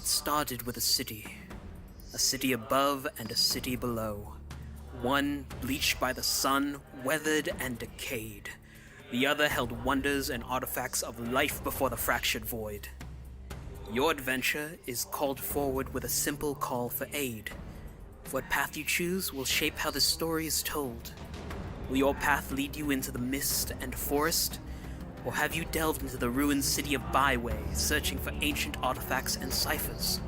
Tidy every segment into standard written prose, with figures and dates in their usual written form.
It started with a city above and a city below. One bleached by the sun, weathered and decayed. The other held wonders and artifacts of life before the fractured void. Your adventure is called forward with a simple call for aid. What path you choose will shape how this story is told. Will your path lead you into the mist and forest? Or have you delved into the ruined city of Byway, searching for ancient artifacts and ciphers?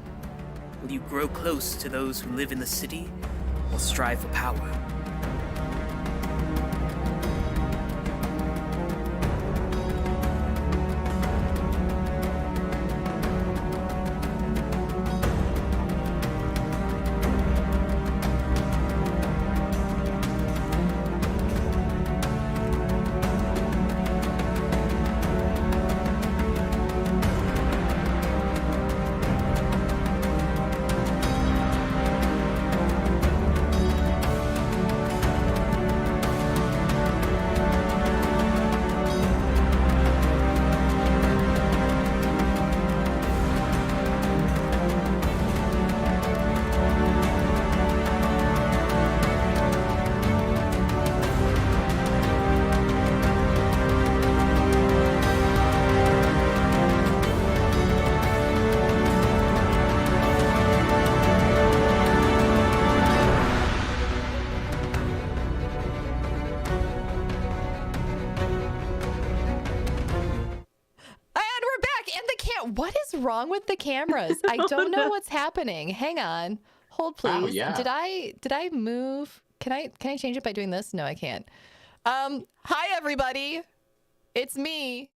Will you grow close to those who live in the city, or strive for power? What is wrong with the cameras? I don't know what's happening. Hang on. Hold please. Oh, yeah. Did I move? Can I change it by doing this? No, I can't. Hi everybody. It's me.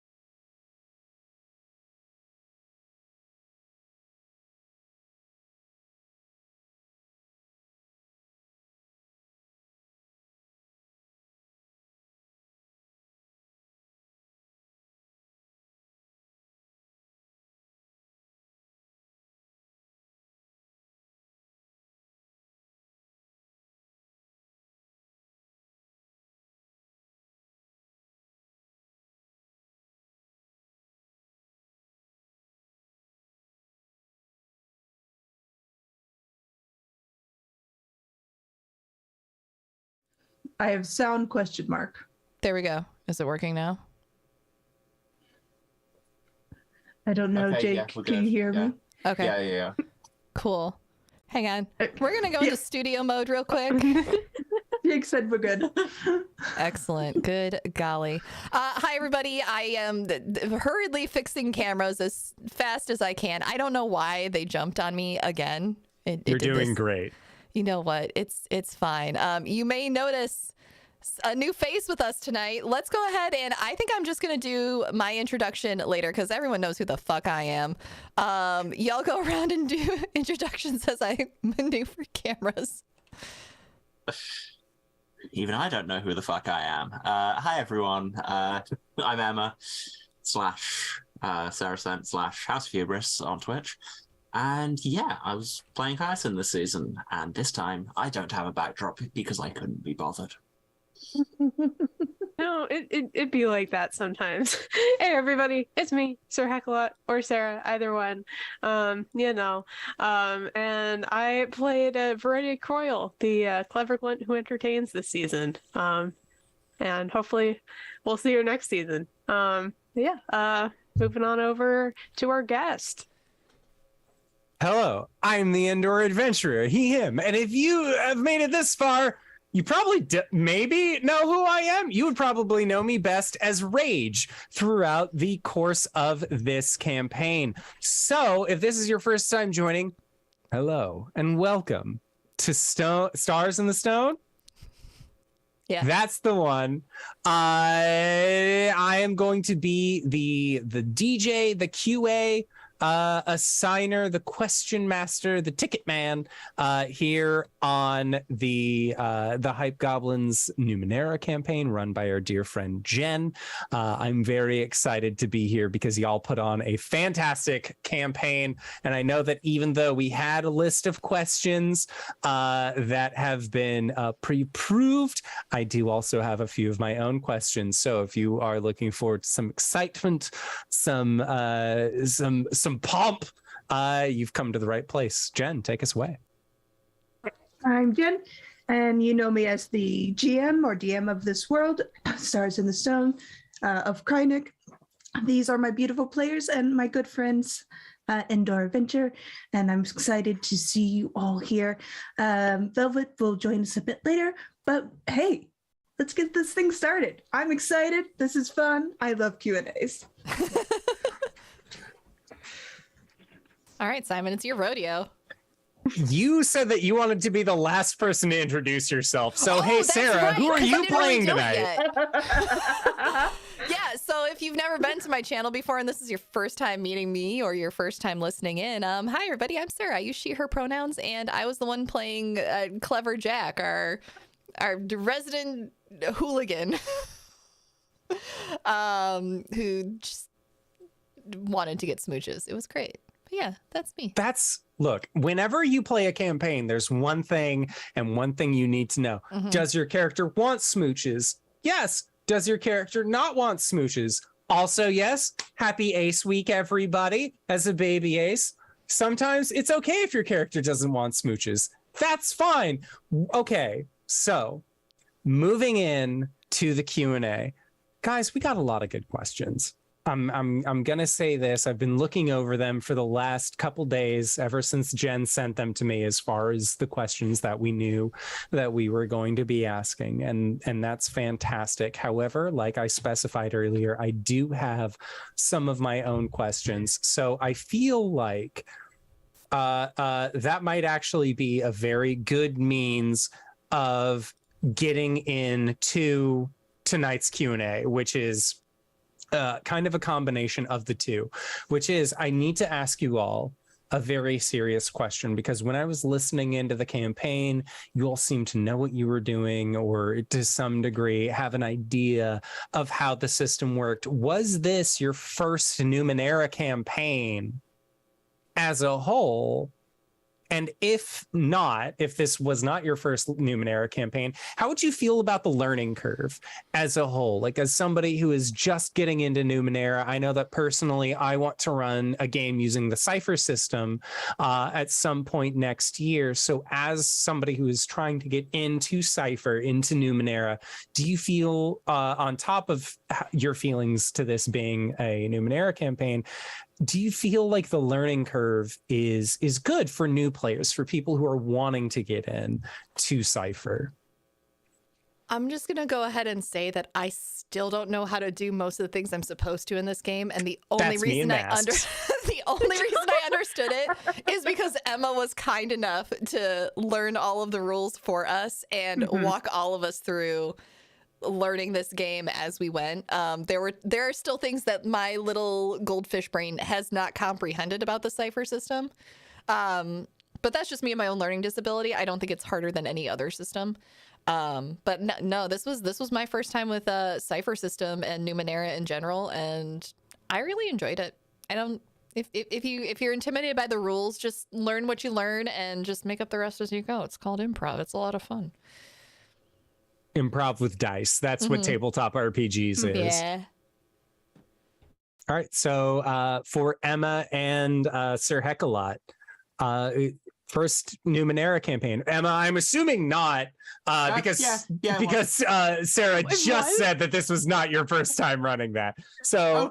I have sound question mark. There we go. Is it working now? I don't know, Okay, Jake. yeah, we're Can good. you hear Yeah. me? Okay. Yeah. Cool. Hang on. We're going to go into studio mode real quick. Jake said we're good. Excellent. Good golly. Hi, everybody. I am hurriedly fixing cameras as fast as I can. I don't know why they jumped on me again. You're doing great. You know what? It's fine. You may notice a new face with us tonight. Let's go ahead and I think I'm just going to do my introduction later because everyone knows who the fuck I am. Y'all go around and do introductions as I maneuver cameras. Even I don't know who the fuck I am. Hi, everyone. I'm Emma / Saracent / House of Hubris on Twitch. And yeah, I was playing Hyacin this season, and this time I don't have a backdrop because I couldn't be bothered. No, it'd be like that sometimes. Hey everybody, it's me, Sir Heckalot, or Sarah, either one. And I played Veridia Croyle, the clever glint who entertains this season. And hopefully we'll see her next season. Moving on over to our guest. Hello, I'm the Indoor Adventurer, he, him. And if you have made it this far, you probably maybe know who I am. You would probably know me best as Rage throughout the course of this campaign. So if this is your first time joining, hello and welcome to Stars in the Stone. Yeah, that's the one. I am going to be the DJ, the QA, assigner, the question master, the ticket man here on the HypeGoblin's Numenera campaign run by our dear friend Jen. I'm very excited to be here because y'all put on a fantastic campaign, and I know that even though we had a list of questions that have been pre-approved, I do also have a few of my own questions. So if you are looking forward to some excitement, some pomp, you've come to the right place. Jen, take us away. I'm Jen, and you know me as the GM or DM of this world, Stars in the Stone of Krynik. These are my beautiful players and my good friends in Door Adventure, and I'm excited to see you all here. Velvet will join us a bit later, but hey, let's get this thing started. I'm excited. This is fun. I love Q&As. All right, Simon, it's your rodeo. You said that you wanted to be the last person to introduce yourself. So, hey, that's Sarah, right, who are 'cause I you didn't really playing do it tonight? yet. Yeah, so if you've never been to my channel before and this is your first time meeting me or your first time listening in, hi everybody, I'm Sarah. I use she, her pronouns, and I was the one playing Clever Jack, our resident hooligan, who just wanted to get smooches. It was great. But yeah, that's me. Look, whenever you play a campaign, there's one thing and one thing you need to know. Does your character want smooches? Yes. Does your character not want smooches? Also, yes. Happy Ace Week, everybody, as a baby ace. Sometimes it's okay if your character doesn't want smooches. That's fine. Okay, so moving in to the Q&A. Guys, we got a lot of good questions. I'm gonna say this. I've been looking over them for the last couple days, ever since Jen sent them to me, as far as the questions that we knew that we were going to be asking, and that's fantastic. However, like I specified earlier, I do have some of my own questions, so I feel like that might actually be a very good means of getting into tonight's Q&A, which is kind of a combination of the two, which is I need to ask you all a very serious question, because when I was listening into the campaign, you all seemed to know what you were doing, or to some degree have an idea of how the system worked. Was this your first Numenera campaign as a whole? And if not, if this was not your first Numenera campaign, how would you feel about the learning curve as a whole? Like, as somebody who is just getting into Numenera, I know that personally I want to run a game using the Cypher system at some point next year. So as somebody who is trying to get into Cypher, into Numenera, do you feel, on top of your feelings to this being a Numenera campaign, do you feel like the learning curve is good for new players, for people who are wanting to get in to Cypher? I'm just gonna go ahead and say that I still don't know how to do most of the things I'm supposed to in this game, and the only reason I understood it is because Emma was kind enough to learn all of the rules for us and walk all of us through learning this game as we went. There are still things that my little goldfish brain has not comprehended about the Cypher system, but that's just me and my own learning disability. I don't think it's harder than any other system, but no, this was my first time with a Cypher system and Numenera in general, and I really enjoyed it. If you're intimidated by the rules, just learn what you learn and just make up the rest as you go. It's called improv. It's a lot of fun. Improv with dice. That's what tabletop RPGs is. Yeah. All right. So for Emma and Sir Heckalot, first Numenera campaign. Emma, I'm assuming not, because Sarah just said that this was not your first time running that. So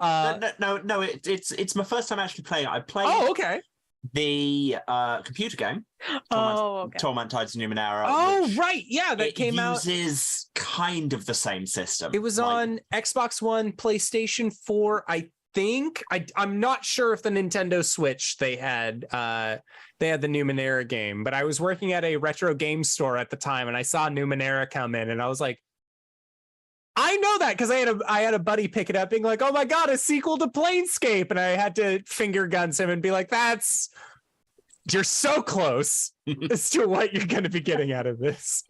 no, it's my first time actually playing. I played. Oh, okay. The computer game, Torment Tides of Numenera. Oh, right. Yeah, that came out. It uses kind of the same system. It was on Xbox One, PlayStation 4, I think. I'm not sure if the Nintendo Switch they had the Numenera game, but I was working at a retro game store at the time, and I saw Numenera come in, and I was like, I know that because I had a buddy pick it up being like, oh my God, a sequel to Planescape. And I had to finger guns him and be like, you're so close as to what you're going to be getting out of this.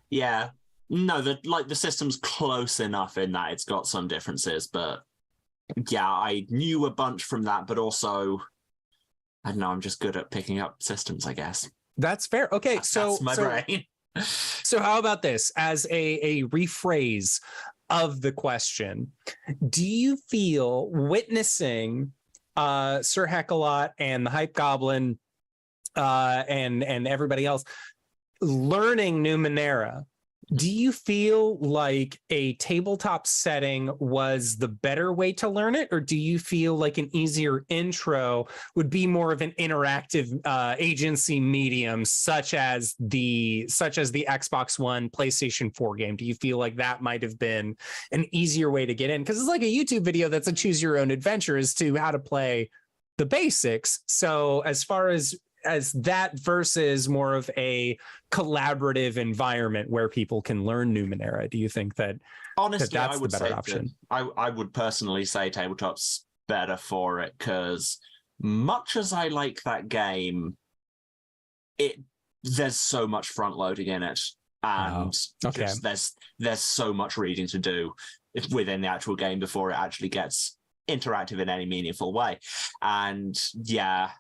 Yeah. No, the system's close enough in that it's got some differences, but yeah, I knew a bunch from that, but also, I don't know, I'm just good at picking up systems, I guess. That's fair. Okay. That's my brain. So how about this as a rephrase of the question? Do you feel witnessing Sir Heckalot and the Hype Goblin and everybody else learning Numenera, do you feel like a tabletop setting was the better way to learn it, or do you feel like an easier intro would be more of an interactive agency medium, such as the Xbox One, PlayStation 4 game? Do you feel like that might have been an easier way to get in? Because it's like a YouTube video that's a choose your own adventure as to how to play the basics. So as far as that versus more of a collaborative environment where people can learn Numenera, do you think that honestly that's I would the better say option? I would personally say tabletop's better for it, because much as I like that game, there's so much front loading in it, and just, there's so much reading to do within the actual game before it actually gets interactive in any meaningful way. And yeah,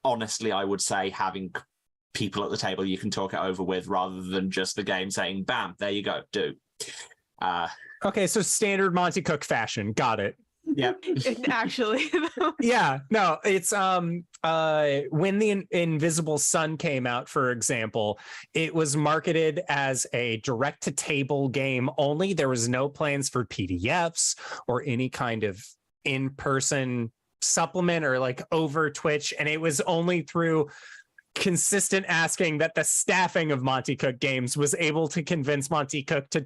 honestly, I would say having people at the table you can talk it over with, rather than just the game saying, bam, there you go, do. Okay, so standard Monty Cook fashion. Got it. Yep. Actually. Yeah, no, it's when the Invisible Sun came out, for example, it was marketed as a direct-to-table game only. There was no plans for PDFs or any kind of in-person supplement or like over Twitch, and it was only through consistent asking that the staffing of Monty Cook Games was able to convince Monty Cook to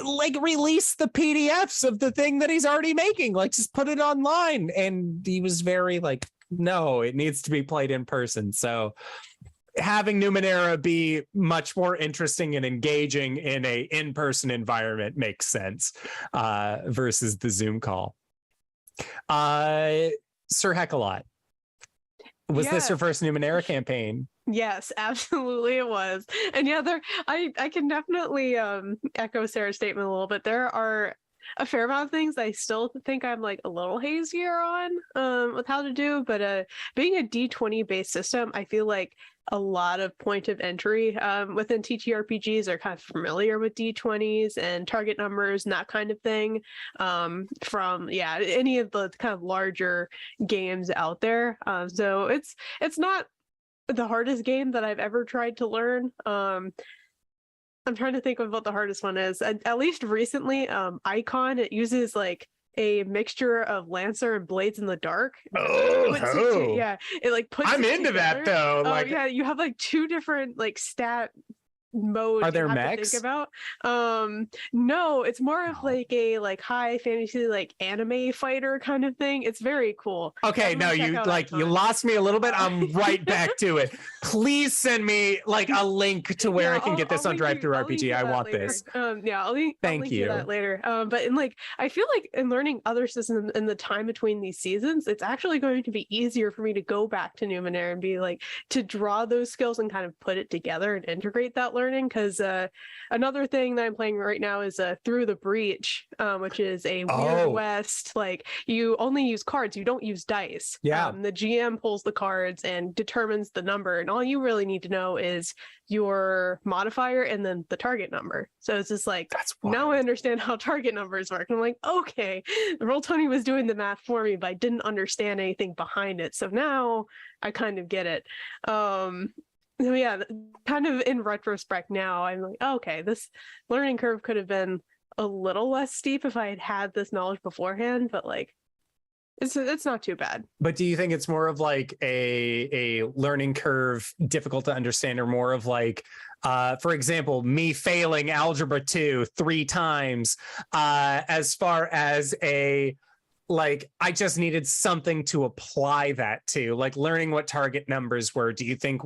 like release the PDFs of the thing that he's already making, like just put it online. And he was very like, no, it needs to be played in person. So having Numenera be much more interesting and engaging in a in-person environment makes sense versus the Zoom call. Sir Heckalot, was this your first Numenera campaign? Yes, absolutely it was. And yeah, I can definitely echo Sarah's statement a little bit. There are a fair amount of things I still think I'm like a little hazier on with how to do, but being a D20 based system, I feel like a lot of point of entry within TTRPGs are kind of familiar with D20s and target numbers and that kind of thing from any of the kind of larger games out there. So it's not the hardest game that I've ever tried to learn. I'm trying to think of what the hardest one is. At least recently, Icon, it uses like a mixture of Lancer and Blades in the Dark. It like puts I'm it into together. that though. Like, yeah, you have like two different like stat modes. Are there you have mechs? to think about. No, it's more of like a like high fantasy like anime fighter kind of thing. It's very cool. Okay, no, you lost me a little bit. I'm right back to it. Please send me like a link to where I can get this on Drive Through RPG. I want this. I'll link you that later. But in like, I feel like in learning other systems in the time between these seasons, it's actually going to be easier for me to go back to Numenera and be like to draw those skills and kind of put it together and integrate that learning. Because another thing that I'm playing right now is Through the Breach, which is a Weird West. Like you only use cards, you don't use dice. Yeah. The GM pulls the cards and determines the number, and all you really need to know is your modifier and then the target number. So it's just like, now I understand how target numbers work. And I'm like, okay, Roll20 was doing the math for me, but I didn't understand anything behind it. So now I kind of get it. So yeah, kind of in retrospect now, I'm like, okay, this learning curve could have been a little less steep if I had had this knowledge beforehand, but like, it's not too bad. But do you think it's more of like a learning curve difficult to understand, or more of like, for example, me failing Algebra 2 3 times as far as like I just needed something to apply that to, like learning what target numbers were? Do you think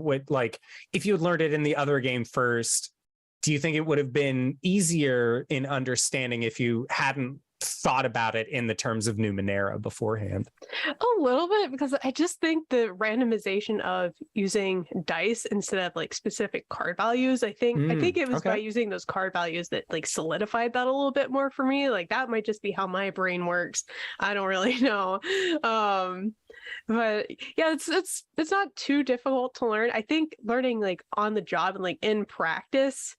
if you had learned it in the other game first, do you think it would have been easier in understanding if you hadn't thought about it in the terms of Numenera beforehand? A little bit, because I just think the randomization of using dice instead of like specific card values, I think it was by using those card values that like solidified that a little bit more for me. Like that might just be how my brain works. I don't really know. But yeah, it's not too difficult to learn. I think learning like on the job and like in practice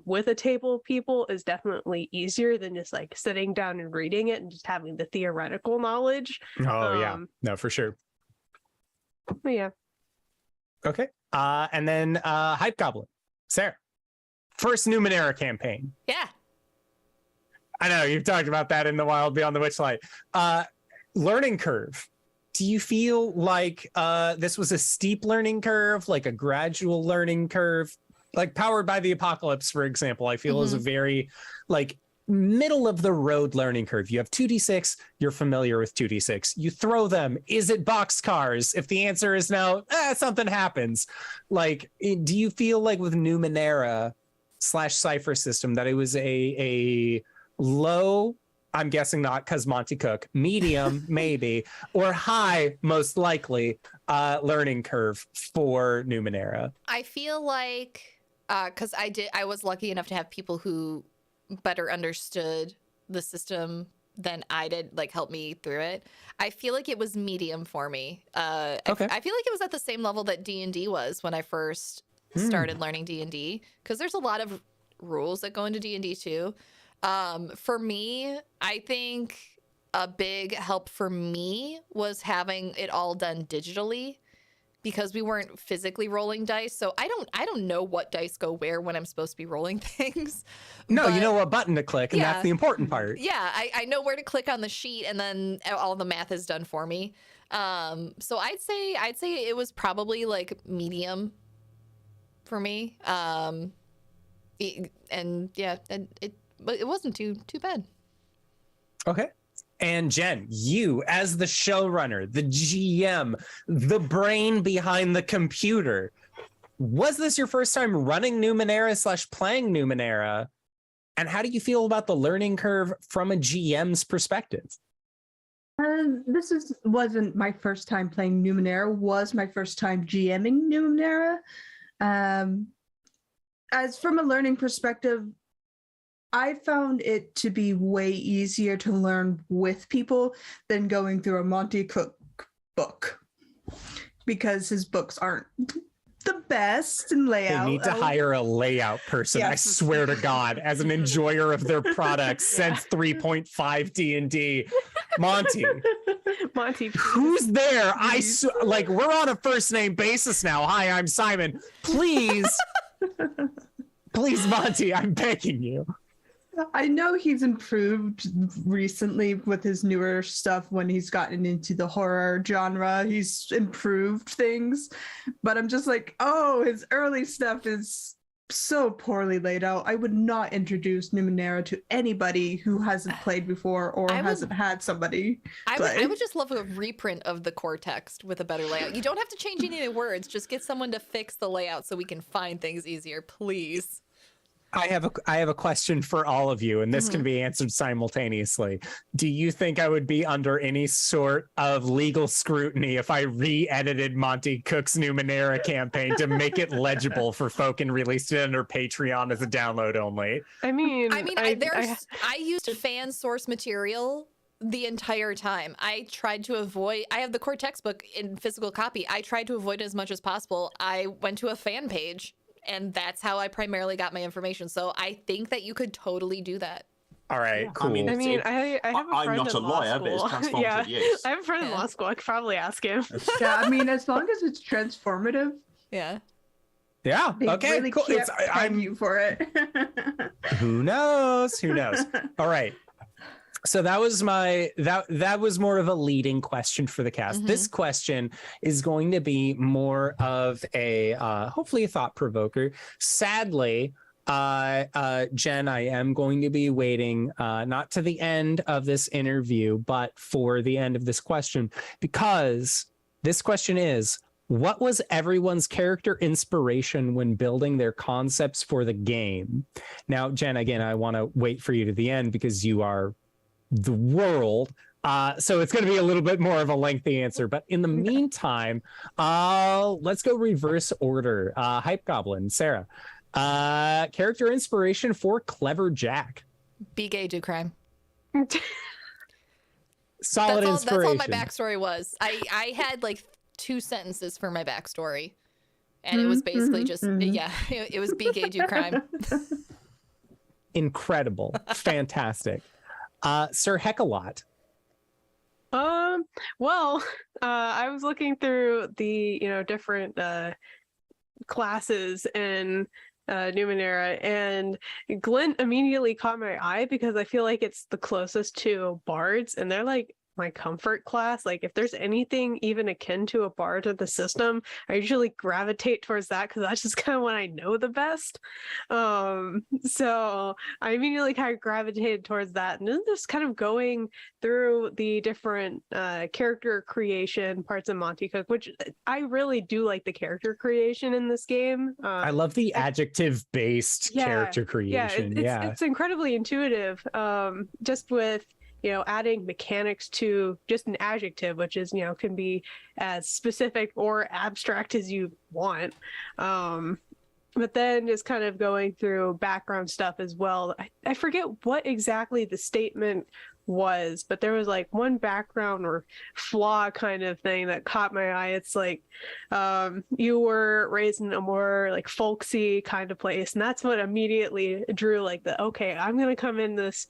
with a table of people is definitely easier than just like sitting down and reading it and just having the theoretical knowledge. Oh yeah, no, for sure. But yeah. Okay. And then HypeGoblin. Sarah. First Numenera campaign. Yeah. I know you've talked about that in the Wild Beyond the Witchlight. Learning curve. Do you feel like this was a steep learning curve, like a gradual learning curve? Like Powered by the Apocalypse, for example, I feel is a very like middle of the road learning curve. You have 2d6, you're familiar with 2d6. You throw them. Is it boxcars? If the answer is no, something happens. Like, do you feel like with Numenera / Cypher system that it was a low, I'm guessing not because Monty Cook, medium maybe, or high most likely learning curve for Numenera? I feel like because I was lucky enough to have people who better understood the system than I did, like help me through it. I feel like it was medium for me. Okay. I feel like it was at the same level that D&D was when I first started learning D&D, because there's a lot of rules that go into D&D too. For me, I think a big help for me was having it all done digitally, because we weren't physically rolling dice. So I don't know what dice go where when I'm supposed to be rolling things. No, but you know what button to click, and that's the important part. Yeah, I know where to click on the sheet, and then all the math is done for me. So I'd say it was probably like medium for me. And it wasn't too bad. Okay. And Jen, you as the showrunner, the GM, the brain behind the computer, was this your first time running Numenera / playing Numenera? And how do you feel about the learning curve from a GM's perspective? This wasn't my first time playing Numenera, was my first time GMing Numenera. As from a learning perspective, I found it to be way easier to learn with people than going through a Monty Cook book, because his books aren't the best in layout. They need to hire a layout person. Yes. I swear to God, as an enjoyer of their products since 3.5 D&D, Monty, who's there? Like, we're on a first name basis now. Hi, I'm Simon. Please, please, Monty, I'm begging you. I know he's improved recently with his newer stuff when he's gotten into the horror genre. He's improved things, but I'm just like, oh, his early stuff is so poorly laid out. I would not introduce Numenera to anybody who hasn't played before or hasn't had somebody play. I would just love a reprint of the core text with a better layout. You don't have to change any of the words. Just get someone to fix the layout so we can find things easier, please. I have a question for all of you, and this can be answered simultaneously. Do you think I would be under any sort of legal scrutiny if I re-edited Monty Cook's Numenera campaign to make it legible for folk and released it under Patreon as a download only? I used fan source material the entire time. I tried to avoid, I have the core textbook in physical copy. I tried to avoid it as much as possible. I went to a fan page, and that's how I primarily got my information. So I think that you could totally do that. All right, cool. I have a friend I'm not a lawyer, but it's transformative use. I have a friend in law school. I could probably ask him. Yeah, I mean, as long as it's transformative. Yeah. Yeah. They okay. really Cool. I'm you for it. Who knows? Who knows? All right. So that was that was more of a leading question for the cast. This question is going to be more of a hopefully a thought provoker. Sadly, Jen, I am going to be waiting not to the end of this interview, but for the end of this question, because this question is, what was everyone's character inspiration when building their concepts for the game? Now, Jen, again, I want to wait for you to the end because you are the world. So it's going to be a little bit more of a lengthy answer. But in the meantime, let's go reverse order. HypeGoblin, Sarah. Character inspiration for Clever Jack. Be gay, do crime. Solid That's all inspiration. my backstory was. I had like 2 sentences for my backstory. And it was basically just, yeah, it was be gay, do crime. Incredible. Fantastic. Sir Heckalot. Well, I was looking through the, different classes in Numenera, and Glint immediately caught my eye because I feel like it's the closest to bards, and they're like my comfort class. Like if there's anything even akin to a bard of the system, I usually gravitate towards that because that's just kind of what I know the best. So I immediately kind of gravitated towards that, and then just kind of going through the different character creation parts of Monty Cook, which I really do like the character creation in this game. I love the adjective-based character creation. It's incredibly intuitive. Just with adding mechanics to just an adjective, which is can be as specific or abstract as you want. But then just kind of going through background stuff as well. I forget what exactly the statement was, but there was like one background or flaw kind of thing that caught my eye. It's like you were raised in a more like folksy kind of place, and that's what immediately drew like okay, I'm gonna come in this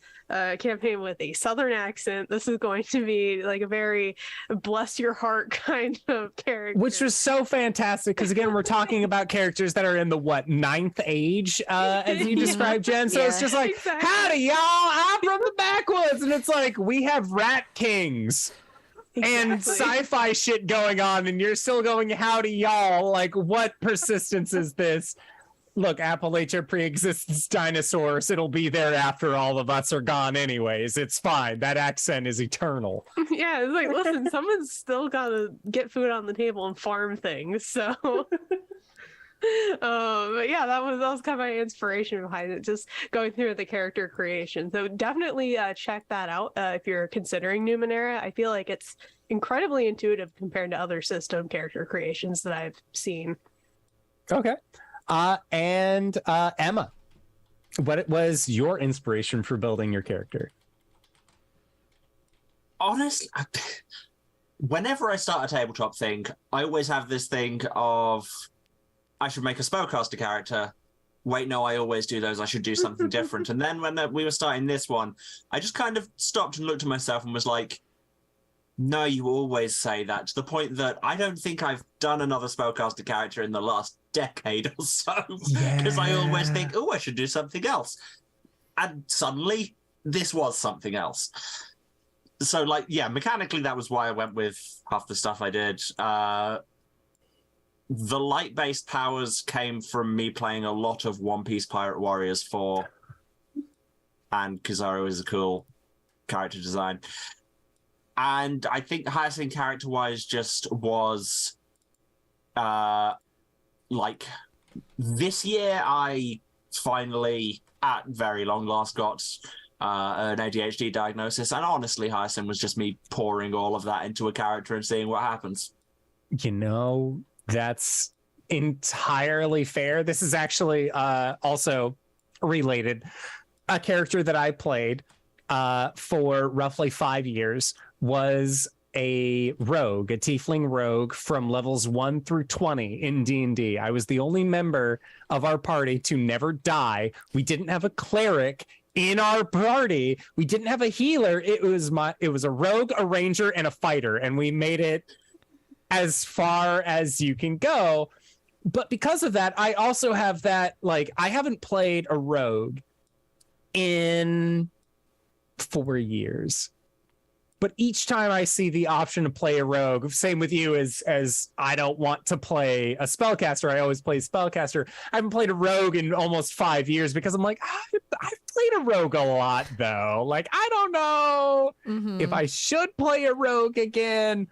campaign with a southern accent. This is going to be like a very bless your heart kind of character, which was so fantastic because again we're talking about characters that are in the 9th age as you described, Jen. So it's just like howdy y'all, I'm from the backwoods, and it's like we have rat kings and sci-fi shit going on, and you're still going howdy y'all. Like what persistence is this? Look, Appalachia pre-exists dinosaurs. It'll be there after all of us are gone anyways. It's fine. That accent is eternal. Yeah, it's like, listen, someone's still got to get food on the table and farm things. So, but yeah, that was kind of my inspiration behind it, just going through the character creation. So definitely check that out if you're considering Numenera. I feel like it's incredibly intuitive compared to other system character creations that I've seen. Okay. And Emma, what was your inspiration for building your character? Honestly, whenever I start a tabletop thing, I always have this thing of I should make a spellcaster character. Wait, no, I always do those. I should do something different. And then when we were starting this one, I just kind of stopped and looked at myself and was like, no, you always say that, to the point that I don't think I've done another spellcaster character in the last decade or so, because I always think, oh, I should do something else. And suddenly, this was something else. So, like, yeah, mechanically, that was why I went with half the stuff I did. The light-based powers came from me playing a lot of One Piece Pirate Warriors 4, and Kizaru is a cool character design. And I think Hyacinth character-wise just was, like, this year I finally, at very long last, got an ADHD diagnosis. And honestly, Hyacinth was just me pouring all of that into a character and seeing what happens. That's entirely fair. This is actually also related. A character that I played for roughly 5 years was a rogue, a tiefling rogue from levels 1 through 20 in D&D. I was the only member of our party to never die. We didn't have a cleric in our party. We didn't have a healer. It was a rogue, a ranger, and a fighter, and we made it as far as you can go. But because of that, I also have that, like, I haven't played a rogue in 4 years. But each time I see the option to play a rogue, same with you, as I don't want to play a spellcaster, I always play spellcaster. I haven't played a rogue in almost 5 years because I'm like, I've played a rogue a lot, though. Like, I don't know if I should play a rogue again.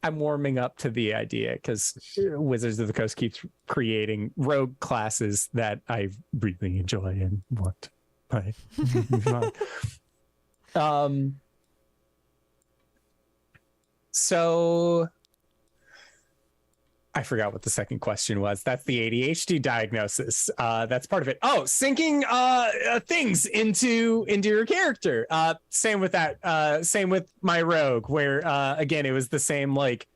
I'm warming up to the idea because Wizards of the Coast keeps creating rogue classes that I really enjoy and want to play. So I forgot what the second question was. That's the ADHD diagnosis. That's part of it. Oh, syncing things into your character. Same with that. Same with my rogue, where again it was the same. Like,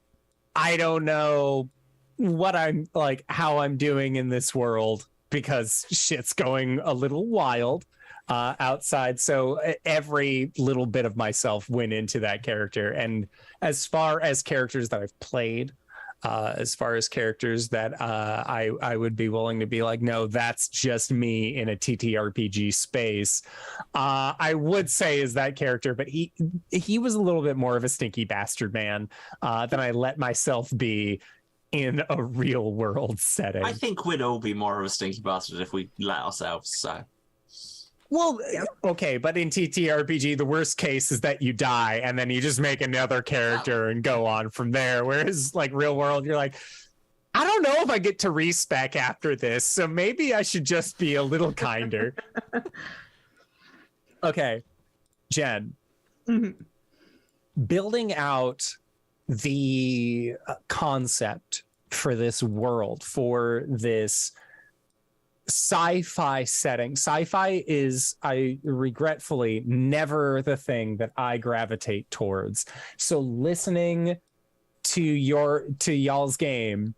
I don't know what I'm like, how I'm doing in this world because shit's going a little wild outside. So every little bit of myself went into that character. And as far as characters that I've played. As far as characters that I would be willing to be like, no, that's just me in a TTRPG space. I would say is that character, but he was a little bit more of a stinky bastard man than I let myself be in a real world setting. I think we'd all be more of a stinky bastard if we let ourselves. So. Well, okay, but in TTRPG, the worst case is that you die and then you just make another character and go on from there. Whereas, like, real world, you're like, I don't know if I get to respec after this, so maybe I should just be a little kinder. Okay, Jen. Mm-hmm. Building out the concept for this world, for this sci-fi setting. Sci-fi is, I regretfully, never the thing that I gravitate towards. So listening to y'all's game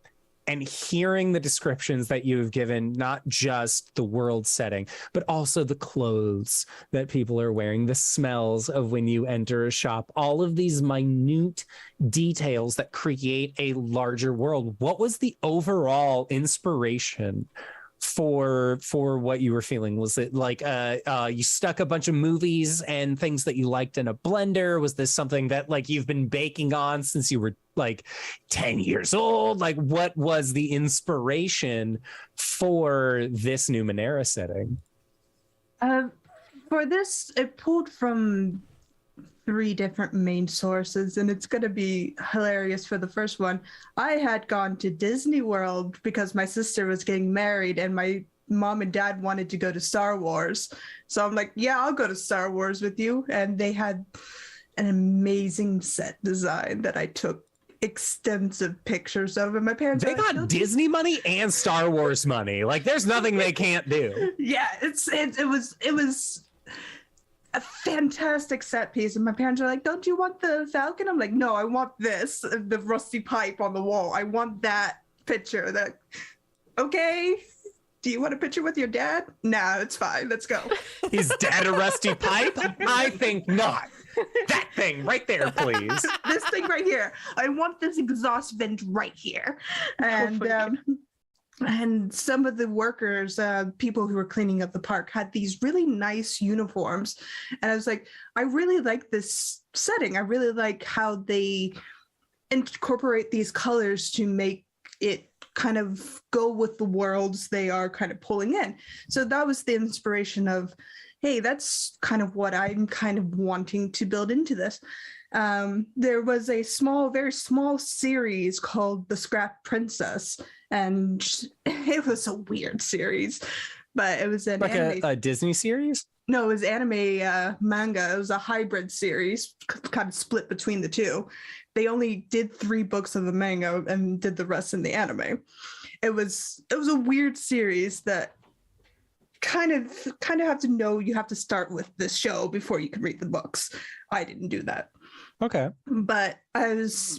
and hearing the descriptions that you have given, not just the world setting, but also the clothes that people are wearing, the smells of when you enter a shop, all of these minute details that create a larger world. What was the overall inspiration for what you were feeling? Was it like you stuck a bunch of movies and things that you liked in a blender? Was this something that like you've been baking on since you were like 10 years old? Like, what was the inspiration for this Numenera setting? For this, it pulled from 3 different main sources, and it's going to be hilarious for the first one. I had gone to Disney World because my sister was getting married and my mom and dad wanted to go to Star Wars. So I'm like, yeah, I'll go to Star Wars with you. And they had an amazing set design that I took extensive pictures of, and my parents they got Disney money and Star Wars money. Like, there's nothing they can't do. Yeah, it was a fantastic set piece, and my parents are like, don't you want the Falcon? I'm like, no, I want this, the rusty pipe on the wall. I want that picture. That, okay, do you want a picture with your dad? Nah, it's fine, let's go. Is dad a rusty pipe? I think not. That thing right there, please. This thing right here. I want this exhaust vent right here. And some of the workers, people who were cleaning up the park, had these really nice uniforms. And I was like, I really like this setting. I really like how they incorporate these colors to make it kind of go with the worlds they are kind of pulling in. So that was the inspiration of, hey, that's kind of what I'm kind of wanting to build into this. There was a very small series called The Scrap Princess, and it was a weird series, but it was an like anime. a Disney series? No, it was anime manga. It was a hybrid series, kind of split between the two. They only did 3 books of the manga and did the rest in the anime. It was a weird series that kind of have to know you have to start with this show before you can read the books. I didn't do that. Okay. But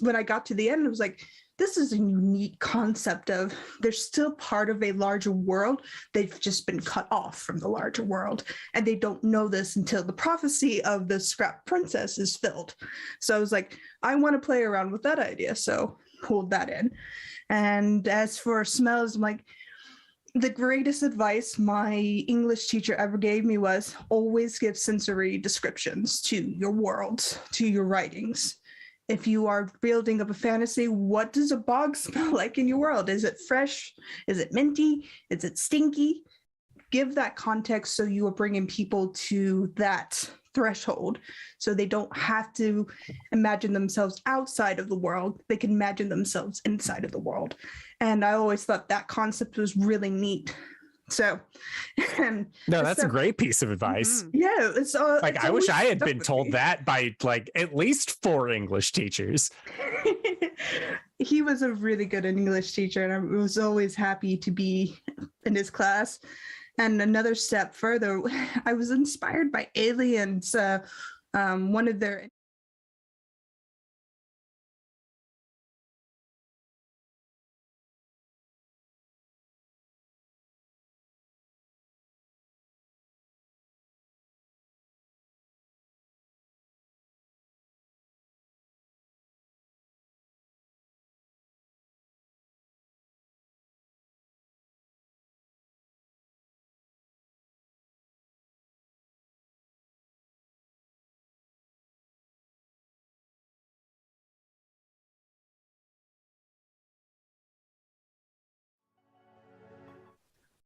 when I got to the end, I was like, this is a unique concept of they're still part of a larger world. They've just been cut off from the larger world. And they don't know this until the prophecy of the Scrap Princess is filled. So I was like, I want to play around with that idea. So pulled that in. And as for smells, I'm like, the greatest advice my English teacher ever gave me was always give sensory descriptions to your worlds, to your writings. If you are building up a fantasy, what does a bog smell like in your world? Is it fresh? Is it minty? Is it stinky? Give that context so you are bringing people to that threshold so they don't have to imagine themselves outside of the world. They can imagine themselves inside of the world. And I always thought that concept was really neat So, and No, that's a so- great piece of advice. yeah, it's Like, it's I wish always I had stuck been with told me. that by like at least 4 English teachers. He was a really good English teacher, and I was always happy to be in his class. And another step further, I was inspired by Aliens. One of their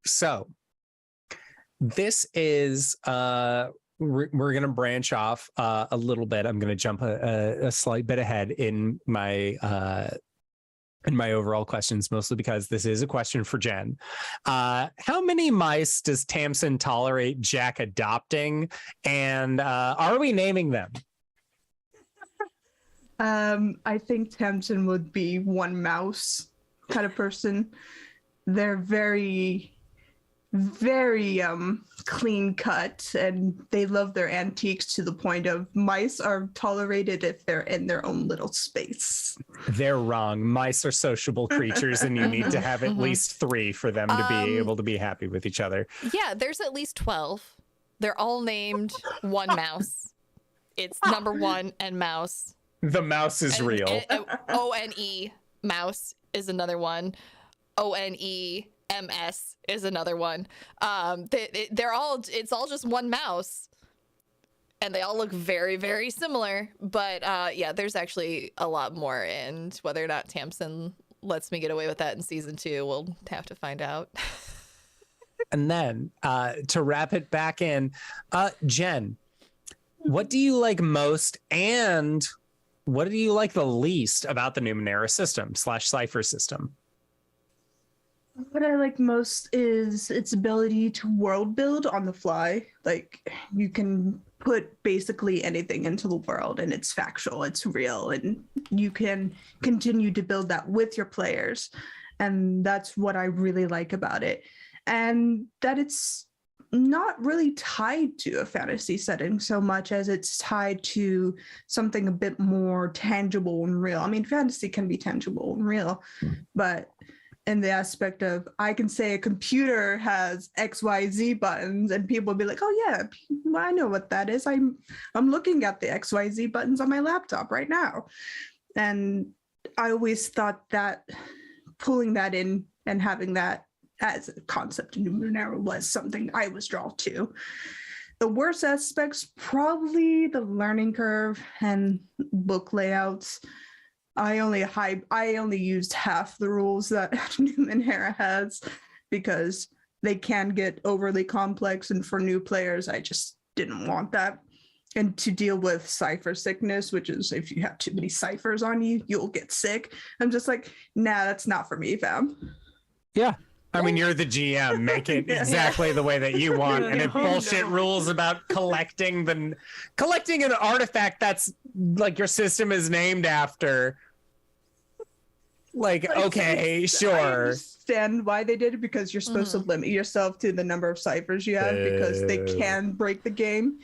So this is we're going to branch off a little bit. I'm going to jump a slight bit ahead in my overall questions, mostly because this is a question for Jen. How many mice does Tamsin tolerate Jack adopting, and are we naming them? I think Tamsin would be one mouse kind of person. They're very clean cut, and they love their antiques to the point of mice are tolerated if they're in their own little space. They're wrong. Mice are sociable creatures, and you need to have at least 3 for them to be able to be happy with each other. Yeah, there's at least 12. They're all named One Mouse. It's number 1 and Mouse. The mouse is real. ONE Mouse is another one. ONE MS is another one. They're all, it's all just one mouse, and they all look very, very similar. But yeah, there's actually a lot more, and whether or not Tamsin lets me get away with that in season 2, we'll have to find out. And then to wrap it back in, Jen, what do you like most, and what do you like the least about the Numenera system / Cypher system? What I like most is its ability to world build on the fly. Like, you can put basically anything into the world, and it's factual, it's real, and you can continue to build that with your players. And that's what I really like about it. And that it's not really tied to a fantasy setting so much as it's tied to something a bit more tangible and real. I mean, fantasy can be tangible and real, but in the aspect of, I can say a computer has XYZ buttons, and people will be like, oh yeah, well, I know what that is. I'm looking at the XYZ buttons on my laptop right now. And I always thought that pulling that in and having that as a concept in Numenera was something I was drawn to. The worst aspects, probably the learning curve and book layouts. I only used half the rules that Numenera has, because they can get overly complex, and for new players, I just didn't want that. And to deal with cipher sickness, which is if you have too many ciphers on you, you'll get sick. I'm just like, nah, that's not for me, fam. Yeah. I mean, you're the GM. Make it exactly the way that you want. And if bullshit rules about collecting an artifact that's like your system is named after, like, okay, sure. I understand why they did it, because you're supposed to limit yourself to the number of ciphers you have, because they can break the game.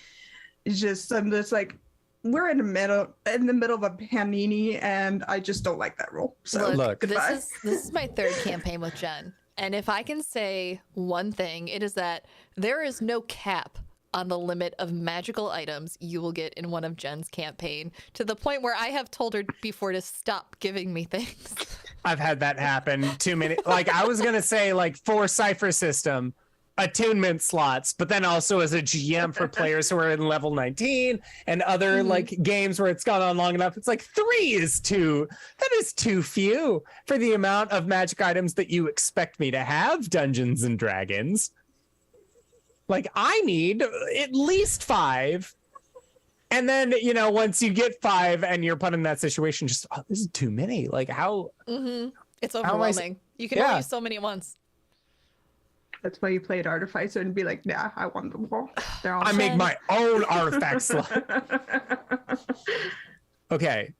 It's just, I'm just like, we're in the middle of a panini, and I just don't like that rule. So Look, goodbye. this is my 3rd campaign with Jen. And if I can say one thing, it is that there is no cap on the limit of magical items you will get in one of Jen's campaign, to the point where I have told her before to stop giving me things. I've had that happen too many. Like, I was going to say, like, for Cypher system, attunement slots, but then also as a GM for players who are in level 19 and other like games where it's gone on long enough, it's like 3 is too, that is too few for the amount of magic items that you expect me to have, Dungeons and Dragons. Like, I need at least 5. And then, you know, once you get 5 and you're put in that situation, just, oh, this is too many. Like, how? It's overwhelming. You can only use so many at once. That's why you played Artificer and be like, nah, I want them all. They're all I make my own artifact slot. Okay.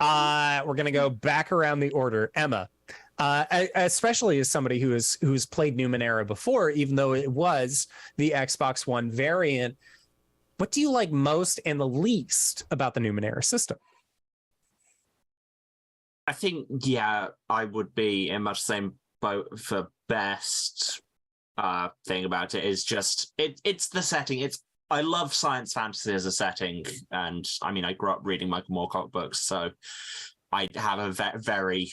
We're gonna go back around the order. Emma, especially as somebody who's played Numenera before, even though it was the Xbox One variant, what do you like most and the least about the Numenera system? I think, yeah, I would be in much the same boat for best. Thing about it is just it's the setting. I love science fantasy as a setting, and I mean I grew up reading Michael Moorcock books, so I have a very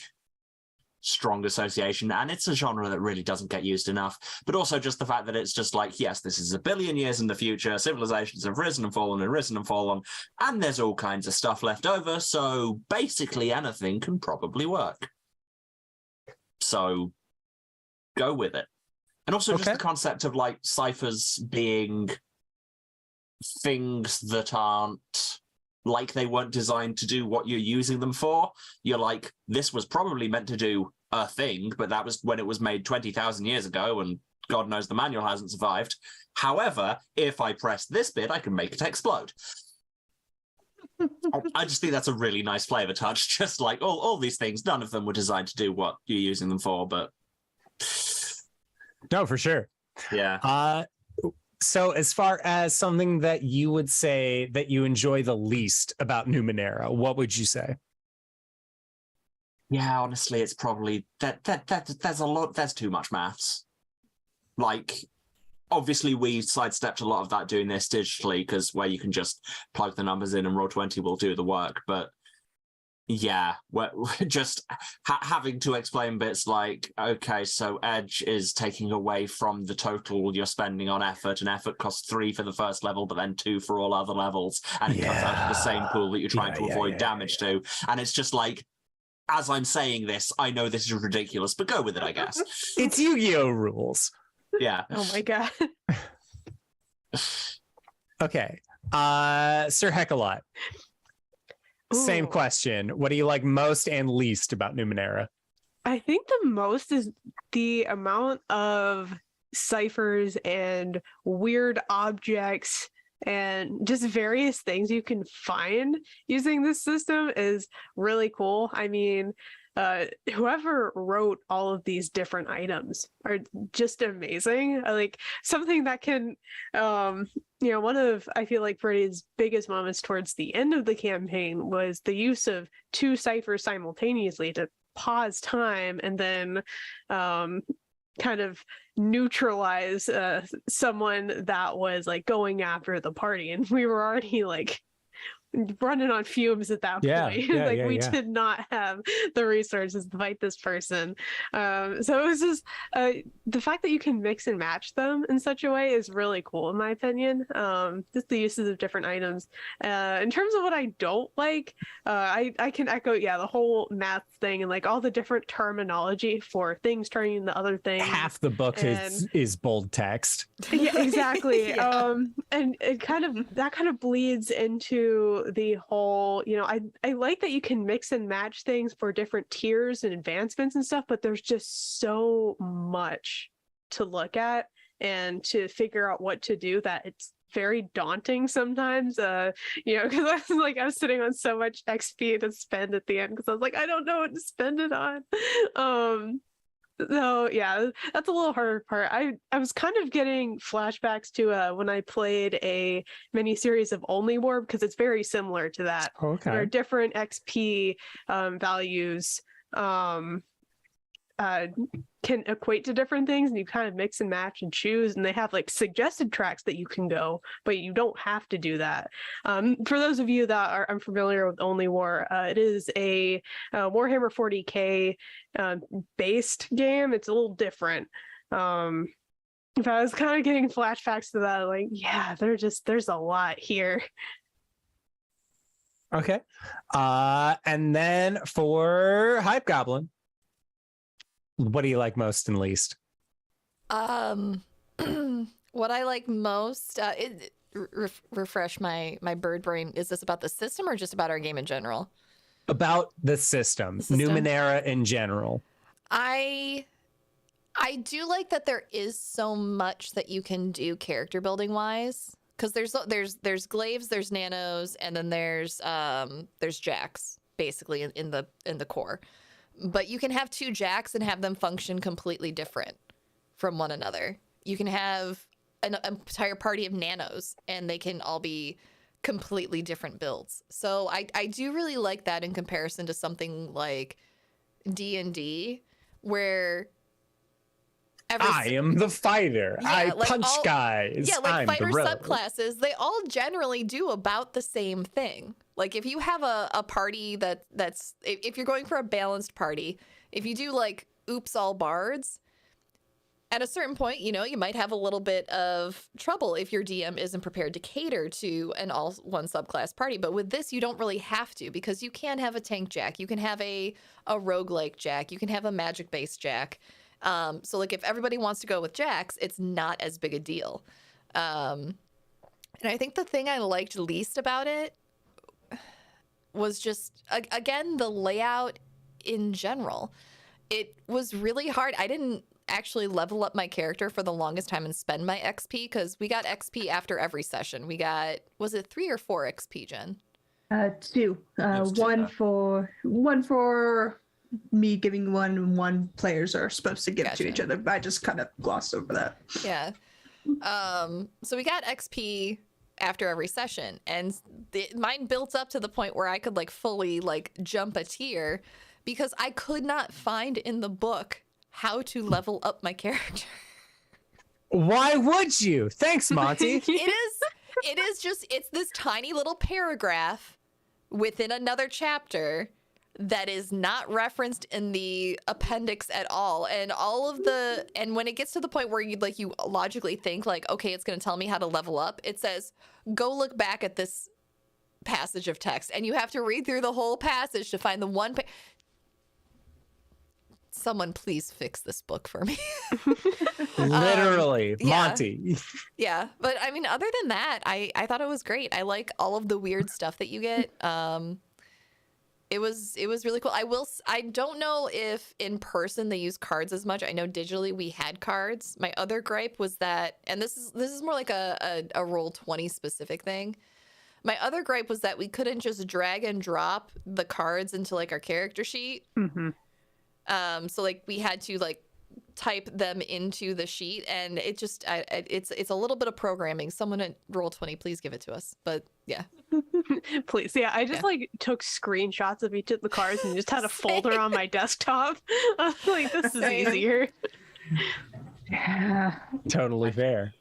strong association, and it's a genre that really doesn't get used enough. But also just the fact that it's just like, yes, this is a billion years in the future, civilizations have risen and fallen and risen and fallen, and there's all kinds of stuff left over, so basically anything can probably work. So go with it. And also just the concept of like ciphers being things that aren't like they weren't designed to do what you're using them for. You're like, this was probably meant to do a thing, but that was when it was made 20,000 years ago, and God knows the manual hasn't survived. However, if I press this bit, I can make it explode. I just think that's a really nice flavor touch. Just like all these things, none of them were designed to do what you're using them for, but... No, for sure. Yeah. So as far as something that you would say that you enjoy the least about Numenera, what would you say? Yeah, honestly, it's probably there's a lot, there's too much maths. Like, obviously we sidestepped a lot of that doing this digitally, because where you can just plug the numbers in and roll 20 will do the work, but yeah, we're just having to explain bits like, okay, so Edge is taking away from the total you're spending on effort, and effort costs 3 for the first level, but then 2 for all other levels, and it comes out of the same pool that you're trying to avoid damage to. And it's just like, as I'm saying this, I know this is ridiculous, but go with it, I guess. It's Yu-Gi-Oh! Rules. Yeah. Oh my god. Okay. Sir Heckalot. Same Ooh. question. What do you like most and least about Numenera? I think the most is the amount of ciphers and weird objects and just various things you can find using this system is really cool. I mean, whoever wrote all of these different items are just amazing. Like something that can, one of, I feel like Brady's biggest moments towards the end of the campaign was the use of 2 ciphers simultaneously to pause time and then kind of neutralize someone that was like going after the party. And we were already like running on fumes at that point. We did not have the resources to fight this person. So it was just the fact that you can mix and match them in such a way is really cool in my opinion. Just the uses of different items. In terms of what I don't like, I can echo the whole math thing and like all the different terminology for things turning into other things. Half the book is bold text. Yeah, exactly. And it kind of bleeds into the whole, I like that you can mix and match things for different tiers and advancements and stuff, but there's just so much to look at and to figure out what to do that it's very daunting sometimes, because I was sitting on so much XP to spend at the end because I was like, I don't know what to spend it on. So yeah, that's a little harder part. I was kind of getting flashbacks to when I played a mini series of Only War, because it's very similar to that. Okay. There are different XP values can equate to different things, and you kind of mix and match and choose, and they have like suggested tracks that you can go, but you don't have to do that. For those of you that are unfamiliar with Only War, it is a Warhammer 40k based game. It's a little different. If I was kind of getting flashbacks to that, like, yeah, there's a lot here. Okay. And then for HypeGoblin, what do you like most and least? What I like most, refresh my bird brain. Is this about the system or just about our game in general? About the system, Numenera in general. I I do like that there is so much that you can do character building wise, because there's glaives, there's nanos, and then there's jacks basically in the core. But you can have 2 jacks and have them function completely different from one another. You can have an entire party of nanos and they can all be completely different builds. So I do really like that in comparison to something like D&D, where I am the fighter. Yeah, I like punch all- guys. yeah, like I'm fighter the rogue. subclasses, they all generally do about the same thing. Like if you have a party that's if you're going for a balanced party, if you do like oops all bards, at a certain point, you know, you might have a little bit of trouble if your DM isn't prepared to cater to an all one subclass party. But with this, you don't really have to, because you can have a tank jack, you can have a roguelike jack, you can have a magic based jack. So like if everybody wants to go with jacks, it's not as big a deal. And I think the thing I liked least about it was just, again, the layout in general. It was really hard. I didn't actually level up my character for the longest time and spend my XP, because we got XP after every session. We got, was it 3 or 4 XP, Jen? 2. was 2, One though. for me giving one, and one players are supposed to give Gotcha. to each other. I just kind of glossed over that. Yeah. So we got XP after every session, and mine built up to the point where I could like fully like jump a tier, because I could not find in the book how to level up my character. Why would you? Thanks, Monty. It is just, it's this tiny little paragraph within another chapter that is not referenced in the appendix at all. And and when it gets to the point where you logically think like, okay, it's going to tell me how to level up, it says, go look back at this passage of text. And you have to read through the whole passage to find the one Someone please fix this book for me. Literally, yeah. Monty. Yeah, but I mean, other than that, I thought it was great. I like all of the weird stuff that you get. It was really cool. I don't know if in person they use cards as much. I know digitally we had cards. My other gripe was that, and this is more like a Roll20 specific thing. My other gripe was that we couldn't just drag and drop the cards into like our character sheet. Mm-hmm. So like we had to like type them into the sheet, and it just it's a little bit of programming. Someone at Roll20, please give it to us. But yeah. Please. Yeah, I just like took screenshots of each of the cards and just had a folder on my desktop. I was like, this is easier. Yeah. Totally fair.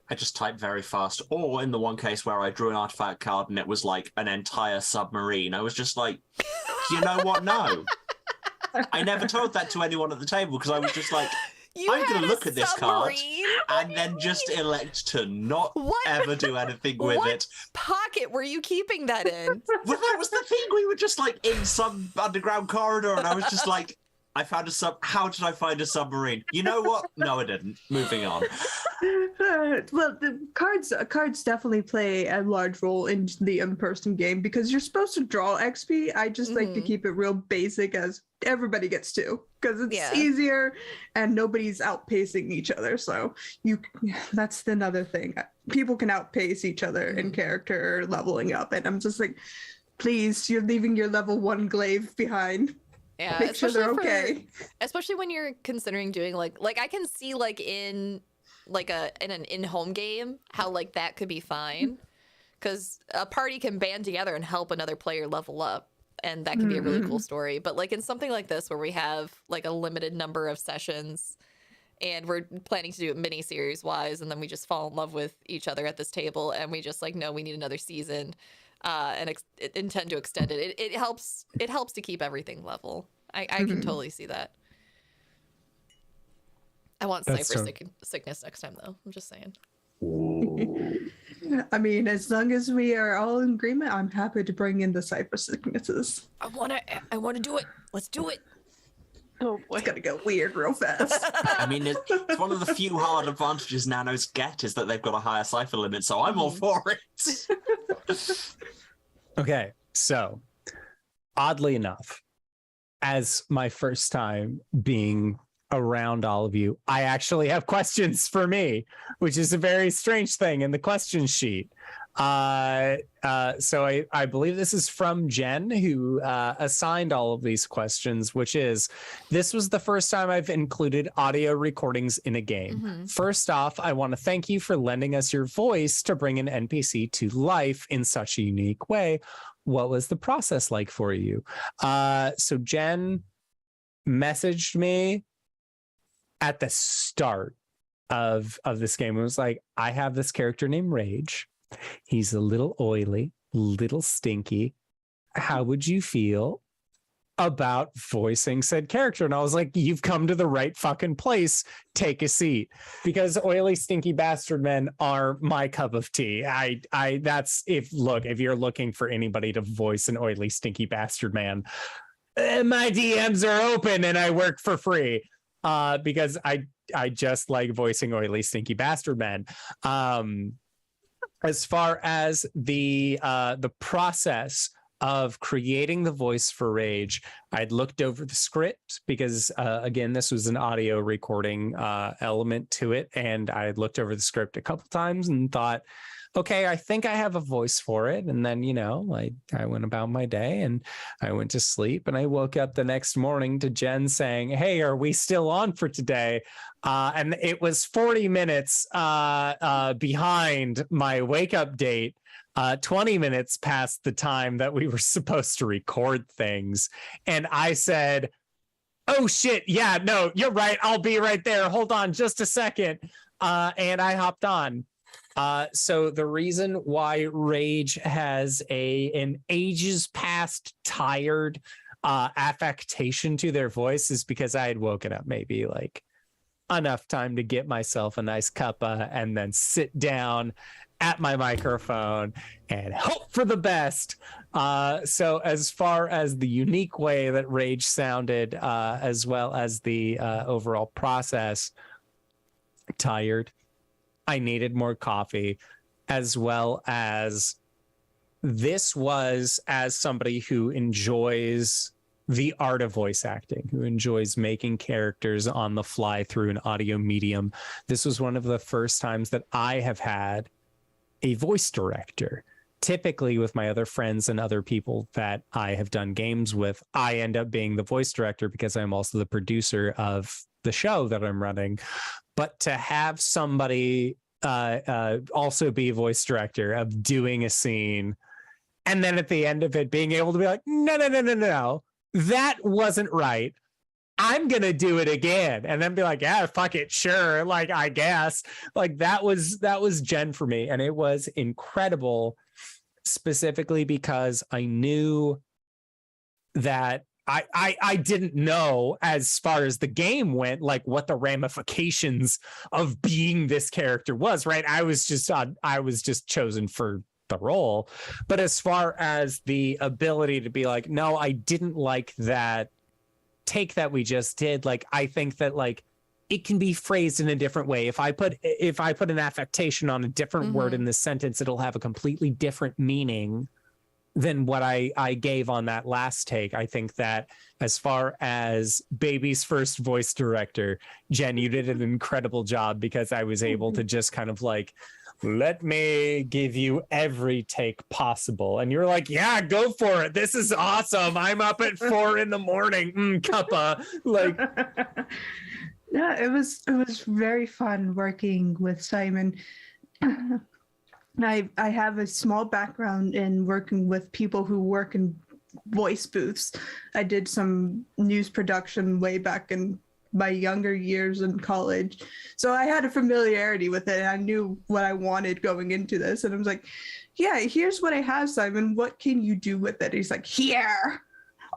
I just typed very fast. Or in the one case where I drew an artifact card and it was like an entire submarine, I was just like, you know what? No. I never told that to anyone at the table, because I was just like, I'm going to look at this card and then just elect to not ever do anything with it. Pocket were you keeping that in? Well, that was the thing. We were just like in some underground corridor, and I was just like, I found how did I find a submarine? You know what? No, I didn't. Moving on. Well, the cards definitely play a large role in the in-person game, because you're supposed to draw XP. I just like to keep it real basic, as everybody gets to, because it's easier and nobody's outpacing each other. So that's another thing. People can outpace each other in character leveling up, and I'm just like, please, you're leaving your level 1 glaive behind. Yeah, make sure they're okay. Especially when you're considering doing like I can see like in an in-home game how like that could be fine, because a party can band together and help another player level up, and that can be a really cool story. But like in something like this where we have like a limited number of sessions and we're planning to do it mini series wise, and then we just fall in love with each other at this table and we just like, no, we need another season. And intend to extend it. It helps to keep everything level. I can totally see that. I want Cypher sickness next time, though. I'm just saying. I mean, as long as we are all in agreement, I'm happy to bring in the Cypher sicknesses. I wanna do it. Let's do it. Oh boy. It's gonna go weird real fast. I mean, it's one of the few hard advantages nanos get, is that they've got a higher cipher limit, so I'm all for it. Okay, so oddly enough, as my first time being around all of you, I actually have questions for me, which is a very strange thing in the question sheet. So I believe this is from Jen, who assigned all of these questions, which is, this was the first time I've included audio recordings in a game. First off, I want to thank you for lending us your voice to bring an NPC to life in such a unique way. What was the process like for you? So Jen messaged me at the start of this game. It was like, I have this character named Rage. He's a little oily, little stinky. How would you feel about voicing said character? And I was like, you've come to the right fucking place. Take a seat. Because oily, stinky bastard men are my cup of tea. That's if you're looking for anybody to voice an oily, stinky bastard man, my DMs are open and I work for free. Because I just like voicing oily, stinky bastard men. As far as the process of creating the voice for Rage, I'd looked over the script because, again, this was an audio recording element to it. And I had looked over the script a couple times and thought, okay, I think I have a voice for it. And then, I went about my day and I went to sleep, and I woke up the next morning to Jen saying, hey, are we still on for today? And it was 40 minutes behind my wake up date, 20 minutes past the time that we were supposed to record things. And I said, oh shit, yeah, no, you're right. I'll be right there. Hold on just a second. And I hopped on. So the reason why Rage has an ages past tired affectation to their voice is because I had woken up maybe like enough time to get myself a nice cuppa and then sit down at my microphone and hope for the best. So as far as the unique way that Rage sounded, as well as the overall process, tired. I needed more coffee, as well as this was, as somebody who enjoys the art of voice acting, who enjoys making characters on the fly through an audio medium. This was one of the first times that I have had a voice director. Typically with my other friends and other people that I have done games with, I end up being the voice director because I'm also the producer of the show that I'm running. But to have somebody also be voice director of doing a scene, and then at the end of it being able to be like, no, that wasn't right. I'm going to do it again. And then be like, yeah, fuck it. Sure. Like, I guess like that was Jen for me. And it was incredible, specifically because I knew that I didn't know, as far as the game went, like what the ramifications of being this character was, right? I was just chosen for the role. But as far as the ability to be like, no, I didn't like that take that we just did. Like, I think that like it can be phrased in a different way. If I put an affectation on a different word in this sentence, it'll have a completely different meaning than what I gave on that last take. I think that as far as Baby's first voice director, Jen, you did an incredible job, because I was able to just kind of like, let me give you every take possible. And you're like, yeah, go for it. This is awesome. I'm up at 4 a.m. Cuppa. Like, yeah, it was very fun working with Simon. I have a small background in working with people who work in voice booths. I did some news production way back in my younger years in college. So I had a familiarity with it, and I knew what I wanted going into this. And I was like, yeah, here's what I have, Simon. What can you do with it? He's like, here,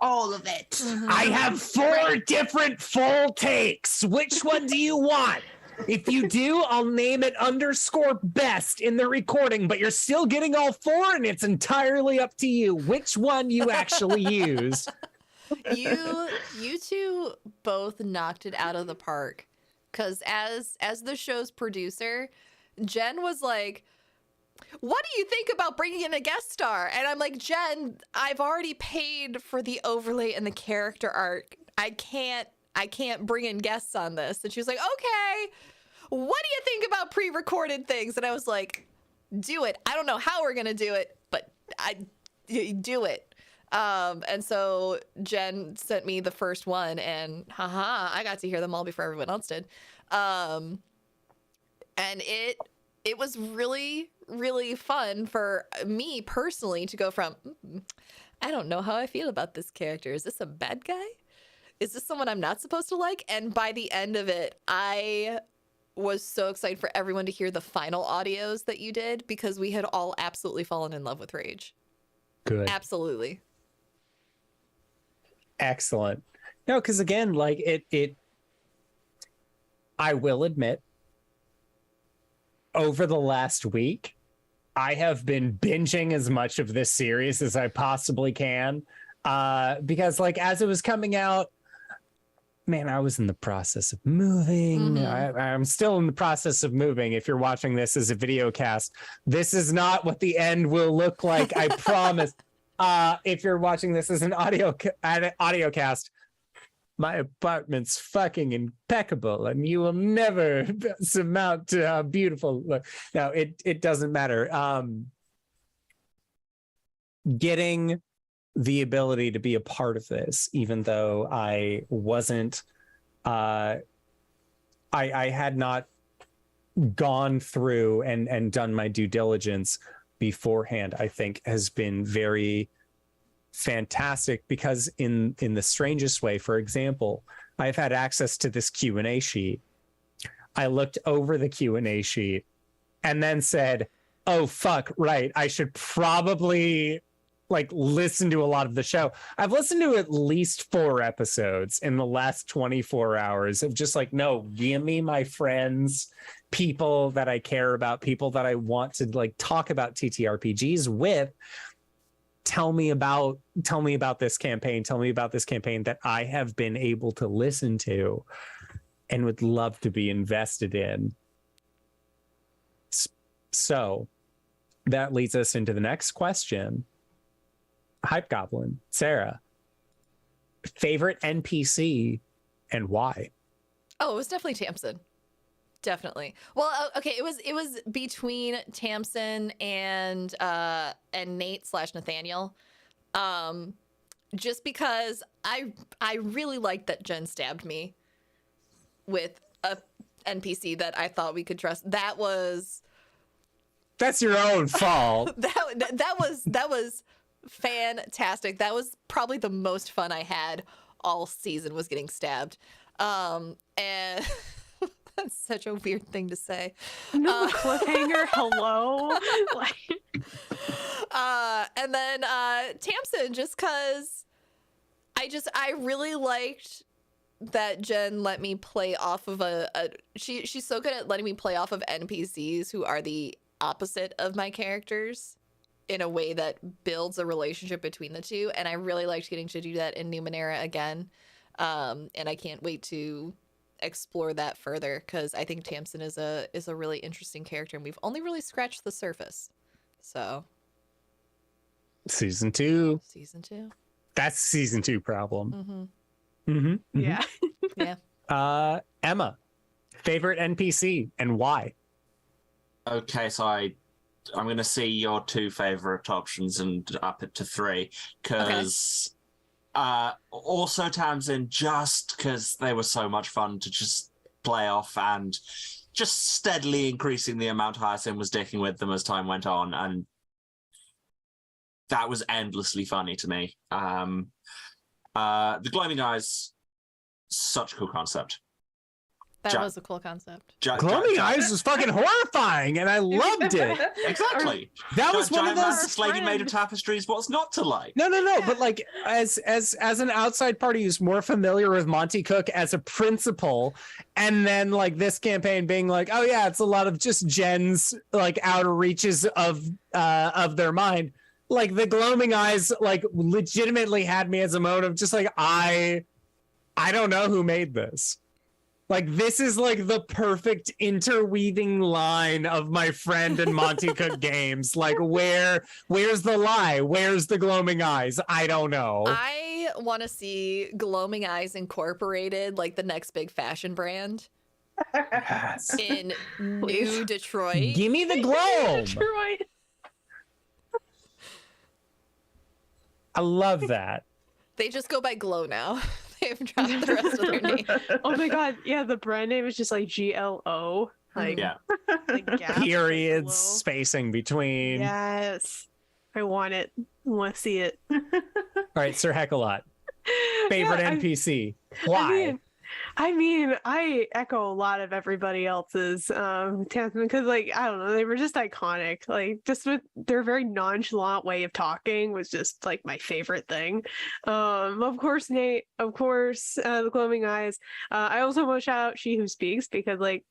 all of it. I have 4 different full takes. Which one do you want? If you do, I'll name it _best in the recording, but you're still getting all 4, and it's entirely up to you which one you actually use. You two both knocked it out of the park, because as the show's producer, Jen was like, what do you think about bringing in a guest star? And I'm like, Jen, I've already paid for the overlay and the character arc. I can't I can't bring in guests on this. And she was like, okay, what do you think about pre-recorded things? And I was like, do it. I don't know how we're going to do it, but do it. And so Jen sent me the first one, and I got to hear them all before everyone else did. And it was really, really fun for me personally to go from, I don't know how I feel about this character. Is this a bad guy? Is this someone I'm not supposed to like? And by the end of it, I was so excited for everyone to hear the final audios that you did, because we had all absolutely fallen in love with Rage. Good. Absolutely. Excellent. No, because again, like it I will admit, over the last week, I have been binging as much of this series as I possibly can. Because like as it was coming out, man, I was in the process of moving. I'm still in the process of moving. If you're watching this as a video cast, this is not what the end will look like, I promise. If you're watching this as an audio cast, my apartment's fucking impeccable, and you will never surmount to how beautiful. No, it doesn't matter. Getting the ability to be a part of this, even though I wasn't, I had not gone through and done my due diligence beforehand, I think has been very fantastic, because in the strangest way, for example, I've had access to this Q&A sheet. I looked over the Q&A sheet and then said, oh, fuck, right, I should probably like listen to a lot of the show. I've listened to at least 4 episodes in the last 24 hours of just like, no, give me my friends, people that I care about, people that I want to like talk about TTRPGs with. Tell me about this campaign. Tell me about this campaign that I have been able to listen to and would love to be invested in. So that leads us into the next question. HypeGoblin, Sarah, favorite NPC and why? Oh, it was definitely Tamsin. Definitely. Well, okay, it was between Tamsin and Nate / Nathaniel. Just because I really liked that Jen stabbed me with a NPC that I thought we could trust. That's your own fault. that was fantastic. That was probably the most fun I had all season, was getting stabbed. And that's such a weird thing to say. No cliffhanger. Hello. And then Tamsin, just because I really liked that Jen let me play off of she's so good at letting me play off of NPCs who are the opposite of my characters in a way that builds a relationship between the two. And I really liked getting to do that in Numenera again. And I can't wait to explore that further, because I think Tamsin is a really interesting character, and we've only really scratched the surface. So season 2. That's season 2 problem. Yeah. Yeah. Emma, favorite NPC and why? Okay, so I'm going to see your 2 favorite options and up it to 3, because also Tamsin, just because they were so much fun to just play off, and just steadily increasing the amount Hyacinth was dicking with them as time went on, and that was endlessly funny to me. The Glowing Eyes, such a cool concept. That was a cool concept. Glowing Eyes was fucking horrifying, and I loved it. Exactly. That was one of those lady made of tapestries. What's not to like? No. But like, as an outside party who's more familiar with Monty Cook as a principal, and then like this campaign being like, oh yeah, it's a lot of just Jen's like outer reaches of their mind. Like the Glowing Eyes, like legitimately had me as a motive. Just like I don't know who made this. Like, this is like the perfect interweaving line of my friend and Monty Cook games. Like, where's the lie? Where's the Glowing Eyes? I don't know. I I want to see Gloaming Eyes Incorporated, like the next big fashion brand Yes. in Please. New Detroit. Give me the globe. Detroit. I love that. They just go by Glow now. They've dropped the rest of their name. Oh my god, yeah, the brand name is just like GLO. Like, Yeah. the gap, Periods, like, spacing between. yes. I want it. I want to see it. All right, Sir Heckalot. Favorite Yeah, NPC. Why? I mean, I echo a lot of everybody else's because, like, I don't know, they were just iconic. Like, just with their very nonchalant way of talking was just like my favorite thing. Of course, Nate. Of course, the glowing eyes. I also want to shout out She Who Speaks because, like,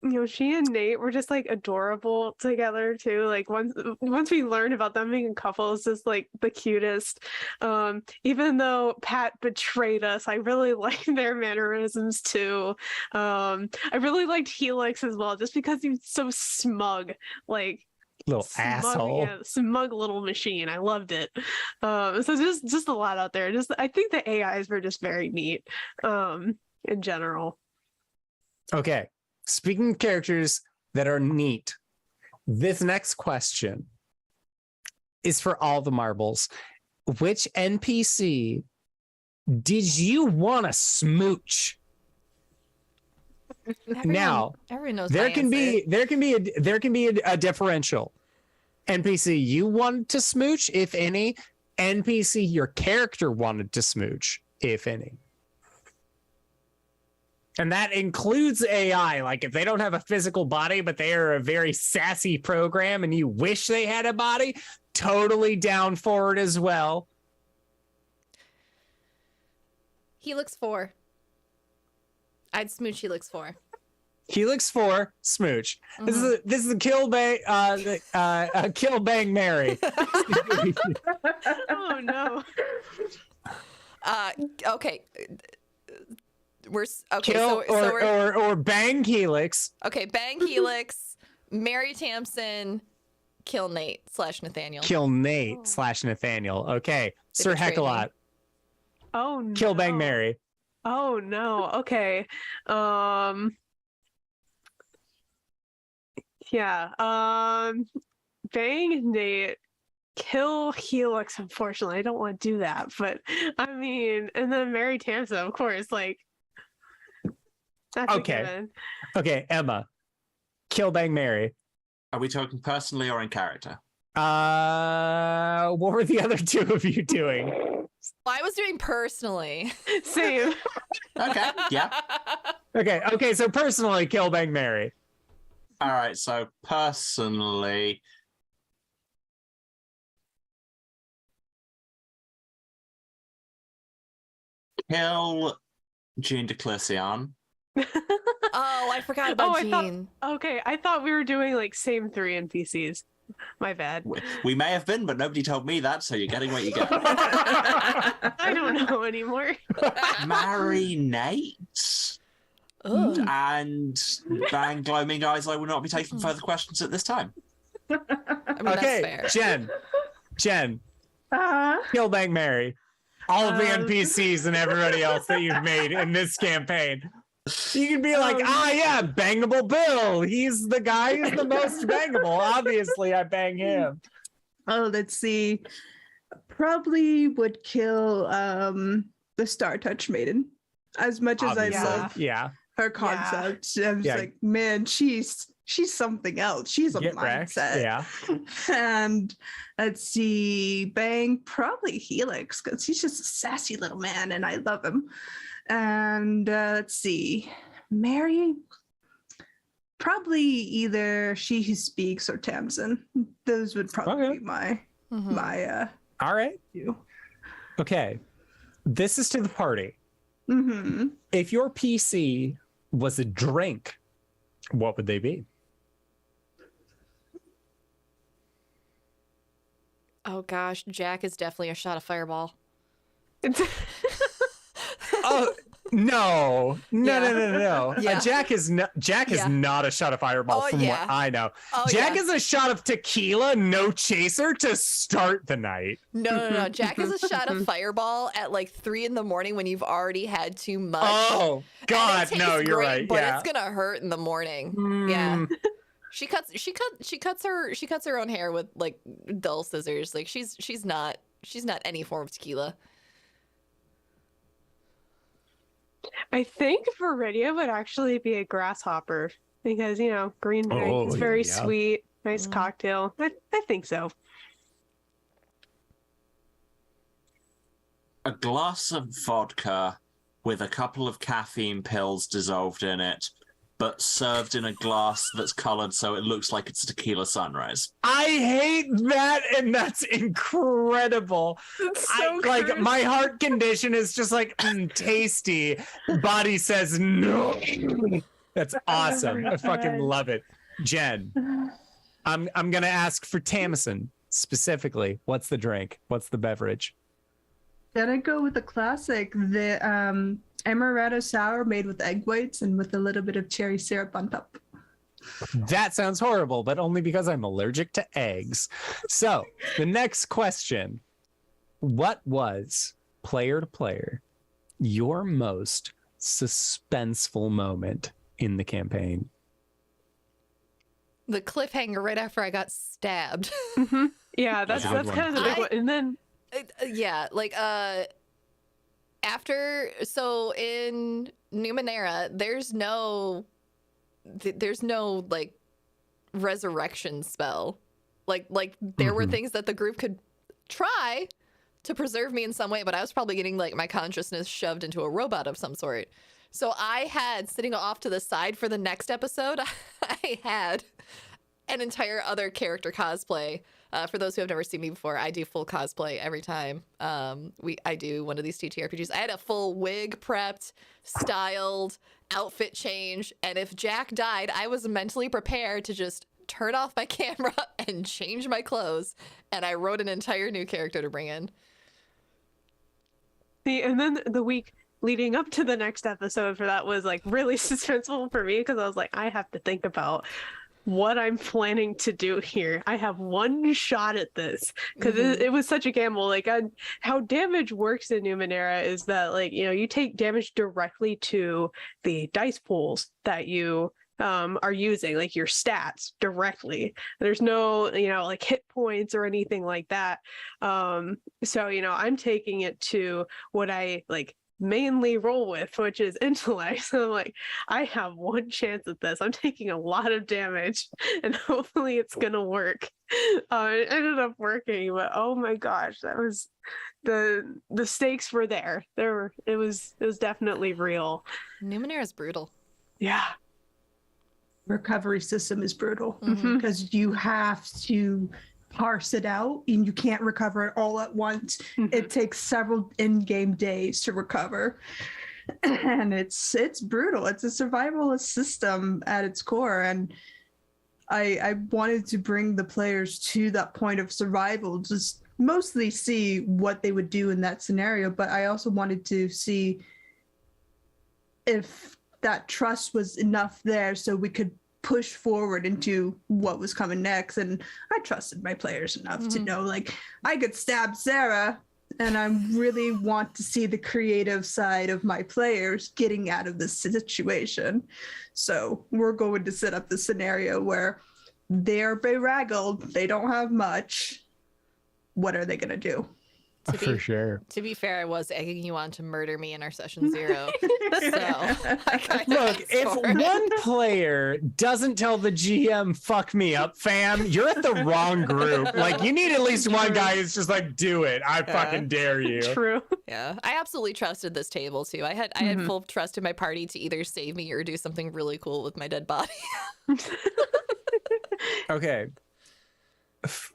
you know, she and Nate were just like adorable together too. Like once we learned about them being a couple, it's just like the cutest. Even though Pat betrayed us, I really liked their mannerisms too. I really liked Helix as well, just because he was so smug. Like Little smug, asshole. yeah, smug little machine. I loved it. So just a lot out there. Just I think the AIs were just very neat. In general. Okay. Speaking of characters that are neat, this next question is for all the marbles. Which NPC did you want to smooch? Now, Everyone knows there my can answer. be a differential. NPC you wanted to smooch, if any. NPC your character wanted to smooch, if any. And that includes AI. Like if they don't have a physical body, but they are a very sassy program and you wish they had a body, totally down for it as well. Helix 4. I'd smooch Helix 4. Helix 4, smooch. This is a kill bang kill bang Mary. Oh no. Okay. Okay. Kill So we're or bang Helix. okay. Bang Helix, Mary Tamsin, kill Nate / Nathaniel. Kill Nate / Nathaniel. Okay. They Sir betrayed me. Heckalot. Oh no. Kill bang Mary. Oh no. Okay. Yeah. Bang Nate. Kill Helix, unfortunately. I don't want to do that, but I mean, and then Mary Tamsin, of course, like that's Okay. a given. Okay, Emma. Kill bang Mary. Are we talking personally or in character? What were the other two of you doing? Well, I was doing personally. Same. Okay, yeah. Okay, so personally, kill bang Mary. All right, so personally, kill Jean de Clisson. Oh, I forgot about Jean. Okay, I thought we were doing like same 3 NPCs. My bad. We may have been, but nobody told me that, so you're getting what you get. I don't know anymore. Marry Nate Ugh. and bang Gloaming Eyes. I will not be taking further questions at this time. I mean, Okay, that's fair. Jen, Uh, kill bang Mary. All of the NPCs and everybody else that you've made in this campaign. You can be like, yeah, bangable Bill. He's the guy who's the most bangable. Obviously, I bang him. oh, let's see. Probably would kill the Star Touch Maiden. As much as I Obviously. love Yeah. her concept, I was Yeah. like, man, she's something else. She's a Get wrecked. mindset. Yeah. And let's see, bang, probably Helix, because he's just a sassy little man and I love him. And let's see, Mary, probably either She Who Speaks or Tamsin. Those would probably Okay. be my All right. view. Okay. This is to the party. Mm-hmm. If your PC was a drink, what would they be? Oh gosh, Jack is definitely a shot of Fireball. Oh, No. Yeah. Jack is Yeah. not a shot of Fireball Oh, from yeah. what I know. Oh, Jack yeah. is a shot of tequila, no chaser to start the night. No. Jack is a shot of Fireball at like 3 a.m. when you've already had too much. Oh And God, it no, tastes you're great, right. but Yeah. it's gonna hurt in the morning. Yeah. Mm. She cuts her own hair with like dull scissors. Like she's not any form of tequila. I think Viridia would actually be a grasshopper because, green drink Oh, is very yeah. sweet, nice Mm. cocktail. I think so. A glass of vodka with a couple of caffeine pills dissolved in it, but served in a glass that's colored so it looks like it's a tequila sunrise. I hate that, and that's incredible. It's so Like crisp. my heart condition is just like tasty. Body says no. That's awesome. I fucking love it. Jen, I'm gonna ask for Tamison specifically. What's the drink? What's the beverage? Then I go with the classic, the amaretto sour made with egg whites and with a little bit of cherry syrup on top. That sounds horrible, but only because I'm allergic to eggs. So the next question: what was, player to player, your most suspenseful moment in the campaign? The cliffhanger right after I got stabbed. Yeah, That's that's a good kind of the big one. And then Yeah, like so in Numenera, there's no like resurrection spell. Like there were things that the group could try to preserve me in some way, but I was probably getting like my consciousness shoved into a robot of some sort. So I had, sitting off to the side for the next episode, I had an entire other character cosplay. For those who have never seen me before, I do full cosplay every time I do one of these TTRPGs. I had a full wig prepped, styled, outfit change, and if Jack died, I was mentally prepared to just turn off my camera and change my clothes, and I wrote an entire new character to bring in. and then the week leading up to the next episode for that was like really suspenseful for me because I was like, I have to think about what I'm planning to do here. I have one shot at this because it was such a gamble. Like how damage works in Numenera is that like, you take damage directly to the dice pools that you are using, like your stats directly. There's no, like hit points or anything like that. So, I'm taking it to what I like mainly roll with, which is intellect. So I'm like, I have one chance at this. I'm taking a lot of damage and hopefully it's gonna work. It ended up working, but oh my gosh, that was the stakes were there. It was definitely real. Numenera is brutal. Yeah. Recovery system is brutal Mhm. because you have to parse it out and you can't recover it all at once. It takes several in-game days to recover. And it's brutal. It's a survivalist system at its core. And I wanted to bring the players to that point of survival, just mostly see what they would do in that scenario. But I also wanted to see if that trust was enough there so we could push forward into what was coming next. And I trusted my players enough to know, like, I could stab Sarah, and I really want to see the creative side of my players getting out of this situation. So we're going to set up the scenario where they're beraggled, they don't have much. What are they going to do? To sure. To be fair, I was egging you on to murder me in our session 0. So I kinda Look, asked if for it. one player doesn't tell the GM, fuck me up, fam, you're at the wrong group. Like, you need at least one guy who's just like, do it. I fucking dare you. True. Yeah, I absolutely trusted this table too. I had full trust in my party to either save me or do something really cool with my dead body. Okay.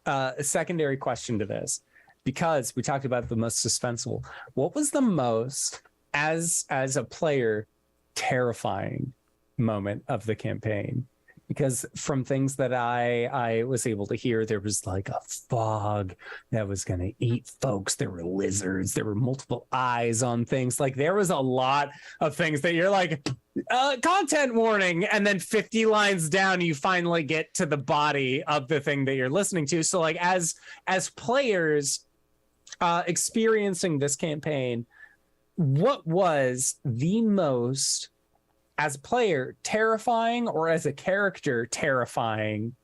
A secondary question to this, because we talked about the most suspenseful. What was the most, as a player, terrifying moment of the campaign? because from things that I was able to hear, there was like a fog that was going to eat folks. There were lizards. There were multiple eyes on things. Like there was a lot of things that you're like, content warning. And then 50 lines down, you finally get to the body of the thing that you're listening to. So like as players experiencing this campaign, what was the most, as a player, terrifying, or as a character terrifying?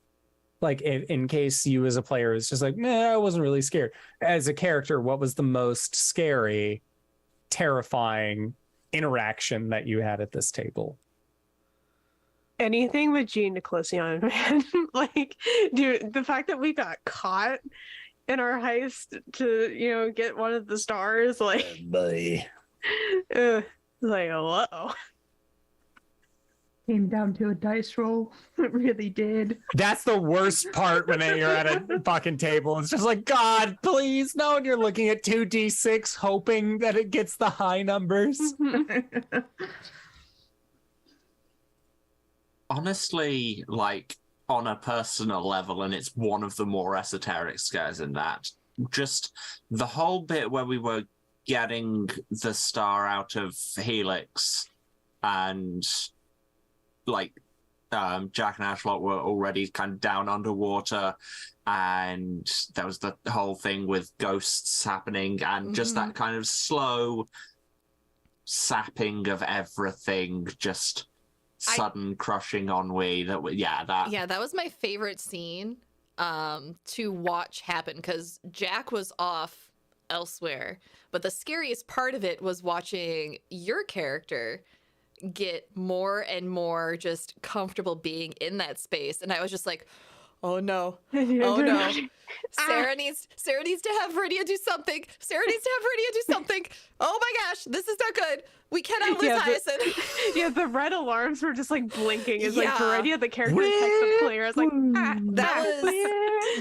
Like in case you as a player is just like, nah, I wasn't really scared. As a character, what was the most scary, terrifying interaction that you had at this table? Anything with Jean Nicolasion, man. Like, dude, the fact that we got caught in our heist to, get one of the stars, like, Boy. like, whoa. Came down to a dice roll. It really did. That's the worst part when you're at a fucking table. It's just like, God, please, no. And you're looking at 2d6, hoping that it gets the high numbers. Honestly, like on a personal level, and it's one of the more esoteric scares in that, just the whole bit where we were getting the star out of Helix and like Jack and Ashlot were already kind of down underwater, and there was the whole thing with ghosts happening, and just that kind of slow sapping of everything, just sudden crushing ennui. That was my favorite scene to watch happen, because Jack was off elsewhere, but the scariest part of it was watching your character get more and more just comfortable being in that space. And I was just like, oh no, oh no. Sarah needs to have Viridia do something. Oh my gosh, this is not good. We cannot lose Hyacinth. The red alarms were just like blinking. It's like Viridia, the character who texts the player. It's like,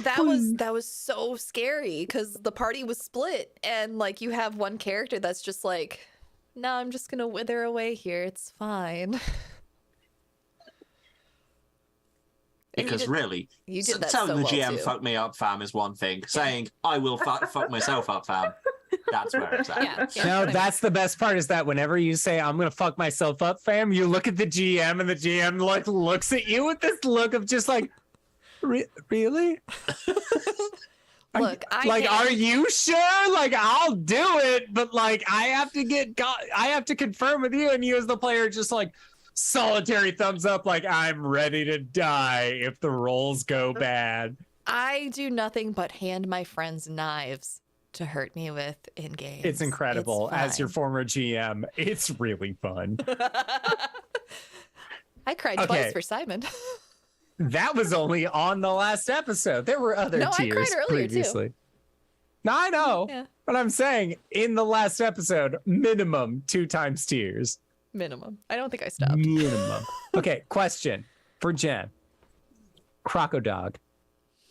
that was so scary, because the party was split, and like you have one character that's just like, no, I'm just gonna wither away here. It's fine. Because telling the GM fuck me up, fam, is one thing. Saying I will fuck myself up, fam, that's where it's at. No, that's the best part, is that whenever you say I'm gonna fuck myself up, fam, you look at the GM, and the GM like looks at you with this look of just like, really? Look, are you sure? Like, I'll do it, but like I have to confirm with you, and you as the player just like solitary thumbs up, like I'm ready to die if the rolls go bad. I do nothing but hand my friends knives to hurt me with in games. It's incredible. As your former GM, it's really fun. I cried twice for Simon. That was only on the last episode. There were other tears I cried earlier previously. too. No, I know. But I'm saying in the last episode, minimum 2 times tears. Minimum. I don't think I stopped. Minimum. Okay, question for Jen. Crocodog.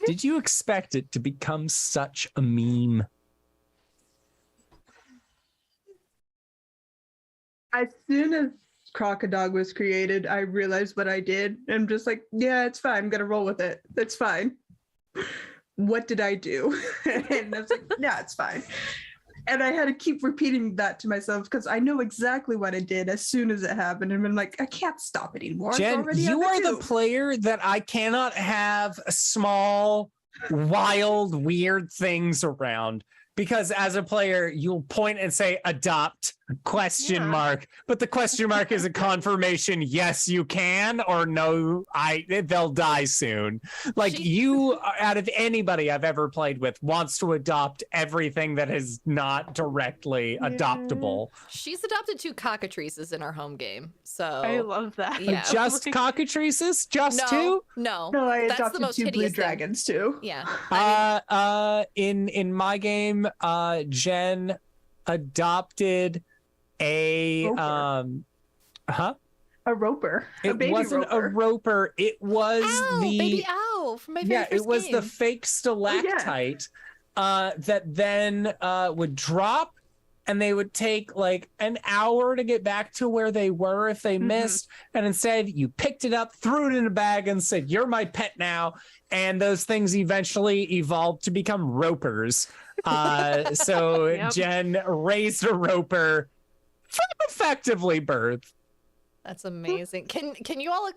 Did you expect it to become such a meme? As soon as Crocodog was created, I realized what I did. I'm just like, yeah, it's fine. I'm gonna roll with it. That's fine. What did I do? And I was like, yeah, it's fine. And I had to keep repeating that to myself, because I know exactly what I did as soon as it happened. And I'm like, I can't stop it anymore. Jen, you are the player that I cannot have small, wild, weird things around. Because as a player, you'll point and say adopt ? But the question mark is a confirmation. Yes, you can, or no, they'll die soon. Like you, out of anybody I've ever played with, wants to adopt everything that is not directly adoptable. She's adopted 2 cockatrices in our home game. So I love that. Yeah. Just cockatrices? Just 2? No, I that's adopted the most 2 blue hideous dragons too. Yeah. In my game, Jen adopted a roper. A roper. It wasn't a roper. It was baby owl from my very first it was game. the fake stalactite that then would drop and they would take like an hour to get back to where they were if they missed. And instead, you picked it up, threw it in a bag, and said, "You're my pet now." And those things eventually evolved to become ropers. So Yep. Jen raised a roper from effectively birth. That's amazing. Can you all,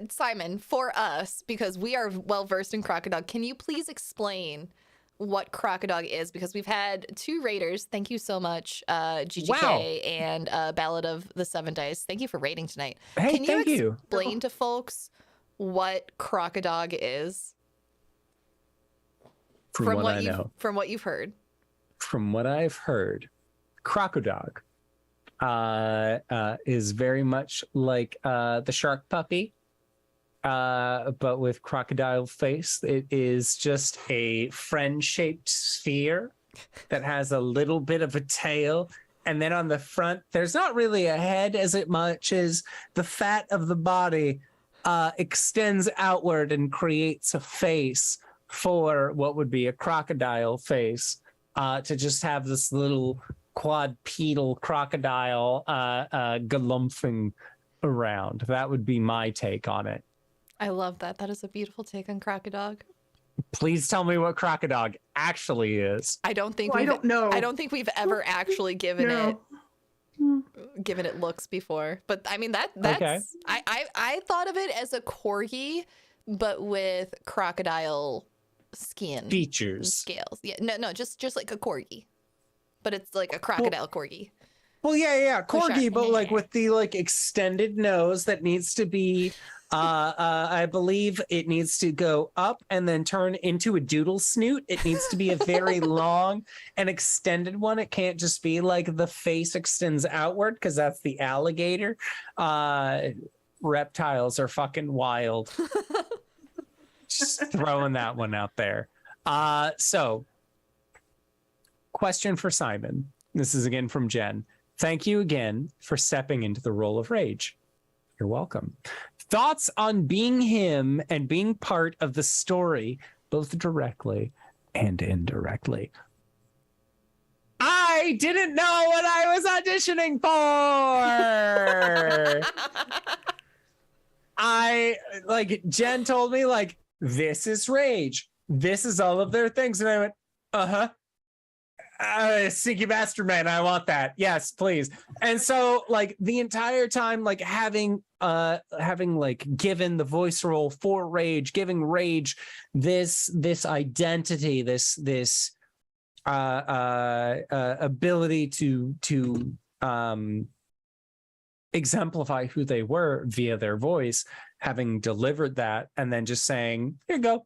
Simon, for us, because we are well versed in Crocodog, can you please explain what Crocodog is? Because we've had 2 raiders. Thank you so much, GGK and Ballad of the Seven Dice. Thank you for raiding tonight. Hey, Can you thank you. explain to folks what Crocodog is? From what I you've, know. from what you've heard. From what I've heard, Crocodog is very much like the shark puppy, but with crocodile face. It is just a friend-shaped sphere that has a little bit of a tail, and then on the front, there's not really a head as much as the fat of the body extends outward and creates a face for what would be a crocodile face, to just have this little quadrupedal crocodile galumphing around. That would be my take on it. I love that. That is a beautiful take on Crocodog. Please tell me what Crocodog actually is. I don't think I don't know. I don't think we've ever actually given it looks before. But I mean that's Okay. I thought of it as a corgi, but with crocodile skin and Features. scales. Yeah, no, just like a corgi, but it's like a crocodile corgi. Well, yeah, corgi, shark. but like with the like extended nose that needs to be, I believe it needs to go up and then turn into a doodle snoot. It needs to be a very long and extended one. It can't just be like the face extends outward, because that's the alligator. Reptiles are fucking wild. Just throwing that one out there. So, question for Simon. This is again from Jen. Thank you again for stepping into the role of Rage. You're welcome. Thoughts on being him and being part of the story, both directly and indirectly? I didn't know what I was auditioning for. Jen told me, like, this is Rage. This is all of their things. And I went, Sneaky Bastard Man, I want that. Yes, please. And so, like, the entire time, like, having like given the voice role for Rage, giving Rage this identity, this ability to exemplify who they were via their voice, having delivered that, and then just saying, "Here you go,"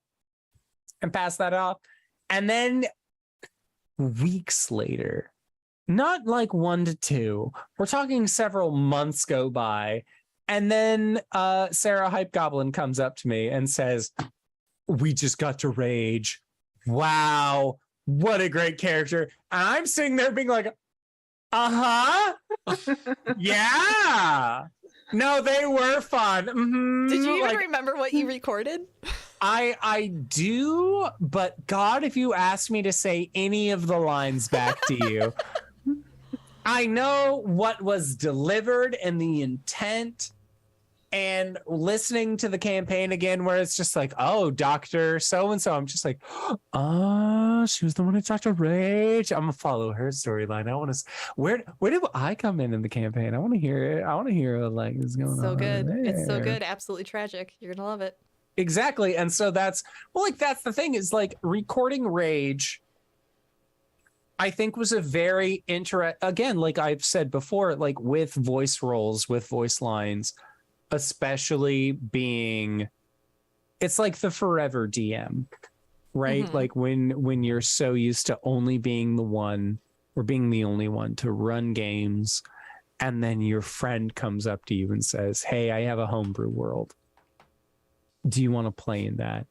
and pass that off. And then weeks later, not like 1 to 2, we're talking several months go by, and then Sarah TheHypeGoblin comes up to me and says, "We just got to Rage. Wow, what a great character." And I'm sitting there being like, yeah. No, they were fun. Mm-hmm. Did you even remember what you recorded? I do, but God, if you asked me to say any of the lines back to you, I know what was delivered and the intent. And listening to the campaign again, where it's just like, "Oh, Dr. So-and-so," I'm just like, "Oh, she was the one who talked to Rage. I'm gonna follow her storyline. I want to, where did I come in the campaign? I want to hear it. I want to hear what like is going on. So good. There. It's so good. Absolutely tragic. You're gonna love it. Exactly. And so that's the thing, is like recording Rage, I think, was a very again, like I've said before, like with voice roles, with voice lines, especially being, it's like the forever DM, right? Mm-hmm. Like when you're so used to only being the one or being the only one to run games, and then your friend comes up to you and says, "Hey, I have a homebrew world. Do you want to play in that?"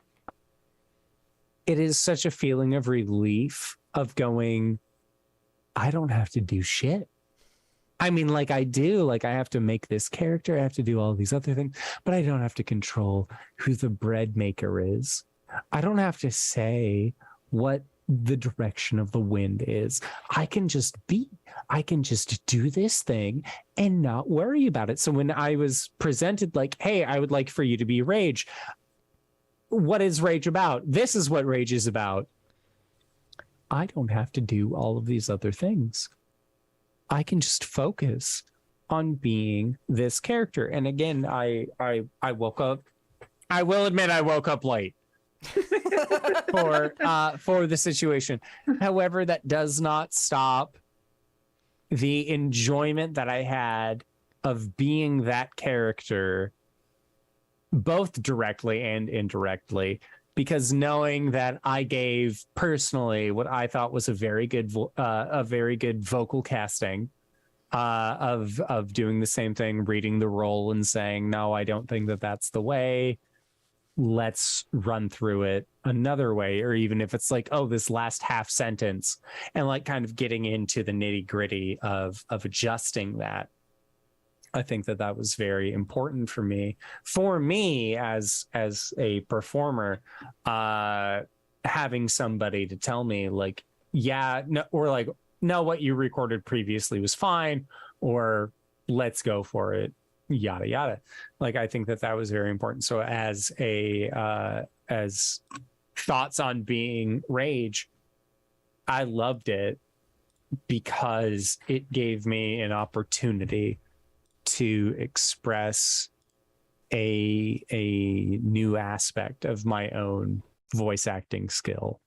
It is such a feeling of relief of going, I don't have to do shit. I mean, like I do, like I have to make this character, I have to do all these other things, but I don't have to control who the bread maker is. I don't have to say what the direction of the wind is. I can just do this thing and not worry about it. So when I was presented like, hey, I would like for you to be Rage. What is Rage about? This is what Rage is about. I don't have to do all of these other things. I can just focus on being this character. And again, I woke up. I will admit I woke up late for the situation. However, that does not stop the enjoyment that I had of being that character, both directly and indirectly, because knowing that I gave personally what I thought was a very good vocal casting of doing the same thing, reading the role and saying, no, I don't think that that's the way. Let's run through it another way. Or even if it's like, oh, this last half sentence, and like kind of getting into the nitty gritty of adjusting that. I think that that was very important for me as a performer, having somebody to tell me like, yeah, no, or like, no, what you recorded previously was fine, or let's go for it, yada, yada. Like, I think that that was very important. So as thoughts on being Rage, I loved it because it gave me an opportunity to express a new aspect of my own voice acting skill.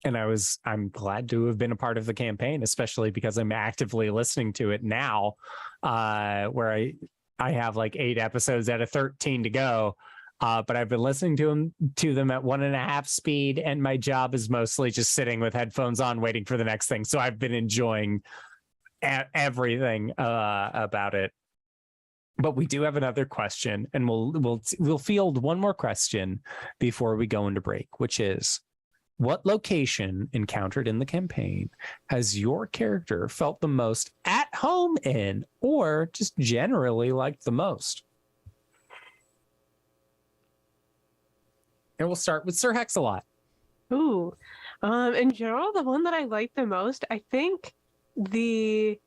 And I'm glad to have been a part of the campaign, especially because I'm actively listening to it now, where I have like 8 episodes out of 13 to go. But I've been listening to them at 1.5 speed, and my job is mostly just sitting with headphones on, waiting for the next thing. So I've been enjoying everything about it. But we do have another question, and we'll field one more question before we go into break, which is, what location encountered in the campaign has your character felt the most at home in, or just generally liked the most? And we'll start with Sir Hexalot. Ooh, in general, the one that I like the most, I think the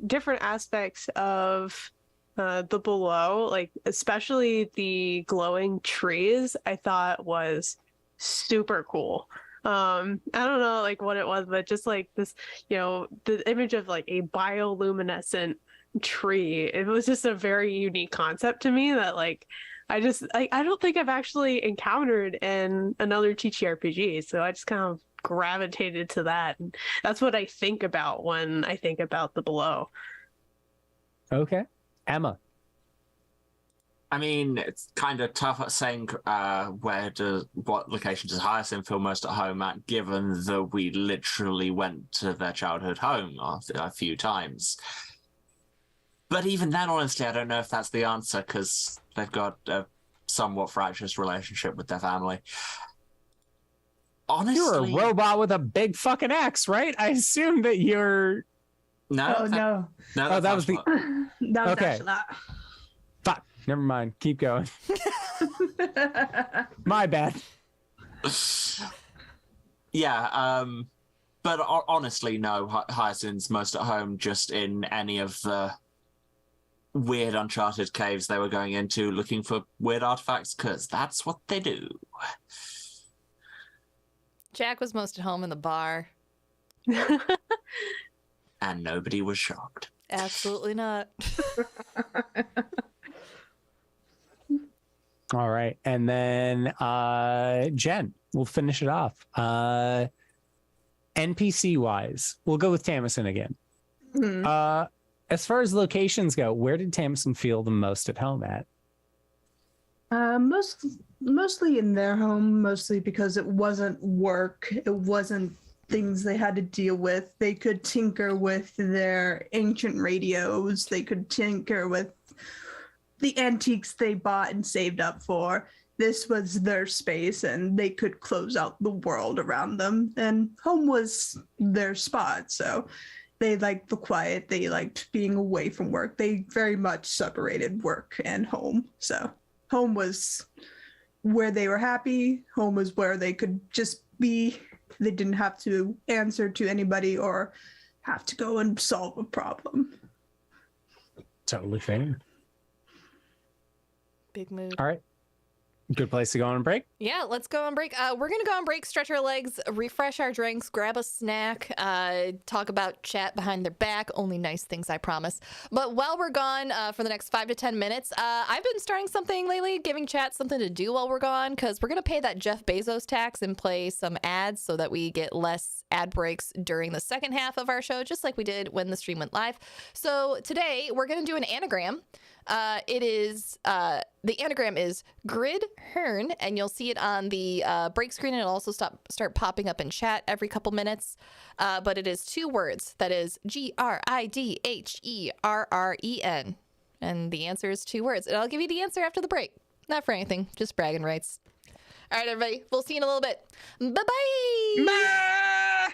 different aspects of the below, like especially the glowing trees, I thought was super cool. I don't know like what it was, but just like this, the image of like a bioluminescent tree, it was just a very unique concept to me that like I don't think I've actually encountered in another TTRPG, so I just kind of gravitated to that, and that's what I think about when I think about the below. Okay, Emma. I mean, it's kind of tough at saying what location does Hyacinth feel most at home at, given that we literally went to their childhood home a few times. But even then, honestly, I don't know if that's the answer, because they've got a somewhat fractious relationship with their family. Honestly, you're a robot with a big fucking axe, right? I assume that you're... No. Oh, no. No, that was the... That was Okay. Axelot. Fuck. Never mind. Keep going. My bad. Yeah, but honestly, no. Hyacinth's most at home just in any of the weird uncharted caves they were going into looking for weird artifacts, because that's what they do. Jack was most at home in the bar. And nobody was shocked. Absolutely not. All right. And then Jen, we'll finish it off. NPC wise, we'll go with Tamsin again. Mhm. As far as locations go, where did Tamsin feel the most at home at? Mostly in their home, mostly because it wasn't work. It wasn't things they had to deal with. They could tinker with their ancient radios. They could tinker with the antiques they bought and saved up for. This was their space, and they could close out the world around them. And home was their spot, so they liked the quiet. They liked being away from work. They very much separated work and home. So home was where they were happy. Home was where they could just be they didn't have to answer to anybody or have to go and solve a problem. Totally fair. Big mood. All right. Good place to go on break. Yeah, let's go on break. We're going to go on break, stretch our legs, refresh our drinks, grab a snack, talk about chat behind their back. Only nice things, I promise. But while we're gone for the next 5 to 10 minutes, I've been starting something lately, giving chat something to do while we're gone, because we're going to pay that Jeff Bezos tax and play some ads so that we get less ad breaks during the second half of our show, just like we did when the stream went live. So today, we're going to do an anagram. The anagram is Grid Hearn, and you'll see it on the break screen, and it'll also start popping up in chat every couple minutes. But it is 2 words. That is GRIDHERREN. And the answer is 2 words. And I'll give you the answer after the break. Not for anything, just bragging rights. All right, everybody. We'll see you in a little bit. Bye-bye. Bye!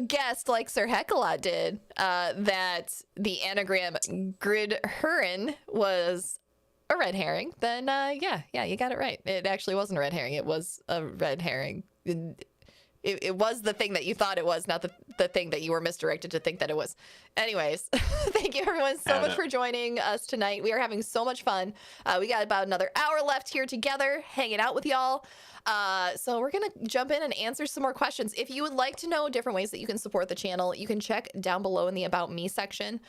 guessed, like Sir Heckalot did, that the anagram Gridhurin was a red herring, then yeah, you got it right. It actually wasn't a red herring. It was a red herring. It was the thing that you thought it was, not the thing that you were misdirected to think that it was. Anyways, thank you everyone so much for joining us tonight. We are having so much fun. We got about another hour left here together, hanging out with y'all. So we're going to jump in and answer some more questions. If you would like to know different ways that you can support the channel, you can check down below in the About Me section.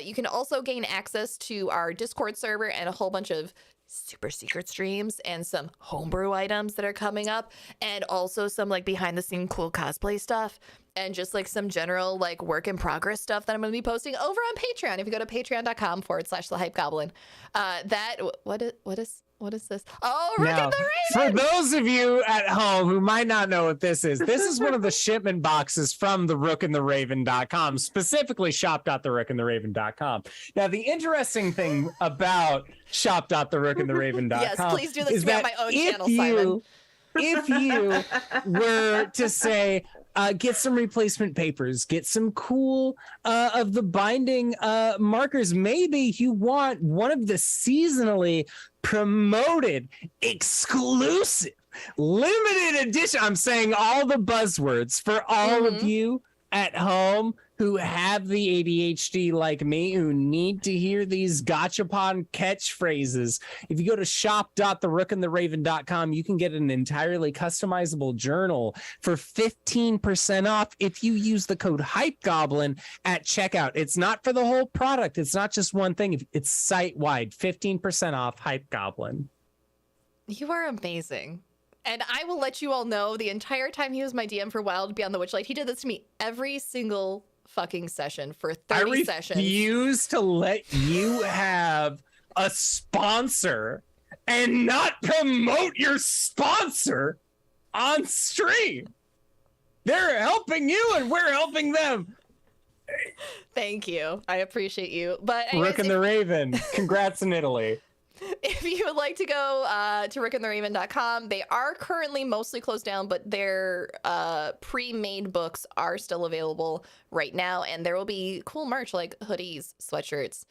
You can also gain access to our Discord server and a whole bunch of super secret streams and some homebrew items that are coming up, and also some like behind the scene cool cosplay stuff, and just like some general like work in progress stuff that I'm going to be posting over on Patreon. If you go to patreon.com/TheHypeGoblin, what is this? Oh, Rook Now, and the Raven! for those of you at home who might not know what this is one of the shipment boxes from the rookandtheraven.com, specifically shop.therookandtheraven.com. Now, the interesting thing about shop.therookandtheraven.com Yes, please do this is to me on that my own channel, Simon. if you were to say, get some replacement papers, get some cool of the binding markers, maybe you want one of the seasonally promoted, exclusive, limited edition. I'm saying all the buzzwords for all of you at home who have the ADHD like me, who need to hear these gachapon catchphrases. If you go to shop.therookandtheraven.com, you can get an entirely customizable journal for 15% off if you use the code HypeGoblin at checkout. It's not for the whole product. It's not just one thing. It's site-wide. 15% off HypeGoblin. You are amazing. And I will let you all know, the entire time he was my DM for Wild Beyond the Witchlight, he did this to me every single fucking session for 30 sessions. I refuse to let you have a sponsor and not promote your sponsor on stream. They're helping you and we're helping them. Thank you. I appreciate you. But anyways, Rook and the Raven, congrats in Italy. If you would like to go to rookandtheraven.com, they are currently mostly closed down, but their pre-made books are still available right now, and there will be cool merch like hoodies, sweatshirts,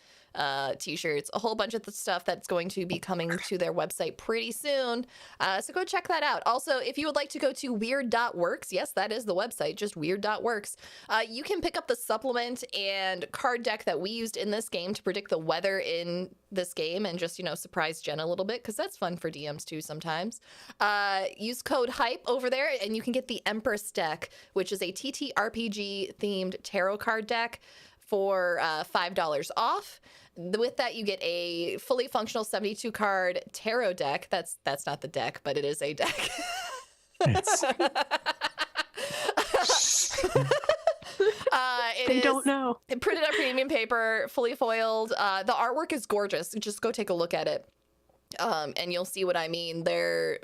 t-shirts, a whole bunch of the stuff that's going to be coming to their website pretty soon. So go check that out. Also, if you would like to go to weird.works, yes, that is the website, just weird.works, you can pick up the supplement and card deck that we used in this game to predict the weather in this game and just, surprise Jen a little bit, because that's fun for DMs too sometimes. Use code HYPE over there and you can get the Empress deck, which is a TTRPG themed tarot card deck for $5 off. With that, you get a fully functional 72 card tarot deck. That's not the deck, but it is a deck. They don't know. Printed on premium paper, fully foiled. The artwork is gorgeous. Just go take a look at it. And you'll see what I mean. I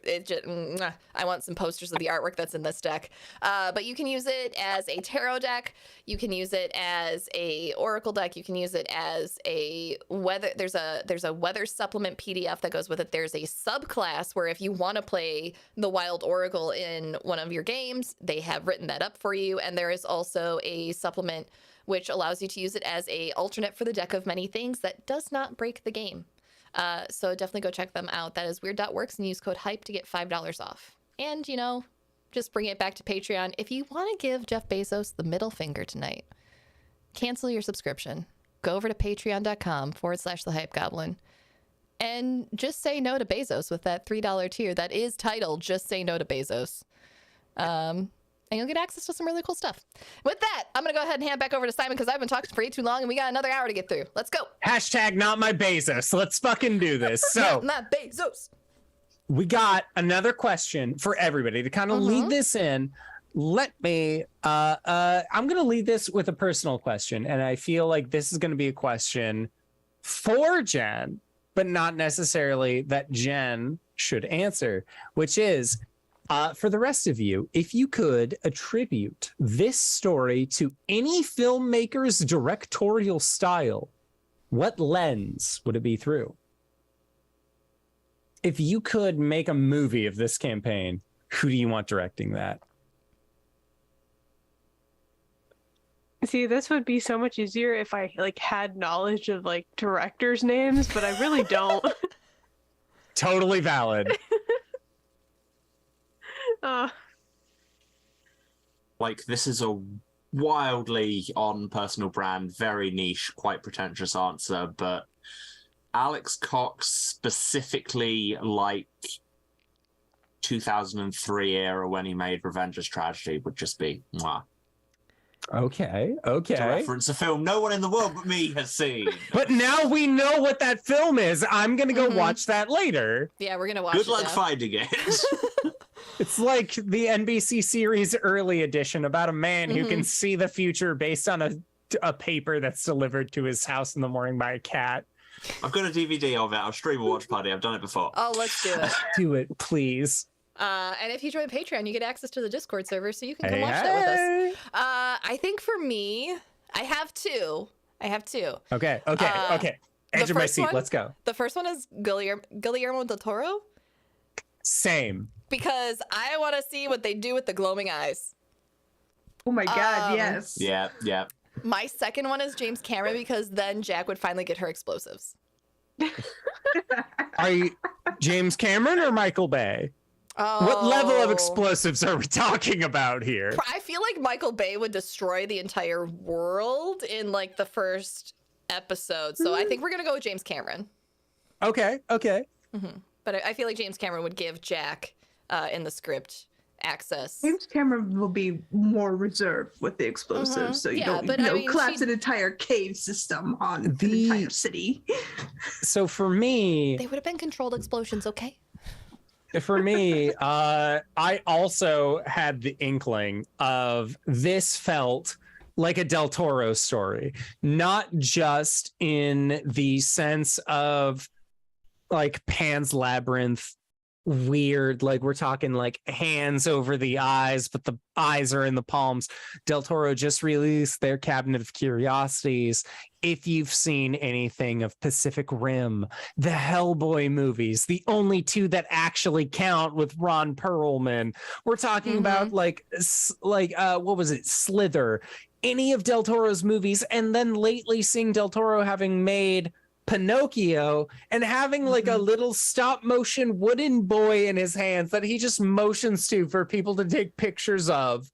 want some posters of the artwork that's in this deck. But you can use it as a tarot deck. You can use it as a oracle deck. You can use it as a weather. There's a weather supplement PDF that goes with it. There's a subclass where if you want to play the Wild Oracle in one of your games, they have written that up for you. And there is also a supplement which allows you to use it as a alternate for the deck of many things that does not break the game. So definitely go check them out. That is weird.works and use code HYPE to get $5 off. And, just bring it back to Patreon. If you want to give Jeff Bezos the middle finger tonight, cancel your subscription. Go over to patreon.com/TheHypeGoblin and just say no to Bezos with that $3 tier that is titled Just Say No to Bezos. And you'll get access to some really cool stuff. With that, I'm going to go ahead and hand back over to Simon because I've been talking for way too long and we got another hour to get through. Let's go. Hashtag not my Bezos. Let's fucking do this. So, not Bezos. We got another question for everybody to kind of lead this in. Let me, I'm going to lead this with a personal question. And I feel like this is going to be a question for Jen, but not necessarily that Jen should answer, which is, for the rest of you, if you could attribute this story to any filmmaker's directorial style, what lens would it be through? If you could make a movie of this campaign, who do you want directing that? See, this would be so much easier if I like had knowledge of like directors' names, but I really don't. Totally valid. Like, this is a wildly on personal brand, very niche, quite pretentious answer, but Alex Cox specifically like 2003 era when he made Revenge's Tragedy would just be mwah. Okay. To reference a film no one in the world but me has seen. But now we know what that film is. I'm gonna go watch that later. Yeah, we're gonna watch Good it luck now. finding it. It's like the NBC series early edition about a man who can see the future based on a paper that's delivered to his house in the morning by a cat. I've got a DVD of it. I'll stream a watch party. I've done it before. Oh, let's do it. Do it, please. And if you join Patreon, you get access to the Discord server, so you can come watch that with us. I think for me, I have two. Okay. Edge of my first seat. one? Let's go. The first one is Guillermo del Toro, Same. because I want to see what they do with the glowing eyes. Oh my god, yes. Yeah. My second one is James Cameron, because then Jack would finally get her explosives. Are you James Cameron or Michael Bay? What level of explosives are we talking about here? I feel like Michael Bay would destroy the entire world in like the first episode, so I think we're gonna go with James Cameron. Okay. But I feel like James Cameron would give Jack in the script access. James Cameron will be more reserved with the explosives, so you don't collapse an entire cave system on an entire city. So for me, They would have been controlled explosions, okay? I also had the inkling of this felt like a Del Toro story, not just in the sense of like Pan's Labyrinth, weird, like we're talking like hands over the eyes, but the eyes are in the palms. Del Toro just released their Cabinet of Curiosities. If you've seen anything of Pacific Rim, the Hellboy movies, the only two that actually count with Ron Perlman, we're talking about like what was it, Slither, any of Del Toro's movies, and then lately seeing Del Toro having made Pinocchio and having like a little stop motion wooden boy in his hands that he just motions to for people to take pictures of.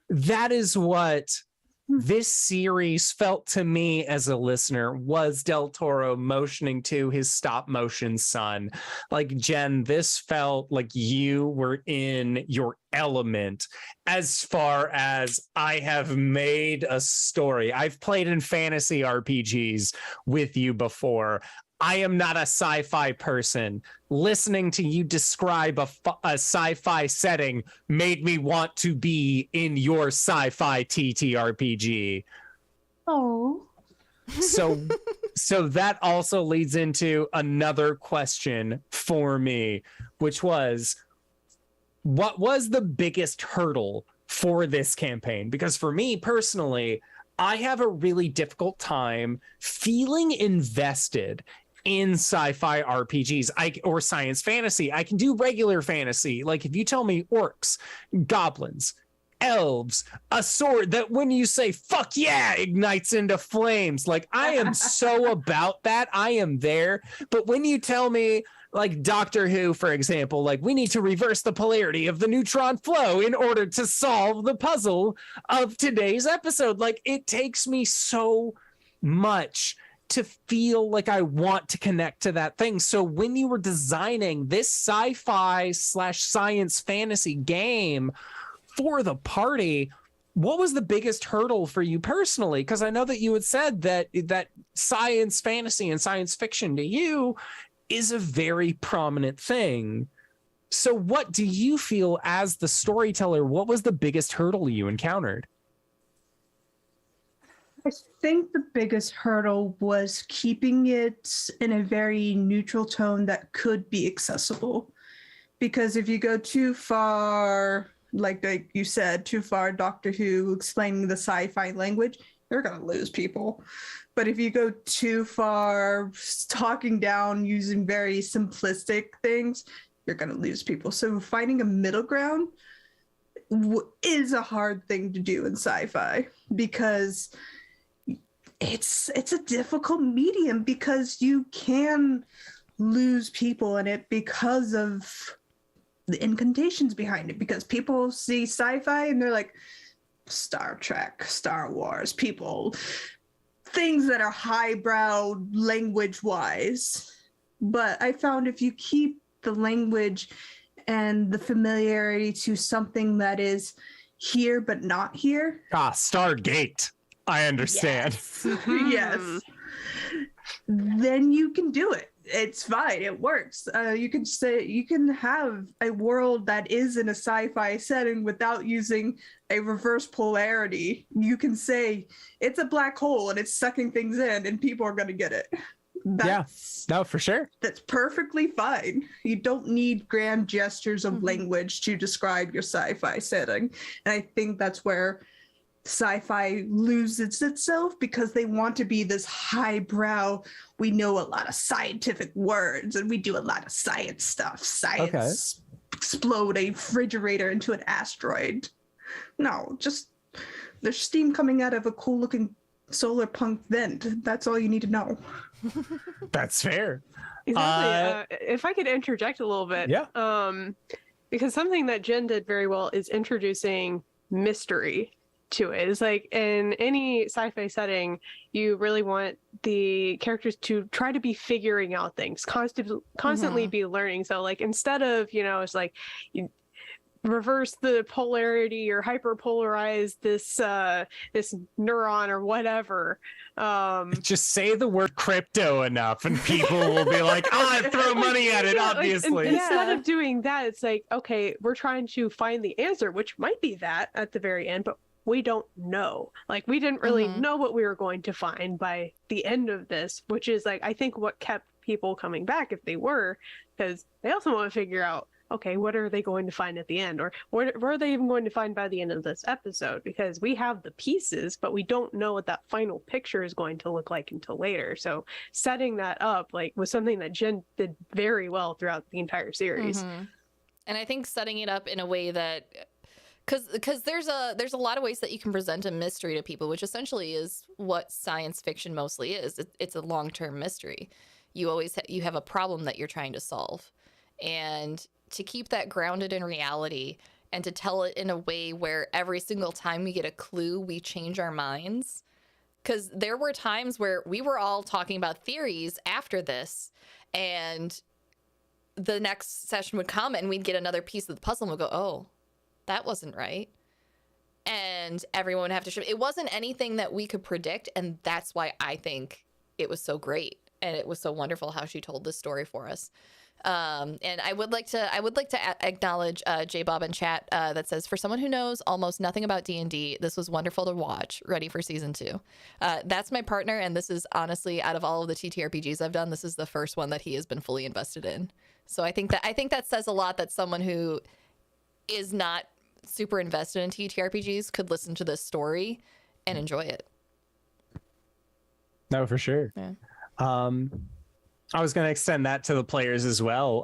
That is what this series felt to me as a listener, was Del Toro motioning to his stop motion son. Like, Jen, this felt like you were in your element as far as I have made a story. I've played in fantasy RPGs with you before. I am not a sci-fi person. Listening to you describe a sci-fi setting made me want to be in your sci-fi TTRPG. Oh. So that also leads into another question for me, which was, what was the biggest hurdle for this campaign? Because for me personally, I have a really difficult time feeling invested in sci-fi RPGs or science fantasy. I can do regular fantasy. Like if you tell me orcs, goblins, elves, a sword that when you say fuck yeah ignites into flames, like I am so about that. I am there. But when you tell me like Doctor Who, for example, like we need to reverse the polarity of the neutron flow in order to solve the puzzle of today's episode, like it takes me so much to feel like I want to connect to that thing. So when you were designing this sci-fi / science fantasy game for the party, what was the biggest hurdle for you personally? Because I know that you had said that science fantasy and science fiction to you is a very prominent thing. So what do you feel as the storyteller? What was the biggest hurdle you encountered? I think the biggest hurdle was keeping it in a very neutral tone that could be accessible. Because if you go too far, like you said, too far Doctor Who explaining the sci-fi language, you're going to lose people. But if you go too far talking down using very simplistic things, you're going to lose people. So finding a middle ground is a hard thing to do in sci-fi because it's a difficult medium because you can lose people in it because of the incantations behind it, because people see sci-fi and they're like Star Trek, Star Wars, people, things that are highbrow language wise. But I found if you keep the language and the familiarity to something that is here but not here. Stargate. I understand. Yes. Then you can do it. It's fine. It works. You can have a world that is in a sci-fi setting without using a reverse polarity. You can say it's a black hole and it's sucking things in, and people are going to get it. No, for sure. That's perfectly fine. You don't need grand gestures of language to describe your sci-fi setting. And I think that's where sci-fi loses itself, because they want to be this highbrow, we know a lot of scientific words and we do a lot of science stuff. Science explode a refrigerator into an asteroid. No, just there's steam coming out of a cool looking solar punk vent. That's all you need to know. That's fair. Exactly. If I could interject a little bit. Yeah. Because something that Jen did very well is introducing mystery to it. It's like in any sci-fi setting, you really want the characters to try to be figuring out things, constantly be learning. So like instead of, it's like you reverse the polarity or hyperpolarize this this neuron or whatever. Just say the word crypto enough and people will be like, throw money at it, obviously. Instead of doing that, it's like, okay, we're trying to find the answer, which might be that at the very end, but we don't know. Like, we didn't really know what we were going to find by the end of this, which is like, I think what kept people coming back, if they were, because they also want to figure out, okay, what are they going to find at the end? Or what are they even going to find by the end of this episode? Because we have the pieces, but we don't know what that final picture is going to look like until later. So setting that up was something that Jen did very well throughout the entire series. And I think setting it up in a way that, because there's a lot of ways that you can present a mystery to people, which essentially is what science fiction mostly is. It's a long-term mystery. You have a problem that you're trying to solve, and to keep that grounded in reality and to tell it in a way where every single time we get a clue, we change our minds. Because there were times where we were all talking about theories after this, and the next session would come and we'd get another piece of the puzzle and we'd go, oh, that wasn't right. And everyone would have to it wasn't anything that we could predict, and that's why I think it was so great and it was so wonderful how she told this story for us. And I would like to acknowledge J Bob in chat that says, for someone who knows almost nothing about D&D, this was wonderful to watch. Ready for season 2. That's my partner, and this is honestly, out of all of the TTRPGs I've done, this is the first one that he has been fully invested in. So I think that says a lot, that someone who is not super invested in TTRPGs could listen to this story and enjoy it. No, for sure. Yeah. I was going to extend that to the players as well.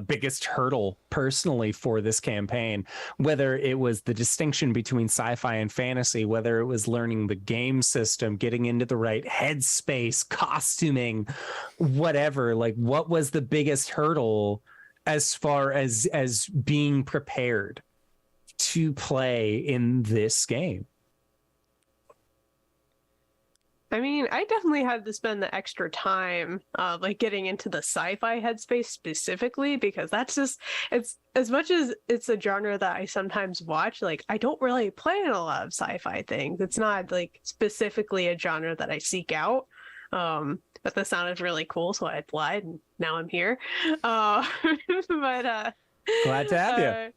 Biggest hurdle personally for this campaign, whether it was the distinction between sci-fi and fantasy, whether it was learning the game system, getting into the right headspace, costuming, whatever, like what was the biggest hurdle as far as being prepared to play in this game? I mean, I definitely had to spend the extra time, getting into the sci-fi headspace specifically, because that's just, it's as much as it's a genre that I sometimes watch, like I don't really play in a lot of sci-fi things. It's not like specifically a genre that I seek out. But this sounded really cool, so I applied, and now I'm here. But glad to have you.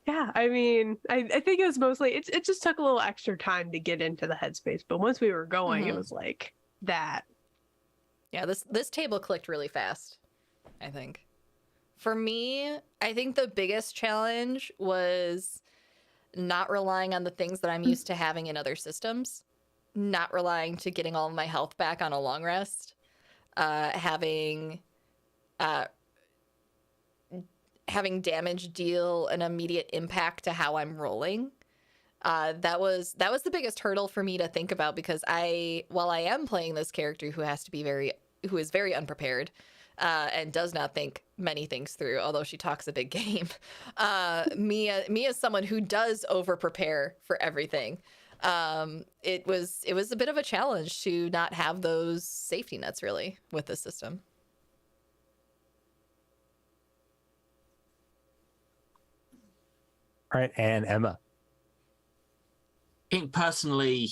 Yeah, I mean, I think it was mostly, it just took a little extra time to get into the headspace, but once we were going, it was like that. Yeah, this table clicked really fast, I think. For me, I think the biggest challenge was not relying on the things that I'm used to having in other systems, not relying to getting all of my health back on a long rest, having having damage deal an immediate impact to how I'm rolling. That was the biggest hurdle for me to think about, because while I am playing this character who is very unprepared, and does not think many things through, although she talks a big game. Me as someone who does over prepare for everything. It was a bit of a challenge to not have those safety nets really with the system. All right, and Emma. I think personally,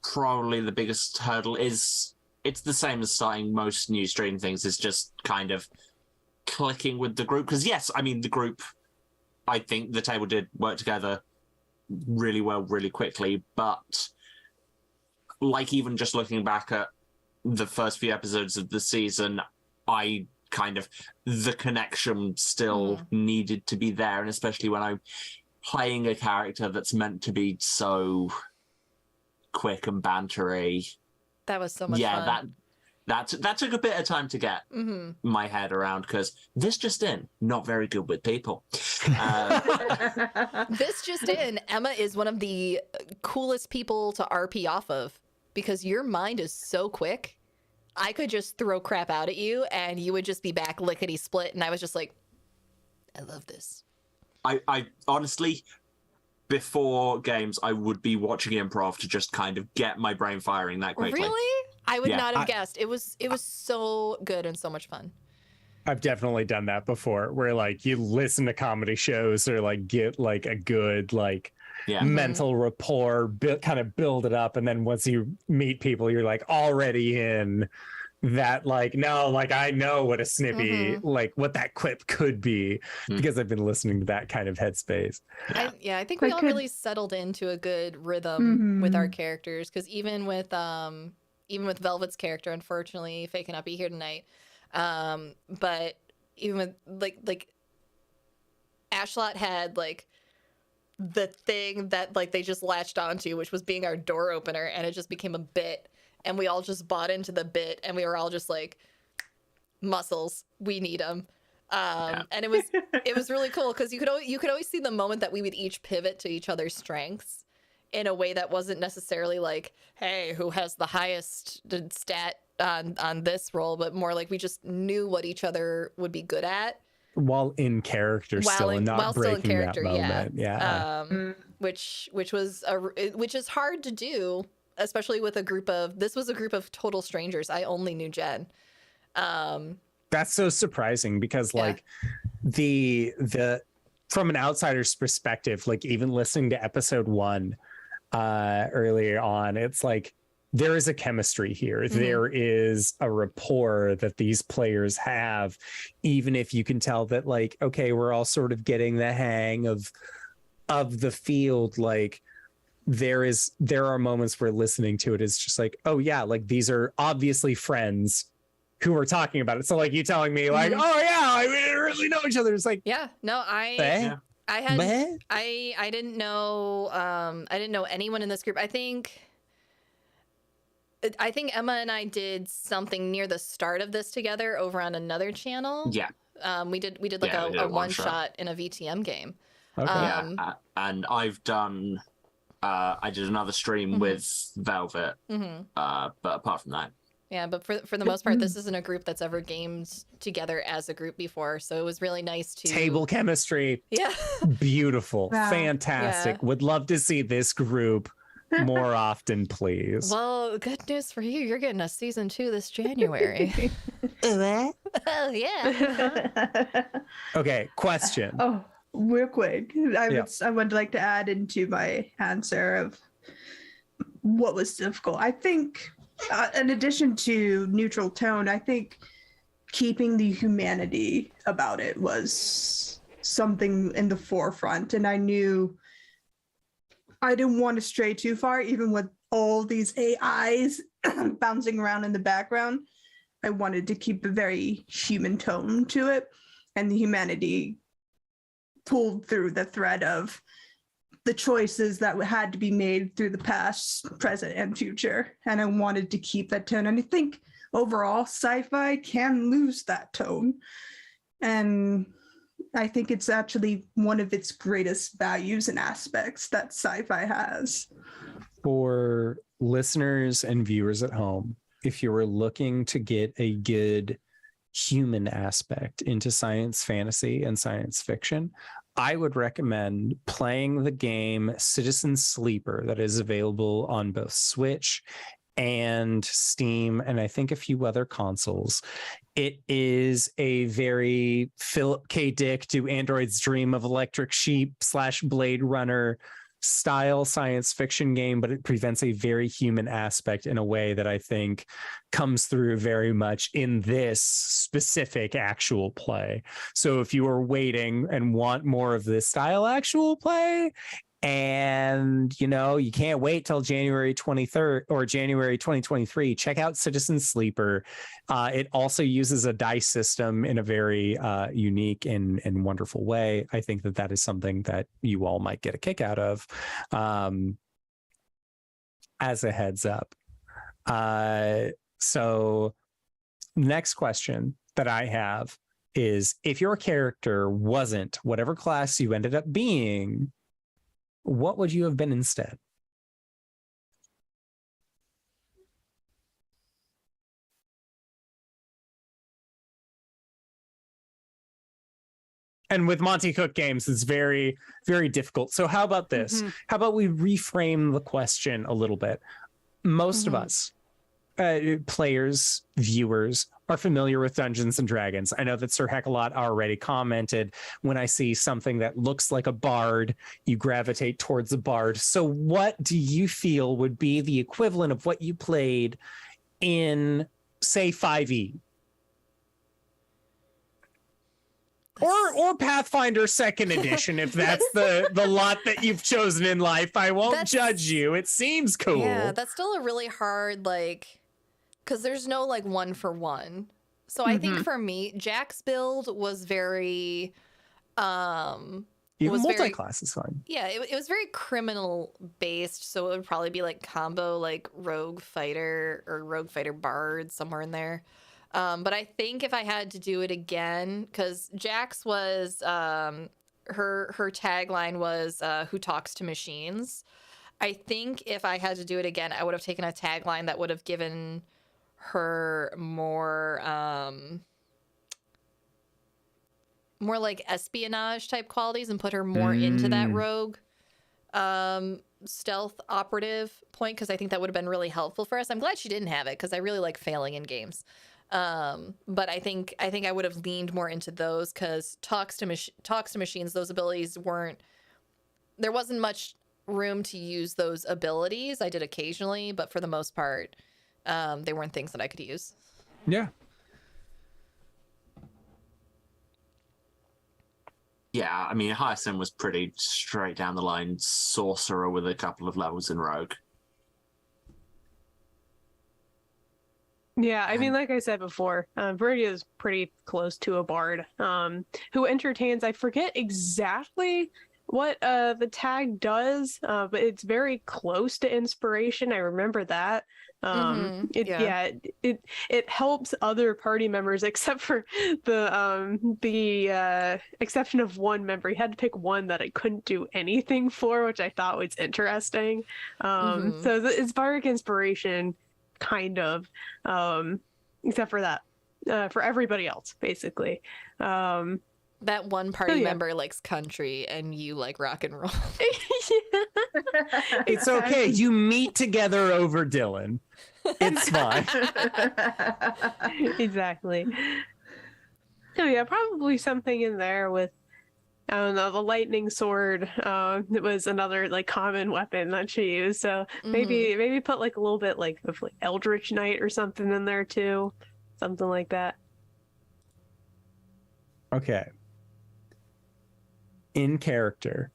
probably the biggest hurdle is it's the same as starting most new stream things, is just kind of clicking with the group. Because yes, I mean, the group, I think the table did work together really well, really quickly. But like, even just looking back at the first few episodes of the season, I kind of, the connection still needed to be there. And especially when I'm playing a character that's meant to be so quick and bantery. That was so much fun. That took a bit of time to get my head around, because this just in, not very good with people. This just in, Emma is one of the coolest people to RP off of, because your mind is so quick. I could just throw crap out at you and you would just be back lickety split, and I was just like, I love this. I honestly, before games, I would be watching improv to just kind of get my brain firing that quickly. Really? I would not have guessed. It was so good and so much fun. I've definitely done that before, where like you listen to comedy shows or like get like a good like mental rapport, kind of build it up, and then once you meet people, you're like already in that, like, no, like I know what a snippy, like what that quip could be, because I've been listening to that kind of headspace. I think we all really settled into a good rhythm with our characters, because even with Velvet's character, unfortunately Faye cannot be here tonight, but even with like Ashlot had like the thing that like they just latched onto, which was being our door opener, and it just became a bit. And we all just bought into the bit, and we were all just like, muscles, we need them. And it was really cool, because you could always see the moment that we would each pivot to each other's strengths in a way that wasn't necessarily like, hey, who has the highest stat on this roll, but more like we just knew what each other would be good at. While in character still, and not breaking that moment. Which is hard to do, especially with this was a group of total strangers. I only knew Jen. That's so surprising, because like the from an outsider's perspective, like even listening to episode 1 earlier on, it's like there is a chemistry here. There is a rapport that these players have, even if you can tell that like, okay, we're all sort of getting the hang of the field. Like there are moments where listening to it is just like, oh yeah, like these are obviously friends who are talking about it. So like you telling me like, oh yeah, we didn't really know each other. It's like, I didn't know anyone in this group. I think Emma and I did something near the start of this together over on another channel. We did like a one shot in a VTM game. Okay. And I've done I did another stream with Velvet, but apart from that, but for the most part, this isn't a group that's ever gamed together as a group before, so it was really nice to table chemistry. Beautiful. Fantastic. Would love to see this group more often, please. Well, good news for you, you're getting a season 2 this January. Oh yeah. Okay, question. Oh, real quick, I would like to add into my answer of what was difficult. I think, in addition to neutral tone, I think keeping the humanity about it was something in the forefront, and I knew I didn't want to stray too far, even with all these AIs bouncing around in the background. I wanted to keep a very human tone to it, and the humanity pulled through the thread of the choices that had to be made through the past, present, and future. And I wanted to keep that tone. And I think overall, sci-fi can lose that tone. And I think it's actually one of its greatest values and aspects that sci-fi has. For listeners and viewers at home, if you were looking to get a good human aspect into science fantasy and science fiction, I would recommend playing the game Citizen Sleeper that is available on both Switch and Steam, and I think a few other consoles. It is a very Philip K. Dick Do Androids Dream of Electric Sheep / Blade Runner style science fiction game, but it presents a very human aspect in a way that I think comes through very much in this specific actual play. So if you are waiting and want more of this style actual play, and you can't wait till January 23rd or January 2023, check out Citizen Sleeper. It also uses a dice system in a very unique and wonderful way. I think that is something that you all might get a kick out of, as a heads up. So next question that I have is, if your character wasn't whatever class you ended up being, what would you have been instead? And with Monty Cook games, it's very, very difficult. So how about this? How about we reframe the question a little bit? Most of us, players, viewers, are familiar with Dungeons and Dragons. I know that Sir Heckalot already commented, when I see something that looks like a bard, you gravitate towards a bard. So what do you feel would be the equivalent of what you played in, say, 5e? Or Pathfinder 2nd edition, if that's the lot that you've chosen in life. I won't judge you. It seems cool. Yeah, that's still a really hard, because there's no one for one. So I think for me, Jack's build was very even multi-class is fine. Yeah, it was very criminal based, so it would probably be combo rogue fighter or rogue fighter bard, somewhere in there. But I think if I had to do it again, because Jack's was her tagline was "Who talks to machines." I think if I had to do it again, I would have taken a tagline that would have given her more espionage type qualities and put her more into that rogue stealth operative point, because I think that would have been really helpful for us. I'm glad she didn't have it, because I really like failing in games. But I think I would have leaned more into those, because talks to machines, those abilities there wasn't much room to use those abilities. I did occasionally, but for the most part, they weren't things that I could use. Yeah. Yeah, I mean, Hyacinth was pretty straight down the line sorcerer with a couple of levels in rogue. Yeah, I mean, like I said before, Viridia is pretty close to a bard who entertains. I forget exactly what the tag does, but it's very close to inspiration. I remember that. It helps other party members, except for the exception of one member. He had to pick one that I couldn't do anything for, which I thought was interesting. So it's bardic inspiration, kind of, except for that, for everybody else, basically. That one party member likes country and you like rock and roll. It's okay. You meet together over Dylan. It's fine. Exactly. So yeah, probably something in there with, I don't know, the lightning sword. It was another common weapon that she used. So maybe put a little bit of Eldritch Knight or something in there too, something like that. Okay. In character,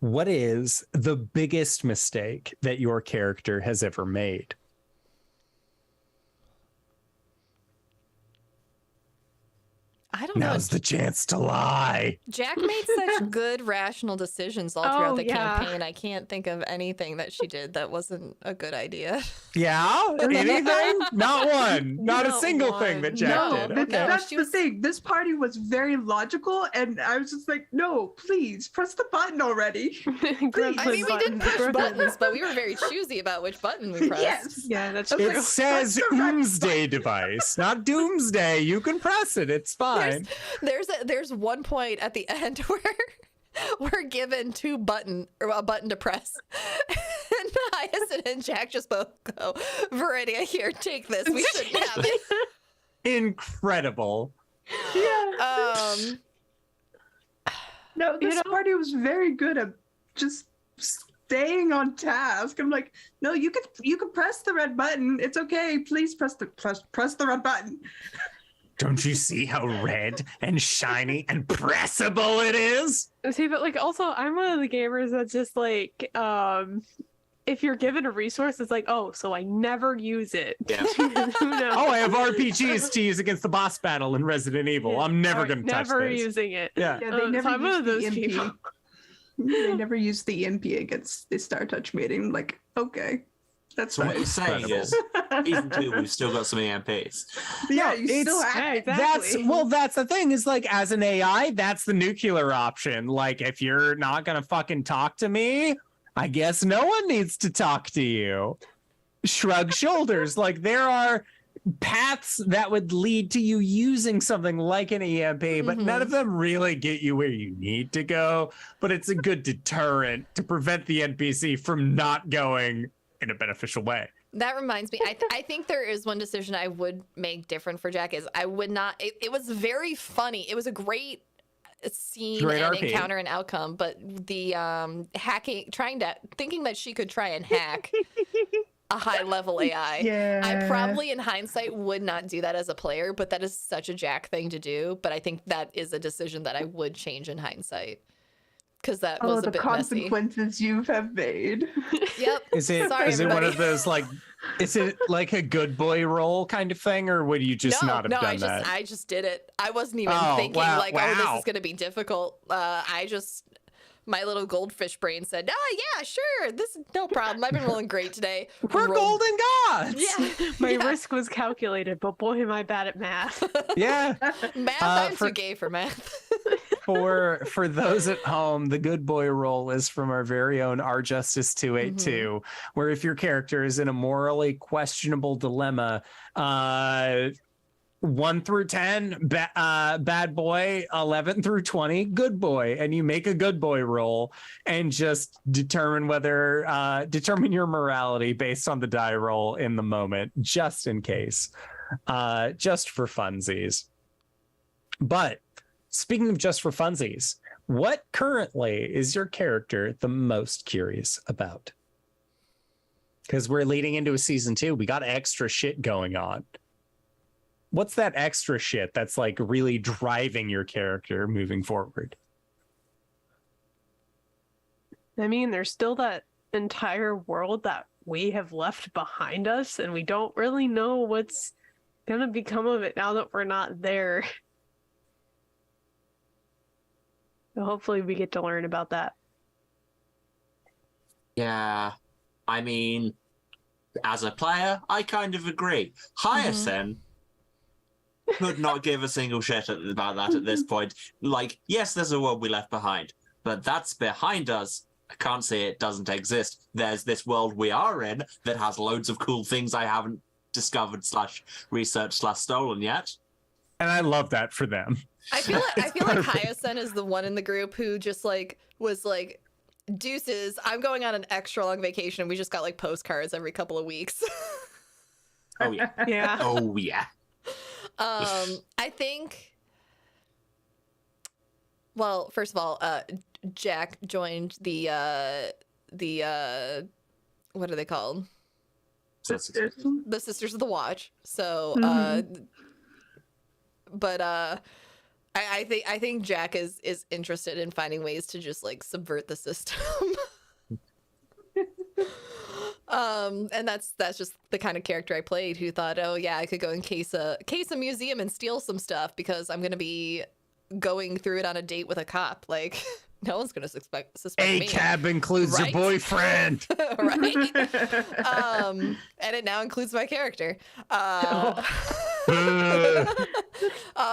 what is the biggest mistake that your character has ever made? I don't know. Now's the chance to lie. Jack made such good rational decisions all throughout Oh, the yeah. campaign. I can't think of anything that she did that wasn't a good idea. Yeah? Anything? Not one. Not a Not single thing that one. Jack No, did. no, Okay. That's she the was- thing. This party was very logical, and I was just like, no, please press the button already. Gremlin I mean, we did buttons. push Gremlin. buttons, but we were very choosy about which button we pressed. Yes. Yeah, that's Okay. true. It says That's the right Doomsday device, not Doomsday. You can press it. It's fine. There's one point at the end where we're given a button to press, and Hyacinth and Jack just both go, "Viridia, here, take this. We shouldn't have it." Incredible. No, this party was very good at just staying on task. I'm like, no, you can press the red button. It's okay. Please press the red button. Don't you see how red and shiny and pressable it is? See, but like also I'm one of the gamers that's just like if you're given a resource, it's like, oh, so I never use it. Yeah. No. Oh, I have RPGs to use against the boss battle in Resident Evil. Yeah. I'm never Or going to touch never this. using it. Yeah. Yeah, they So never I'm one of used those the EMP. people. They never used the EMP against the Star Touch meeting. Like, okay, that's So fine. what you're saying is, season 2, we've still got some EMPs. Yeah, No, you still it's- have. Yeah, exactly. That's the thing is like as an AI, that's the nuclear option. Like if you're not gonna fucking talk to me, I guess no one needs to talk to you. Shrug shoulders. Like there are paths that would lead to you using something like an EMP, but none of them really get you where you need to go. But it's a good deterrent to prevent the NPC from not going in a beneficial way. That reminds me, I think there is one decision I would make different for Jack is I would not. It was very funny. It was a great scene Great and RP. encounter and outcome, but the thinking that she could try and hack a high level AI. Yeah. I probably in hindsight would not do that as a player, but that is such a Jack thing to do. But I think that is a decision that I would change in hindsight because that was the a bit messy. consequences you have made. Yep. Is it Sorry, is it one everybody. of those like is it like a good boy role kind of thing, or would you just not have done that? I just did it. I wasn't even Oh, thinking wow, like, oh, this wow. is gonna be difficult. My little goldfish brain said, "Oh yeah, sure, this is no problem. I've been rolling great today." We're Rolled- golden gods. Yeah, My yeah. risk was calculated, but boy, am I bad at math. Yeah. Math. I'm for- too gay for math. For those at home, the good boy role is from our very own R Justice 282, where if your character is in a morally questionable dilemma, 1 through 10, bad boy, 11 through 20, good boy, and you make a good boy roll and just determine determine your morality based on the die roll in the moment, just in case, just for funsies. But speaking of just for funsies, what currently is your character the most curious about? Because we're leading into a season 2, we got extra shit going on. What's that extra shit that's like really driving your character moving forward? I mean, there's still that entire world that we have left behind us, and we don't really know what's gonna become of it now that we're not there. So hopefully we get to learn about that. Yeah, I mean, as a player, I kind of agree. Hyacinth could not give a single shit about that at this point. Like, yes, there's a world we left behind, but that's behind us. I can't say it doesn't exist. There's this world we are in that has loads of cool things I haven't discovered / researched / stolen yet. And I love that for them. I feel like Hyacinth is the one in the group who just like was like, deuces, I'm going on an extra long vacation and we just got like postcards every couple of weeks. Oh yeah. Yeah. Oh yeah. I think, well, first of all, Jack joined the what are they called? The Sisters of the Watch. So but I think Jack is interested in finding ways to just like subvert the system. And that's just the kind of character I played, who thought, oh yeah, I could go and case a museum and steal some stuff because I'm gonna be going through it on a date with a cop. Like, no one's gonna suspect A me. cab includes Right? a boyfriend. Right? And it now includes my character. Oh,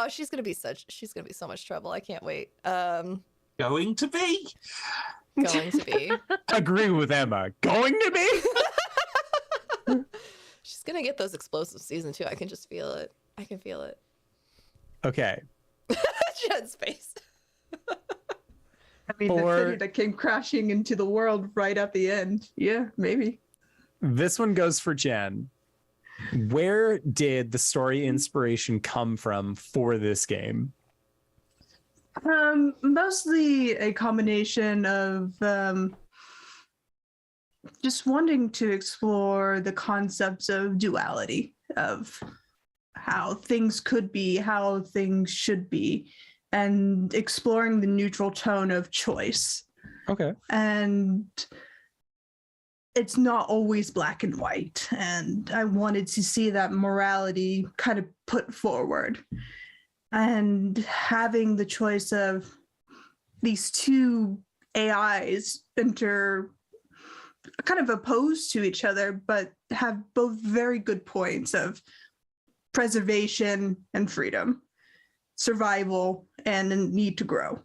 she's gonna be so much trouble. I can't wait. Going to be. Going to be. Agree with Emma. Going to be. She's gonna get those explosive season 2. I can just feel it. I can feel it. Okay. Jed's face. I mean, the city that came crashing into the world right at the end. Yeah, maybe. This one goes for Jen. Where did the story inspiration come from for this game? Mostly a combination of just wanting to explore the concepts of duality, of how things could be, how things should be, and exploring the neutral tone of choice. Okay. And it's not always black and white. And I wanted to see that morality kind of put forward. And having the choice of these two AIs kind of opposed to each other, but have both very good points of preservation and freedom, survival and a need to grow.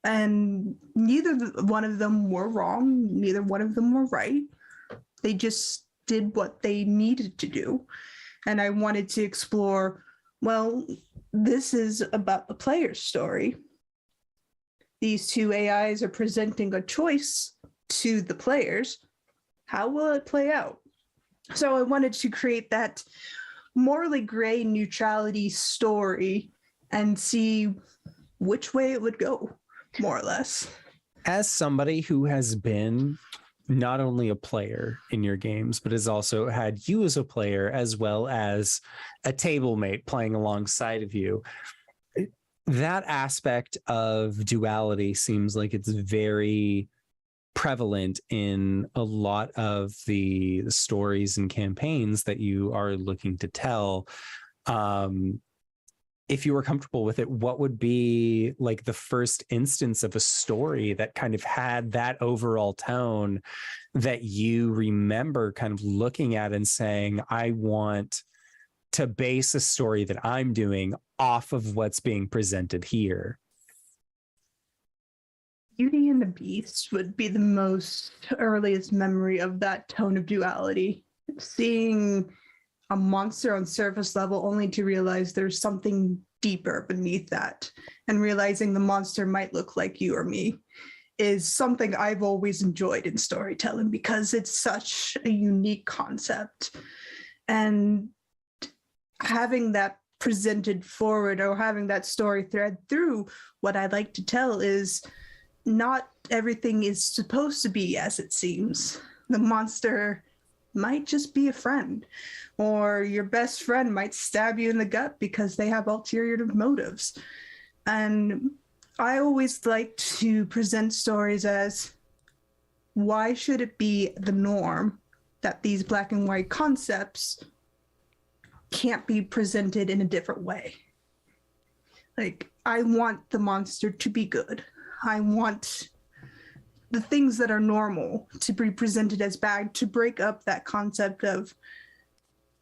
And neither one of them were wrong, neither one of them were right. They just did what they needed to do. And I wanted to explore, well, this is about the player's story. These two AIs are presenting a choice to the players. How will it play out? So I wanted to create that morally gray neutrality story and see which way it would go, more or less. As somebody who has been not only a player in your games, but has also had you as a player as well as a table mate playing alongside of you, that aspect of duality seems like it's very prevalent in a lot of the stories and campaigns that you are looking to tell. If you were comfortable with it, what would be like the first instance of a story that kind of had that overall tone that you remember kind of looking at and saying, I want to base a story that I'm doing off of what's being presented here? Beauty and the Beast would be the most earliest memory of that tone of duality. Seeing a monster on surface level only to realize there's something deeper beneath that, and realizing the monster might look like you or me is something I've always enjoyed in storytelling because it's such a unique concept. And having that presented forward, or having that story thread through, what I like to tell is not everything is supposed to be as it seems. The monster might just be a friend, or your best friend might stab you in the gut because they have ulterior motives. And I always like to present stories as, why should it be the norm that these black and white concepts can't be presented in a different way? Like, I want the monster to be good. I want the things that are normal to be presented as bad, to break up that concept of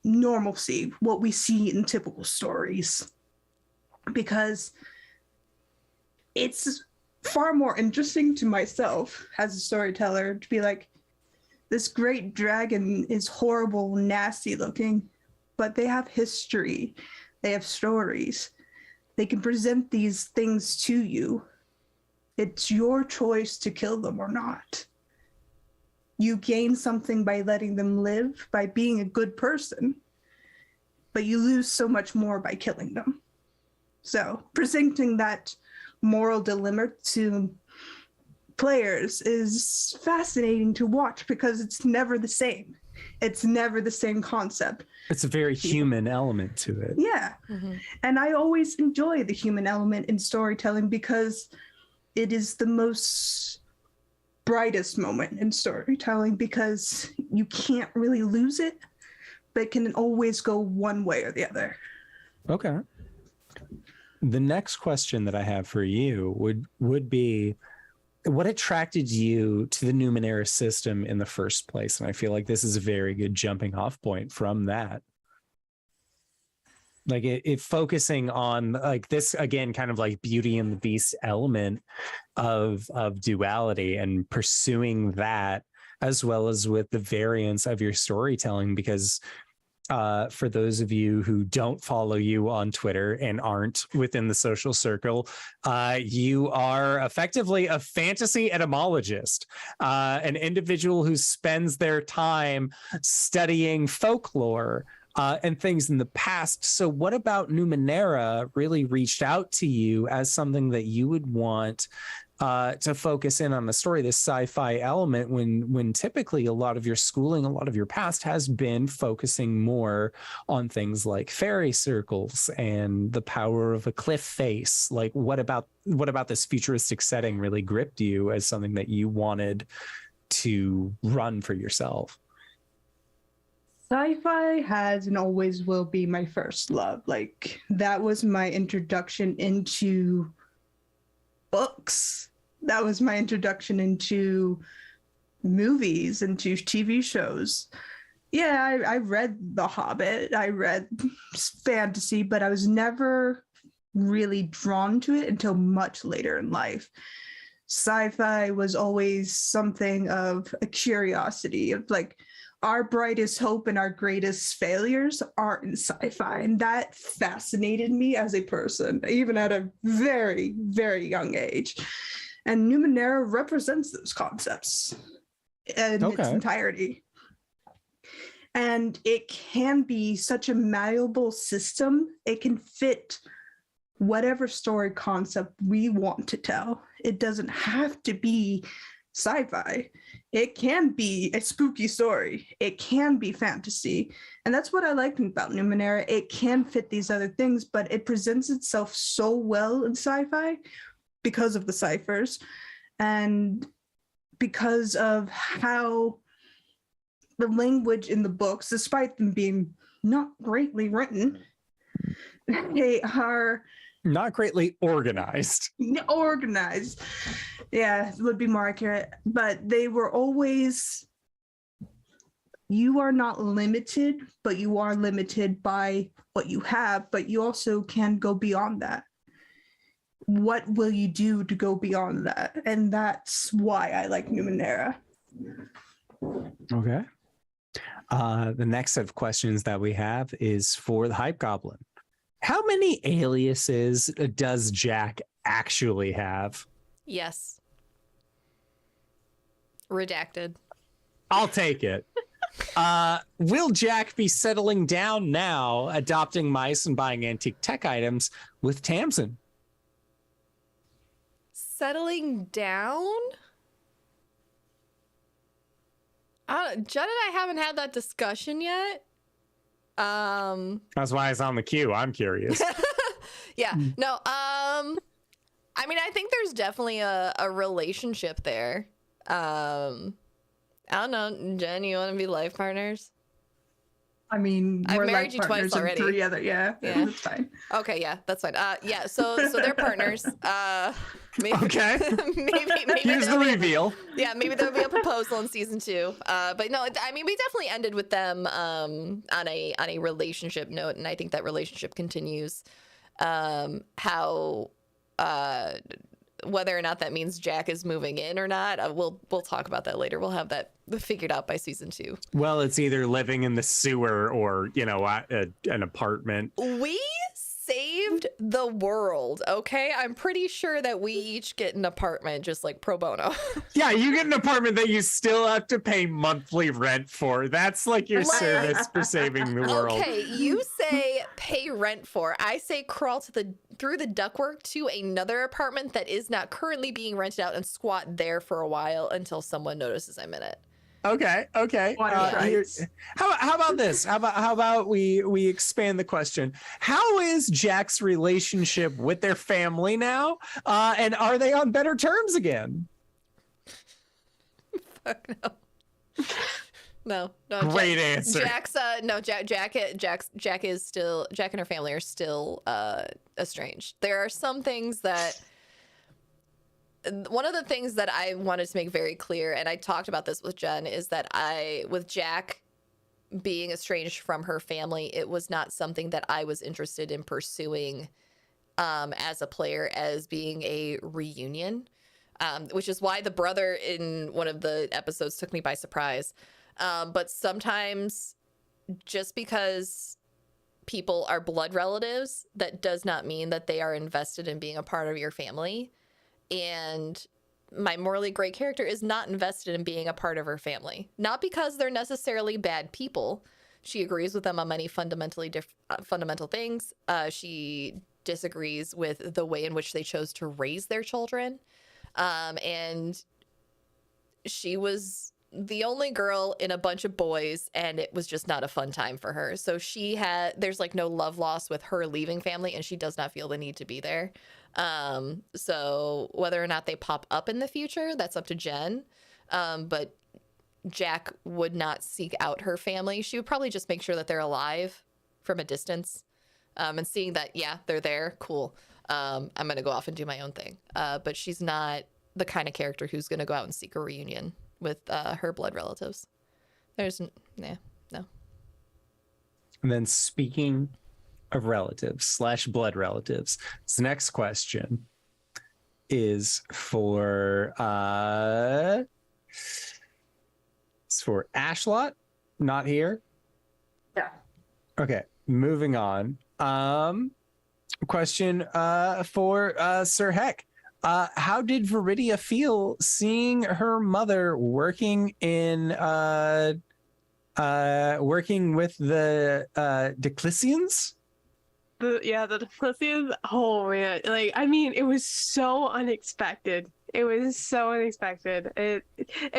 normalcy, what we see in typical stories. Because it's far more interesting to myself as a storyteller to be like, this great dragon is horrible, nasty looking, but they have history, they have stories. They can present these things to you. It's your choice to kill them or not. You gain something by letting them live, by being a good person, but you lose so much more by killing them. So presenting that moral dilemma to players is fascinating to watch because it's never the same. It's never the same concept. It's a very human element to it. Yeah. Mm-hmm. And I always enjoy the human element in storytelling because it is the most brightest moment in storytelling because you can't really lose it, but it can always go one way or the other. Okay. The next question that I have for you would be, what attracted you to the Numenera system in the first place? And I feel like this is a very good jumping off point from that. Like it focusing on like this, again, kind of like Beauty and the Beast element of duality and pursuing that, as well as with the variance of your storytelling, because for those of you who don't follow you on Twitter and aren't within the social circle, you are effectively a fantasy etymologist, an individual who spends their time studying folklore and things in the past. So what about Numenera really reached out to you as something that you would want to focus in on the story, this sci-fi element, when typically a lot of your schooling, a lot of your past has been focusing more on things like fairy circles and the power of a cliff face? Like what about this futuristic setting really gripped you as something that you wanted to run for yourself? Sci-fi has and always will be my first love. Like that was my introduction into books. That was my introduction into movies, into TV shows. Yeah, I read The Hobbit. I read fantasy, but I was never really drawn to it until much later in life. Sci-fi was always something of a curiosity of like, our brightest hope and our greatest failures are in sci-fi. And that fascinated me as a person, even at a very, very young age. And Numenera represents those concepts in its entirety. And it can be such a malleable system. It can fit whatever story concept we want to tell. It doesn't have to be sci-fi. It can be a spooky story. It can be fantasy. And that's what I like about Numenera. It can fit these other things, but it presents itself so well in sci-fi because of the ciphers and because of how the language in the books, despite them being not greatly written, they are not greatly organized. Organized. Yeah, it would be more accurate. But they were always, you are not limited, but you are limited by what you have, but you also can go beyond that. What will you do to go beyond that? And that's why I like Numenera. Okay. The next set of questions that we have is for the HypeGoblin. How many aliases does Jack actually have? Yes. Redacted. I'll take it. Will Jack be settling down now, adopting mice and buying antique tech items with Tamsin? Settling down? Judd and I haven't had that discussion yet. That's why it's on the queue. I'm curious. Yeah. No. I mean, I think there's definitely a relationship there. I don't know, Jen. You want to be life partners? I mean, I've we're married life you twice partners and already. 3 other. Yeah, that's fine. Okay, yeah, that's fine. Yeah, so they're partners. Maybe, Okay. maybe Here's the reveal. Maybe there'll be a proposal in season 2. But no, I mean, we definitely ended with them on a relationship note, and I think that relationship continues. How whether or not that means Jack is moving in or not, we'll talk about that later. We'll have that figured out by season 2. Well, it's either living in the sewer or, an apartment. We saved the world, okay? I'm pretty sure that we each get an apartment just like pro bono. Yeah, you get an apartment that you still have to pay monthly rent for. That's like your service for saving the world. Okay, you say pay rent for. I say crawl through the ductwork to another apartment that is not currently being rented out and squat there for a while until someone notices I'm in it. Okay. How about this? How about we expand the question? How is Jack's relationship with their family now? And are they on better terms again? Fuck no. No. Great answer. Jack's Jack is still, Jack and her family are still estranged. There are some things that, one of the things that I wanted to make very clear, and I talked about this with Jen, is that with Jack being estranged from her family, it was not something that I was interested in pursuing as a player as being a reunion, which is why the brother in one of the episodes took me by surprise. But sometimes just because people are blood relatives, that does not mean that they are invested in being a part of your family. And my morally gray character is not invested in being a part of her family. Not because they're necessarily bad people. She agrees with them on many fundamental things. She disagrees with the way in which they chose to raise their children. And she was the only girl in a bunch of boys, and it was just not a fun time for her. So there's like no love lost with her leaving family, and she does not feel the need to be there. So whether or not they pop up in the future, that's up to Jen. But Jack would not seek out her family. She would probably just make sure that they're alive from a distance. And seeing that, yeah, they're there, cool. I'm going to go off and do my own thing. But she's not the kind of character who's going to go out and seek a reunion with her blood relatives. No. And then speaking of relatives / blood relatives, this next question is for it's for Ashlot, not here. Yeah. Okay, moving on. Question for Sir Heck. How did Viridia feel seeing her mother working with the Declisians? The Declisians. Oh man, like I mean, it was so unexpected. It was so unexpected. It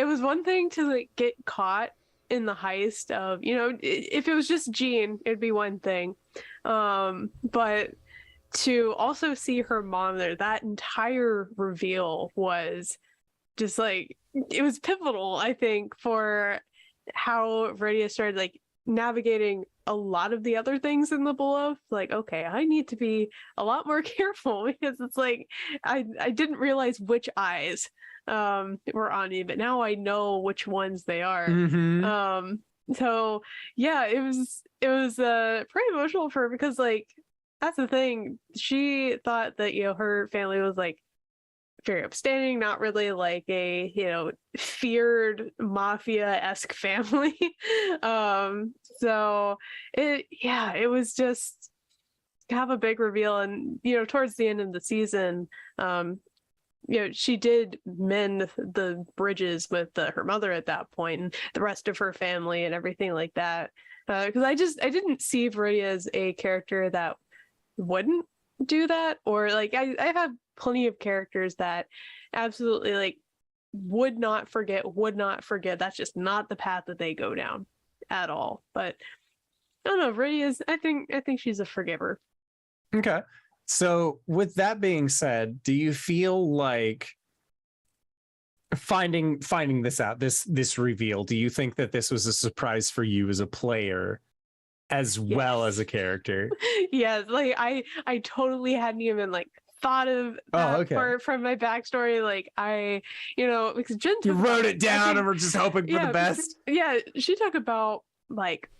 was one thing to like get caught in the heist of, if it was just Jean, it'd be one thing, but to also see her mom there, that entire reveal was just like, it was pivotal, I think, for how Viridia started like navigating a lot of the other things in the below. Like, okay, I need to be a lot more careful, because it's like I didn't realize which eyes were on me, but now I know which ones they are. Mm-hmm. So yeah, it was pretty emotional for her, because like that's the thing, she thought that her family was like very upstanding, not really like a feared mafia-esque family. So it was just have a big reveal, and towards the end of the season, she did mend the bridges with her mother at that point, and the rest of her family and everything like that, because I didn't see Viridia as a character that wouldn't do that, or like I have plenty of characters that absolutely like would not forget. That's just not the path that they go down at all. But I don't know, Viridia's, I think she's a forgiver. Okay. So with that being said, do you feel like finding this out, this reveal, do you think that this was a surprise for you as a player as well as a character? Yes, like I totally hadn't even like thought of that part from my backstory. Like because Jen you wrote it down and we're just hoping for the best. Yeah, she talked about like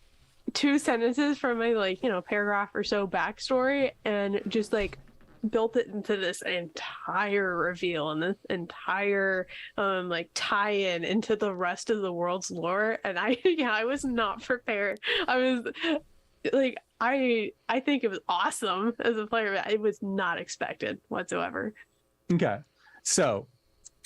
2 sentences from my paragraph or so backstory, and just like built it into this entire reveal and this entire like tie-in into the rest of the world's lore. And I was not prepared. I was like, I think it was awesome as a player, but it was not expected whatsoever. Okay, so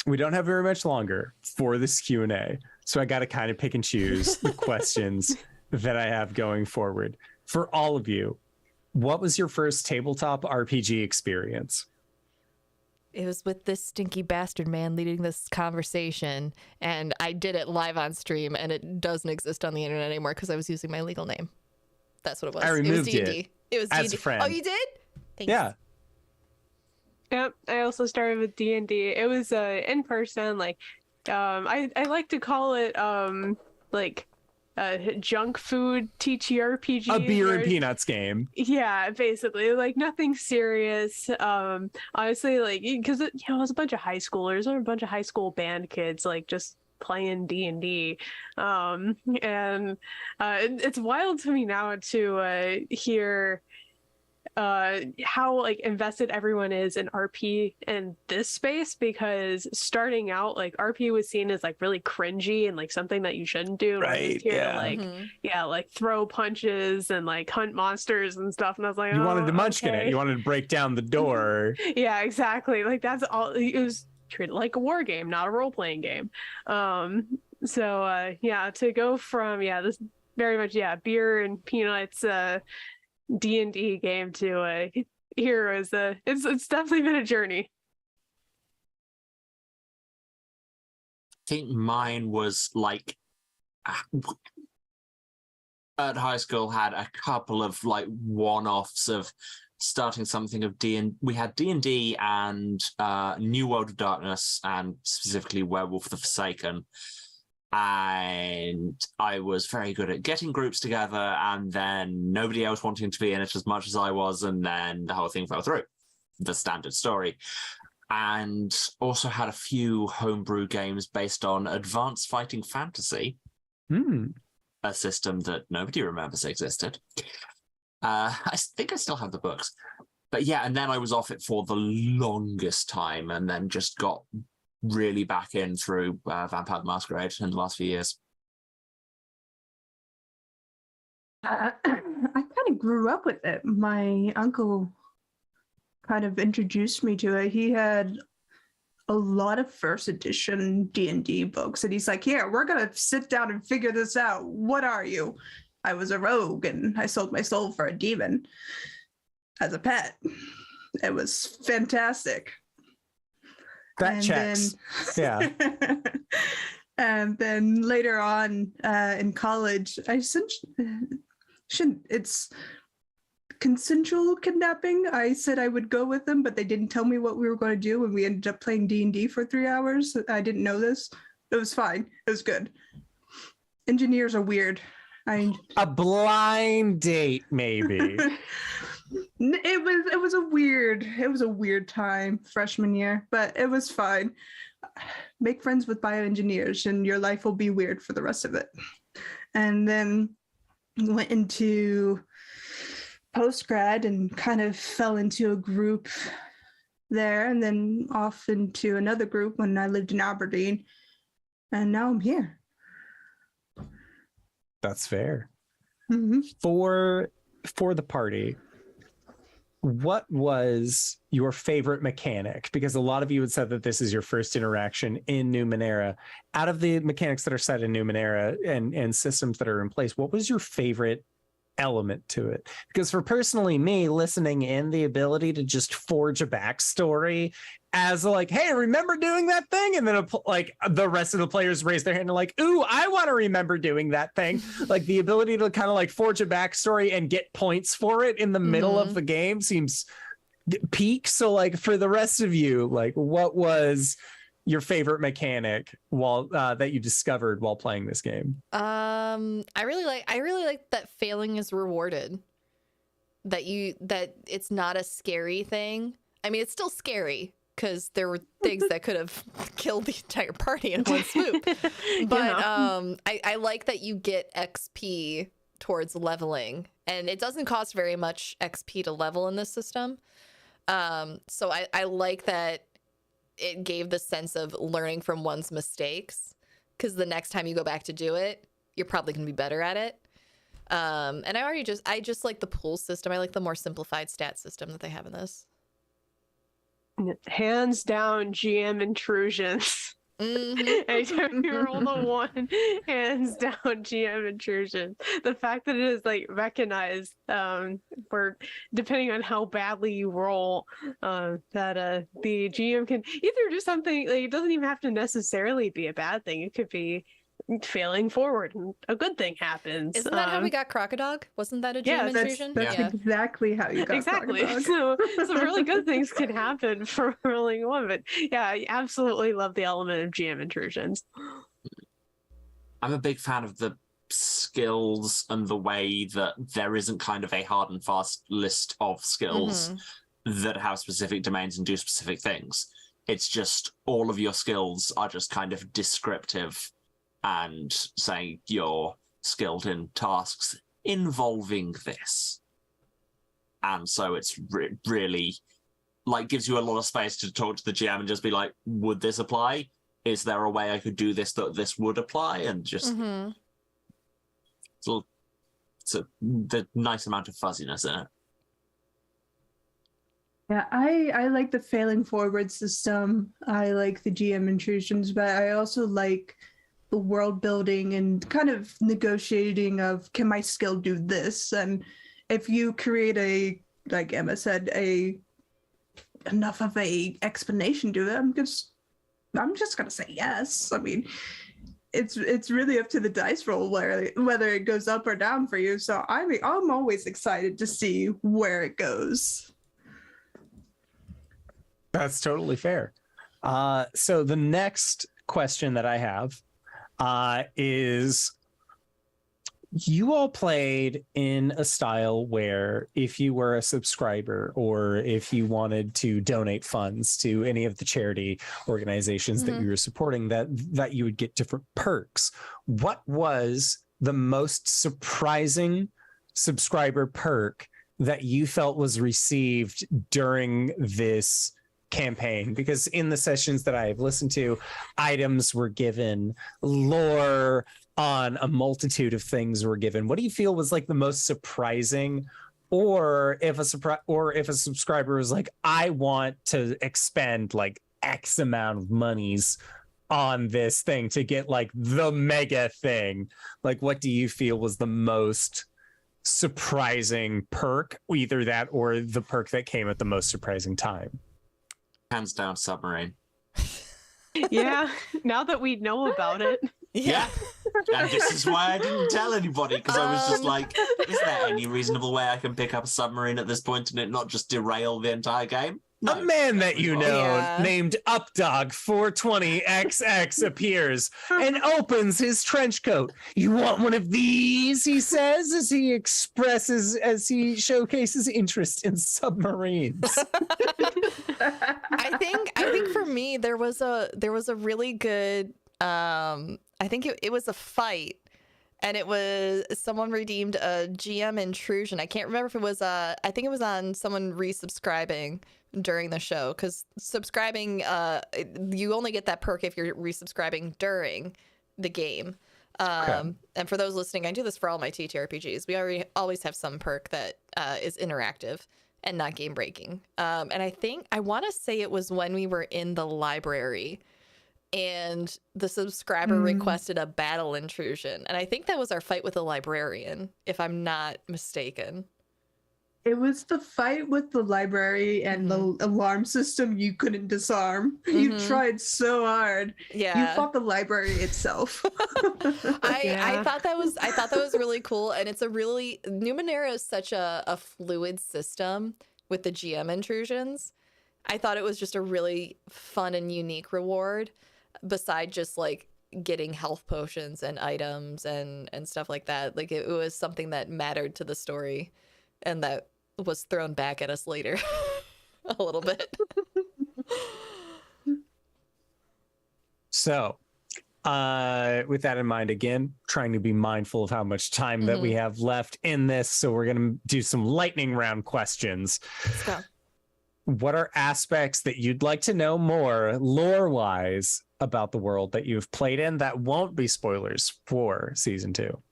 we don't have very much longer for this Q&A, so I got to kind of pick and choose the questions that I have going forward. For all of you, what was your first tabletop RPG experience? It was with this stinky bastard man leading this conversation, and I did it live on stream, and it doesn't exist on the internet anymore because I was using my legal name. That's what it was. I removed it. Was D&D. It was as D&D. a friend. Oh, you did? Thanks. Yeah. Yep, I also started with D&D. It was in person, like I like to call it like junk food TTRPG. A beer and peanuts game. Yeah, basically, like nothing serious. Honestly, like because it was a bunch of high schoolers or a bunch of high school band kids, like just playing D&D. And it's wild to me now to hear how like invested everyone is in RP in this space, because starting out, like RP was seen as like really cringy and like something that you shouldn't do. And Right, we're just here to, yeah. like like throw punches and like hunt monsters and stuff. And I was like, You oh, wanted to munchkin okay. it. You wanted to break down the door. Yeah, exactly. Like that's all. It was treated like a war game, not a role-playing game. So yeah, to go from this very much beer and peanuts D&D game to heroes, it's definitely been a journey. I think mine was like at high school had a couple of like one-offs of starting something of we had D&D and New World of Darkness, and specifically Werewolf the Forsaken. And I was very good at getting groups together, and then nobody else wanting to be in it as much as I was, and then the whole thing fell through. The standard story. And also had a few homebrew games based on Advanced Fighting Fantasy, a system that nobody remembers existed. I think I still have the books. But yeah, and then I was off it for the longest time, and then just got really back in through Vampire the Masquerade in the last few years. I kind of grew up with it. My uncle kind of introduced me to it. He had a lot of first edition D&D books, and he's like, here, we're gonna sit down and figure this out. What are you? I was a rogue, and I sold my soul for a demon as a pet. It was fantastic. That checks. Yeah. And then later on in college, it's consensual kidnapping. I said I would go with them, but they didn't tell me what we were going to do, and we ended up playing D&D for 3 hours. I didn't know this. It was fine. It was good. Engineers are weird. A blind date, maybe. It was a weird time freshman year, but it was fine. Make friends with bioengineers and your life will be weird for the rest of it. And then went into post-grad and kind of fell into a group there, and then off into another group when I lived in Aberdeen, and now I'm here. That's fair. Mm-hmm. For the party, what was your favorite mechanic? Because a lot of you had said that this is your first interaction in Numenera. Out of the mechanics that are set in Numenera and systems that are in place, what was your favorite element to it? Because for personally me, listening in, the ability to just forge a backstory as like, hey, remember doing that thing? And then like the rest of the players raise their hand and like, ooh, I want to remember doing that thing. Like the ability to kind of like forge a backstory and get points for it in the middle of the game seems peak. So like for the rest of you, like what was your favorite mechanic while that you discovered while playing this game? I really like that failing is rewarded. That it's not a scary thing. I mean, it's still scary because there were things that could have killed the entire party in one swoop. But I like that you get XP towards leveling, and it doesn't cost very much XP to level in this system. So I like that it gave the sense of learning from one's mistakes, because the next time you go back to do it, you're probably going to be better at it. And I just like the pool system. I like the more simplified stat system that they have in this. Hands down, GM intrusions. Anytime you roll a 1, hands down, GM intrusion. The fact that it is like recognized for depending on how badly you roll, that the GM can either do something, like it doesn't even have to necessarily be a bad thing. It could be failing forward and a good thing happens. Isn't that how we got Crocodog? Wasn't that a GM yeah, intrusion? That's Yeah. exactly how you got exactly. Crocodog. So some really good things can happen for rolling one. But yeah, I absolutely love the element of GM intrusions. I'm a big fan of the skills and the way that there isn't kind of a hard and fast list of skills that have specific domains and do specific things. It's just all of your skills are just kind of descriptive and saying you're skilled in tasks involving this. And so it's really like gives you a lot of space to talk to the GM and just be like, would this apply? Is there a way I could do this that this would apply? And just it's the nice amount of fuzziness in it. Yeah, I like the failing forward system. I like the GM intrusions, but I also like the world building and kind of negotiating of, can my skill do this? And if you create a, like Emma said, enough of a explanation to it, I'm just gonna say yes. I mean, it's really up to the dice roll whether it goes up or down for you. So I'm always excited to see where it goes. That's totally fair. So the next question that I have is, you all played in a style where if you were a subscriber or if you wanted to donate funds to any of the charity organizations that you were supporting, that you would get different perks. What was the most surprising subscriber perk that you felt was received during this campaign? Because in the sessions that I have listened to, items were given, lore on a multitude of things were given. What do you feel was like the most surprising? Or if a subscriber was like, I want to expend like X amount of monies on this thing to get like the mega thing, like what do you feel was the most surprising perk? Either that or the perk that came at the most surprising time. Hands down, submarine. Yeah, now that we know about it. Yeah. And this is why I didn't tell anybody, because I was just like, is there any reasonable way I can pick up a submarine at this point and it not just derail the entire game? No. A man that you know Yeah. named Updog 420XX appears and opens his trench coat. You want one of these, he says, as he showcases interest in submarines. I think for me there was a really good I think it was a fight, and it was someone redeemed a GM intrusion. I can't remember if it was I think it was on someone resubscribing during the show, because subscribing you only get that perk if you're resubscribing during the game. And for those listening, I do this for all my TTRPGs. We always have some perk that is interactive and not game breaking. And I want to say it was when we were in the library and the subscriber requested a battle intrusion. And I think that was our fight with the librarian, if I'm not mistaken. It was the fight with the library and the alarm system you couldn't disarm. You tried so hard. Yeah. You fought the library itself. I thought that was really cool. And it's Numenera is such a fluid system with the GM intrusions. I thought it was just a really fun and unique reward, beside just like getting health potions and items and stuff like that. Like it was something that mattered to the story and that was thrown back at us later a little bit. So with that in mind, again, trying to be mindful of how much time that we have left in this. So we're going to do some lightning round questions. Let's go. What are aspects that you'd like to know more lore-wise about the world that you've played in that won't be spoilers for season 2?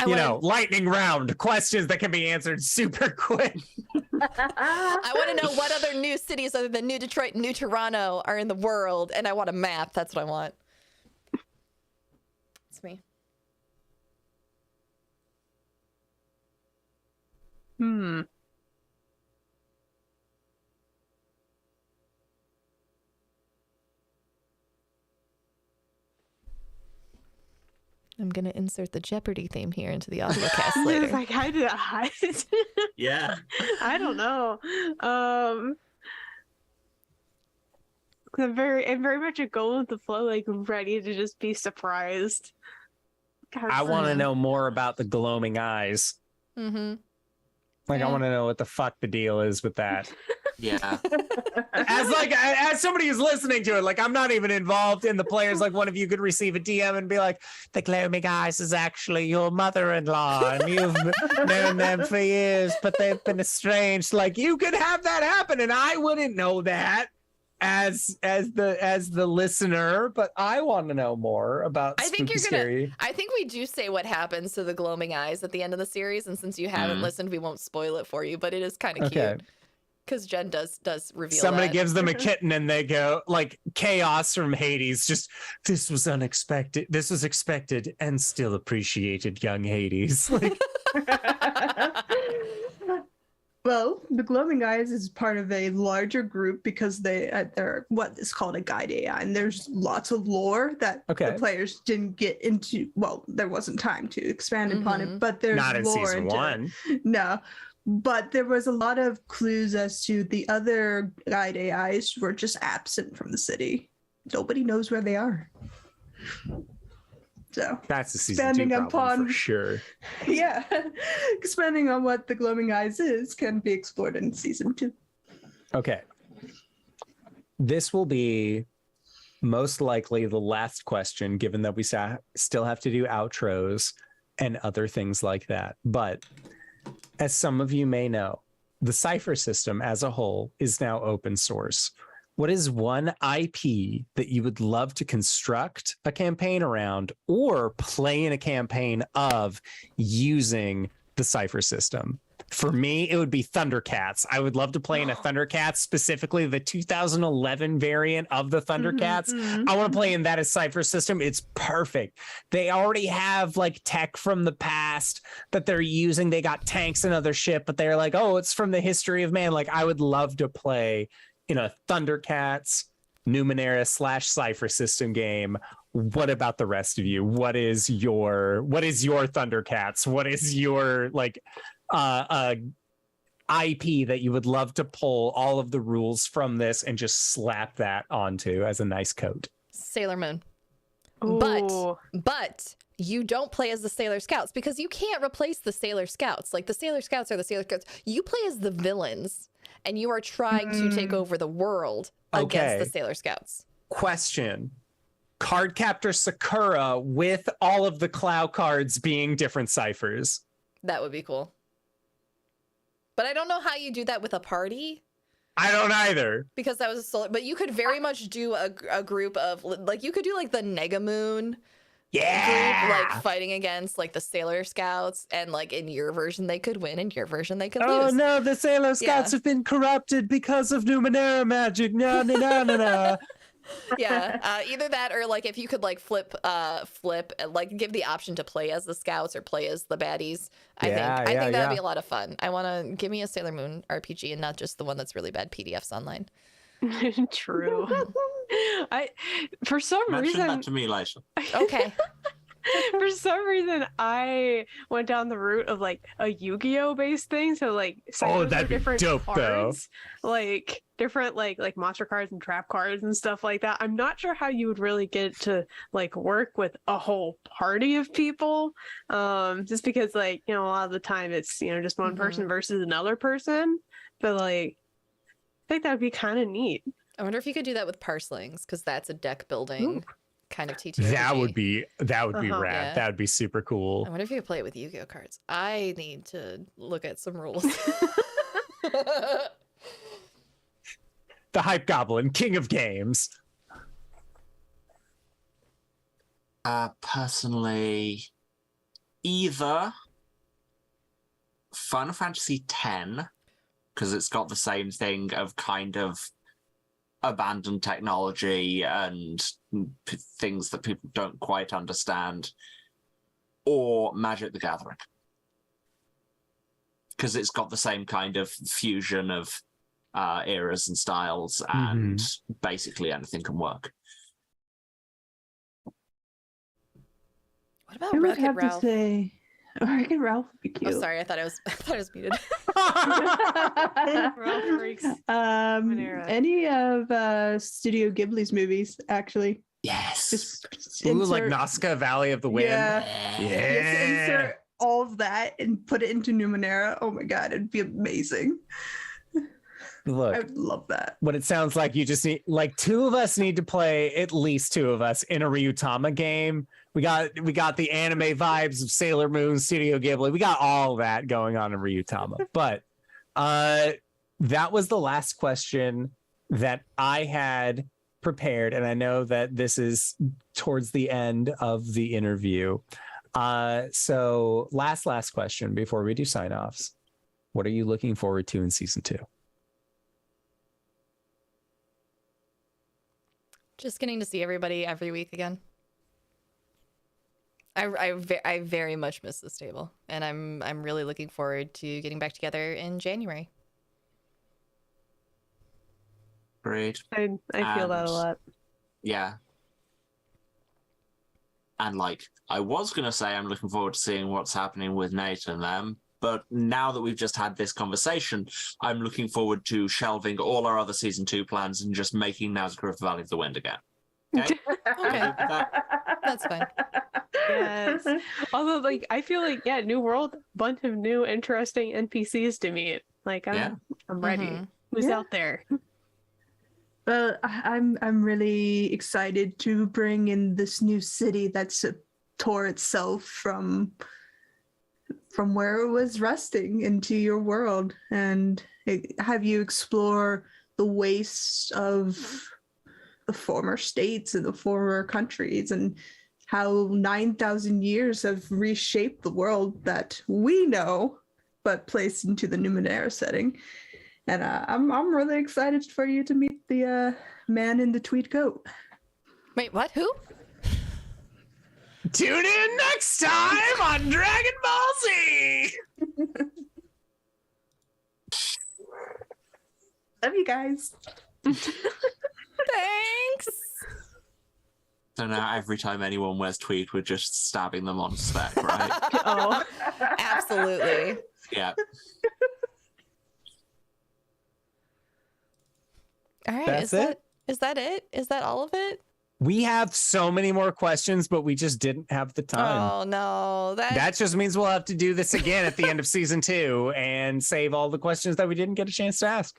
Lightning round questions that can be answered super quick. I want to know what other new cities other than New Detroit and New Toronto are in the world, and I want a map. That's what I want. It's me. I'm gonna insert the Jeopardy theme here into the audio cast It's later. like Yeah. I don't know. I'm very much a go with the flow, like ready to just be surprised. I want to know more about the gloaming eyes. Mm-hmm. Like, Yeah. I want to know what the fuck the deal is with that. Yeah. As somebody who's listening to it, like, I'm not even involved in the players. Like, one of you could receive a DM and be like, the gloaming eyes is actually your mother-in-law, and you've known them for years, but they've been estranged. Like, you could have that happen, and I wouldn't know that as the listener, but I want to know more about I think Spooky you're gonna. Scary. I think we do say what happens to the gloaming eyes at the end of the series, and since you haven't listened, we won't spoil it for you. But it is kind of Okay. cute because Jen does reveal. Somebody that. gives them a kitten and they go like chaos from Hades. Just, this was unexpected. This was expected and still appreciated, young Hades. Like, Well, the Glowing Eyes is part of a larger group because they're what is called a guide AI, and there's lots of lore that Okay. the players didn't get into. Well, there wasn't time to expand upon Mhm. it, but there's not in lore season into it. one. No, but there was a lot of clues as to the other guide AIs were just absent from the city. Nobody knows where they are. So, That's a season Expanding 2 problem upon- for sure. yeah, expanding on what the Glowing Eyes is can be explored in season 2. Okay. This will be most likely the last question, given that we still have to do outros and other things like that. But as some of you may know, the Cypher system as a whole is now open source. What is one IP that you would love to construct a campaign around or play in a campaign of using the Cypher system? For me, it would be Thundercats. I would love to play in a Thundercats, specifically the 2011 variant of the Thundercats. I want to play in that as Cypher system. It's perfect. They already have like tech from the past that they're using. They got tanks and other shit, but they're like, oh, it's from the history of man. Like, I would love to play in a Thundercats Numenera / Cypher system game. What about the rest of you? What is your Thundercats? What is your like IP that you would love to pull all of the rules from this and just slap that onto as a nice coat? Sailor Moon. Ooh. But you don't play as the Sailor Scouts because you can't replace the Sailor Scouts. Like, the Sailor Scouts are the Sailor Scouts. You play as the villains, and you are trying to take over the world against the Sailor Scouts. Question. Card Captor Sakura with all of the Clow cards being different ciphers. That would be cool. But I don't know how you do that with a party. I don't either. Because that was a solo. But you could very much do a group of, like, you could do like the Negamoon Yeah. group, like fighting against like the Sailor Scouts, and like in your version they could win, in your version they could Oh lose. no, the Sailor Scouts have been corrupted because of Numenera magic. No, no, no, no, no. Yeah, either that or like if you could like flip, like give the option to play as the Scouts or play as the baddies. I think that'd be a lot of fun. I want to give me a Sailor Moon RPG and not just the one that's really bad PDFs online. True. For some Mention reason that to me later. Okay. For some reason, I went down the route of like a Yu-Gi-Oh based thing. So like, Oh, cyphers that'd are be different dope, though. cards, like different like monster cards and trap cards and stuff like that. I'm not sure how you would really get to like work with a whole party of people, just because like, you know, a lot of the time it's, you know, just one person versus another person. But like, I think that'd be kind of neat. I wonder if you could do that with Parslings, because that's a deck building kind of TTRPG. That would be rad. Yeah. That would be super cool. I wonder if you could play it with Yu-Gi-Oh cards. I need to look at some rules. The HypeGoblin, king of games. Personally, either Final Fantasy X, because it's got the same thing of kind of abandoned technology and things that people don't quite understand, or Magic the Gathering, because it's got the same kind of fusion of eras and styles, and basically anything can work. What about I would Wreck-It have Ralph? to say, Wreck-It Ralph would be cute. Oh, sorry. I thought I was muted. Ralph Freaks. Any of Studio Ghibli's movies, actually. Yes. Just Ooh, like insert, Nazca Valley of the Wind. yeah, Yeah. just insert all of that and put it into Numenera. Oh my god, it'd be amazing. Look, I would love that. what it sounds like, you just need like two of us need to play, at least two of us, in a Ryutama game. We got the anime vibes of Sailor Moon, Studio Ghibli. We got all that going on in Ryutama. But that was the last question that I had prepared, and I know that this is towards the end of the interview. So last question before we do sign-offs. What are you looking forward to in season 2? Just getting to see everybody every week again. I very much miss this table, and I'm really looking forward to getting back together in January. Great. I feel that a lot. Yeah. And like, I was going to say I'm looking forward to seeing what's happening with Nate and them, but now that we've just had this conversation, I'm looking forward to shelving all our other season 2 plans and just making Nazgûl Valley of the Wind again. Okay? Okay, that's fine. Yes. Although, like, I feel like, yeah, New World, bunch of new interesting NPCs to meet. Like, I'm ready. Mhm. Who's Yeah. out there? Well, I'm really excited to bring in this new city that's tore itself from where it was resting into your world, and have you explore the waste of the former states and the former countries, and how 9,000 years have reshaped the world that we know, but placed into the Numenera setting. And I'm really excited for you to meet the man in the tweed coat. Wait, what? Who? Tune in next time on Dragon Ball Z. Love you guys. Thanks. So now every time anyone wears tweed, we're just stabbing them on spec, right? Oh, Absolutely. Yeah. All right. That's it? Is that it? Is that all of it? We have so many more questions, but we just didn't have the time. Oh no. That just means we'll have to do this again at the end of season 2 and save all the questions that we didn't get a chance to ask.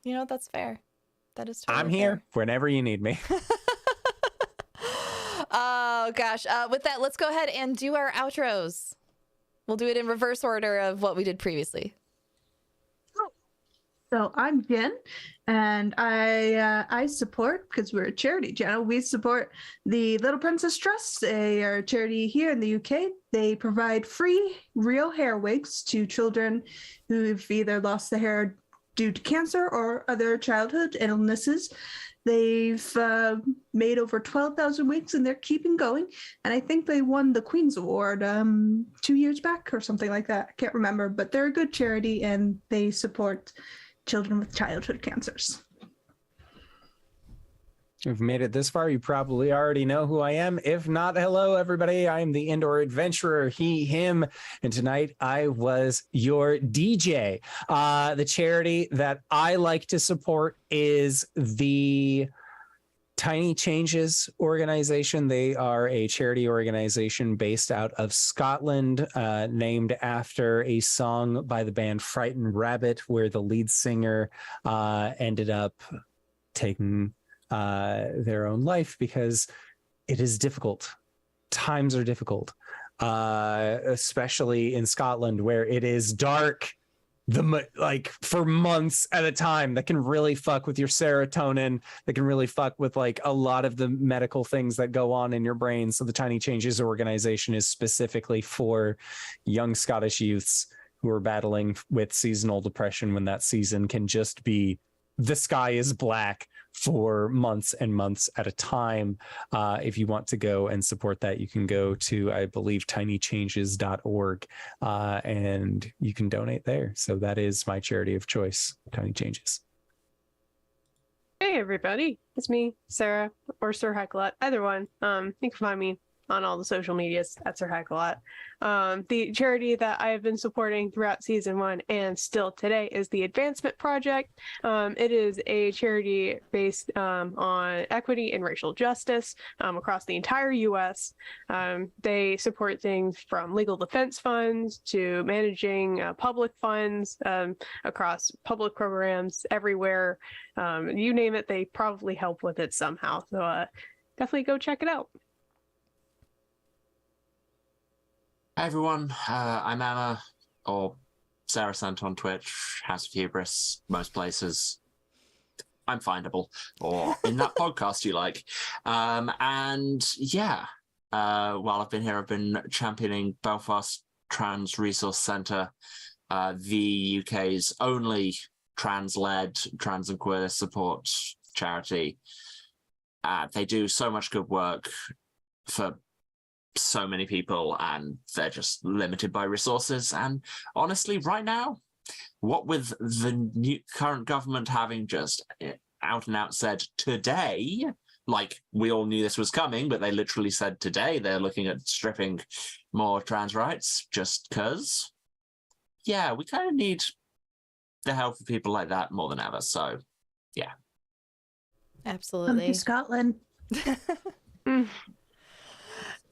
You know, that's fair. That is totally I'm here whenever you need me. fair. Oh gosh. With that, let's go ahead and do our outros. We'll do it in reverse order of what we did previously. So I'm Jen, and I support, because we're a charity channel, we support the Little Princess Trust. They are a charity here in the UK. They provide free real hair wigs to children who've either lost their hair due to cancer or other childhood illnesses. They've made over 12,000 wigs, and they're keeping going. And I think they won the Queen's Award 2 years back or something like that. I can't remember, but they're a good charity, and they support children with childhood cancers. If you've made it this far, you probably already know who I am. If not, hello, everybody. I am the Indoor Adventurer, he, him. And tonight I was your DJ. The charity that I like to support is the Tiny Changes organization. They are a charity organization based out of Scotland, named after a song by the band Frightened Rabbit, where the lead singer ended up taking their own life because it is difficult. Times are difficult, especially in Scotland, where it is dark like for months at a time. That can really fuck with your serotonin, that can really fuck with like a lot of the medical things that go on in your brain. So the Tiny Changes organization is specifically for young Scottish youths who are battling with seasonal depression, when that season can just be the sky is black for months and months at a time. If you want to go and support that, you can go to, I believe, tinychanges.org, and you can donate there. So that is my charity of choice, Tiny Changes. hey everybody, it's me, Sarah, or Sir Hecklet, either one. You can find me on all the social medias. That's her heck a lot. The charity that I have been supporting throughout season 1 and still today is the Advancement Project. It is a charity based on equity and racial justice across the entire U.S. They support things from legal defense funds to managing public funds across public programs everywhere. You name it, they probably help with it somehow. So definitely go check it out. Hi everyone, I'm Emma, or Sarah Sent on Twitch, House of Hubris, most places. I'm findable, or in that podcast you like. And yeah, while I've been here, I've been championing Belfast Trans Resource Centre, the UK's only trans-led, trans and queer support charity. They do so much good work for so many people, and they're just limited by resources. And honestly, right now, what with the new current government having just out and out said today, like we all knew this was coming, but they literally said today they're looking at stripping more trans rights just because. Yeah, we kind of need the help of people like that more than ever. So, yeah. Absolutely. To Scotland.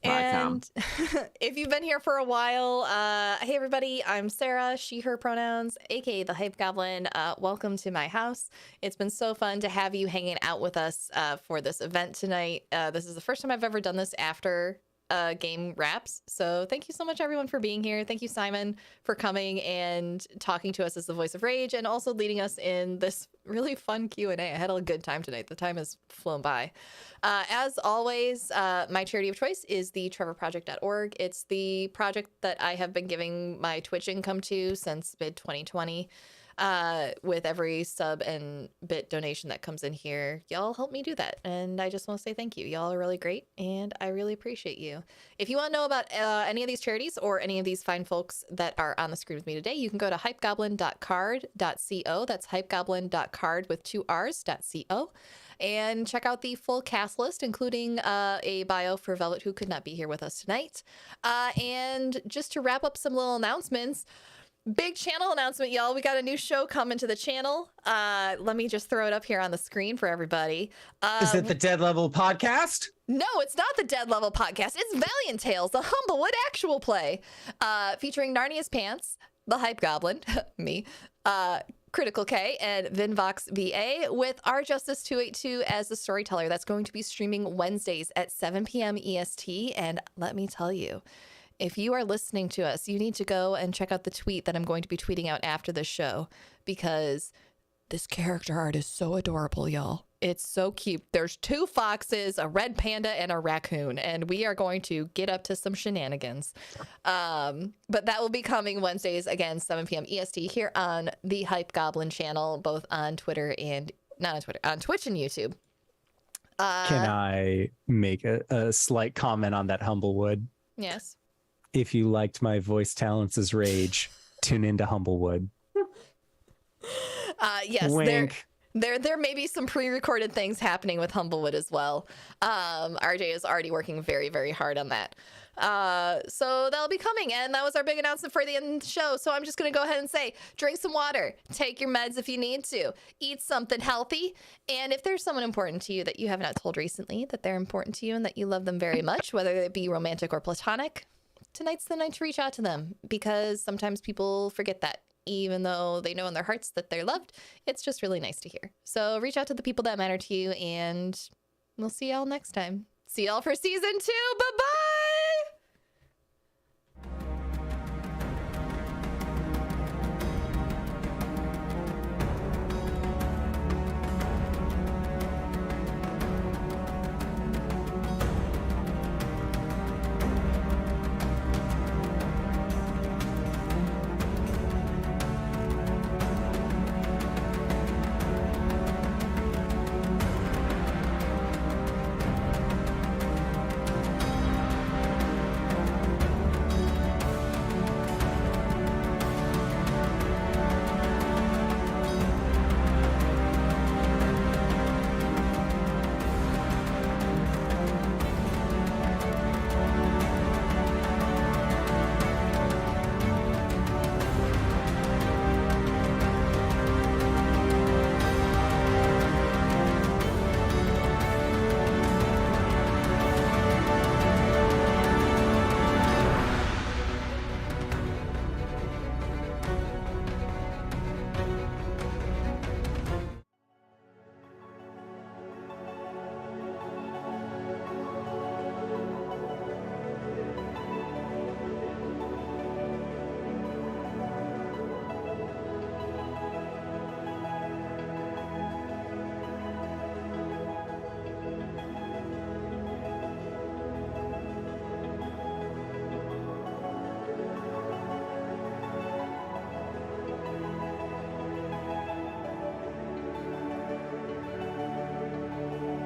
And if you've been here for a while, hey everybody, I'm Sarah, she, her pronouns, aka the Hype Goblin. Welcome to my house. It's been so fun to have you hanging out with us for this event tonight. This is the first time I've ever done this after game wraps. So thank you so much everyone for being here. Thank you, Simon, for coming and talking to us as the voice of rage and also leading us in this really fun Q&A. I had a good time tonight. The time has flown by. As always, my charity of choice is the trevorproject.org. It's the project that I have been giving my Twitch income to since mid-2020. With every sub and bit donation that comes in here, y'all help me do that, and I just want to say thank you. Y'all are really great, and I really appreciate you. If you want to know about any of these charities or any of these fine folks that are on the screen with me today, you can go to hypegoblin.card.co. That's hypegoblin.card with 2 R's.co. And check out the full cast list, including a bio for Velvet, who could not be here with us tonight. And just to wrap up some little announcements, big channel announcement, y'all. We got a new show coming to the channel. Let me just throw it up here on the screen for everybody. Is it the Dead Level podcast? No, it's not the Dead Level podcast. It's Valiant Tales, the Humblewood actual play, featuring Narnia's Pants, the Hype Goblin, me, Critical K, and Vinvox VA, with our Justice 282 as the storyteller. That's going to be streaming Wednesdays at 7 p.m. EST. And let me tell you, if you are listening to us, you need to go and check out the tweet that I'm going to be tweeting out after the show, because this character art is so adorable, y'all. It's so cute. There's 2 foxes, a red panda, and a raccoon, and we are going to get up to some shenanigans. But that will be coming Wednesdays, again, 7 p.m. EST here on the Hype Goblin channel, both on Twitter and not on Twitter, on Twitch and YouTube. Can I make a slight comment on that, Humblewood? Yes. If you liked my voice talents as Rage, tune into Humblewood. Yes, Wink. There may be some pre-recorded things happening with Humblewood as well. RJ is already working very, very hard on that. So that'll be coming, and that was our big announcement for the end of the show. So I'm just gonna go ahead and say, drink some water, take your meds if you need to, eat something healthy, and if there's someone important to you that you have not told recently that they're important to you and that you love them very much, whether it be romantic or platonic, tonight's the night to reach out to them, because sometimes people forget that. Even though they know in their hearts that they're loved, it's just really nice to hear. So reach out to the people that matter to you, and we'll see y'all next time. See y'all for season 2. Bye-bye!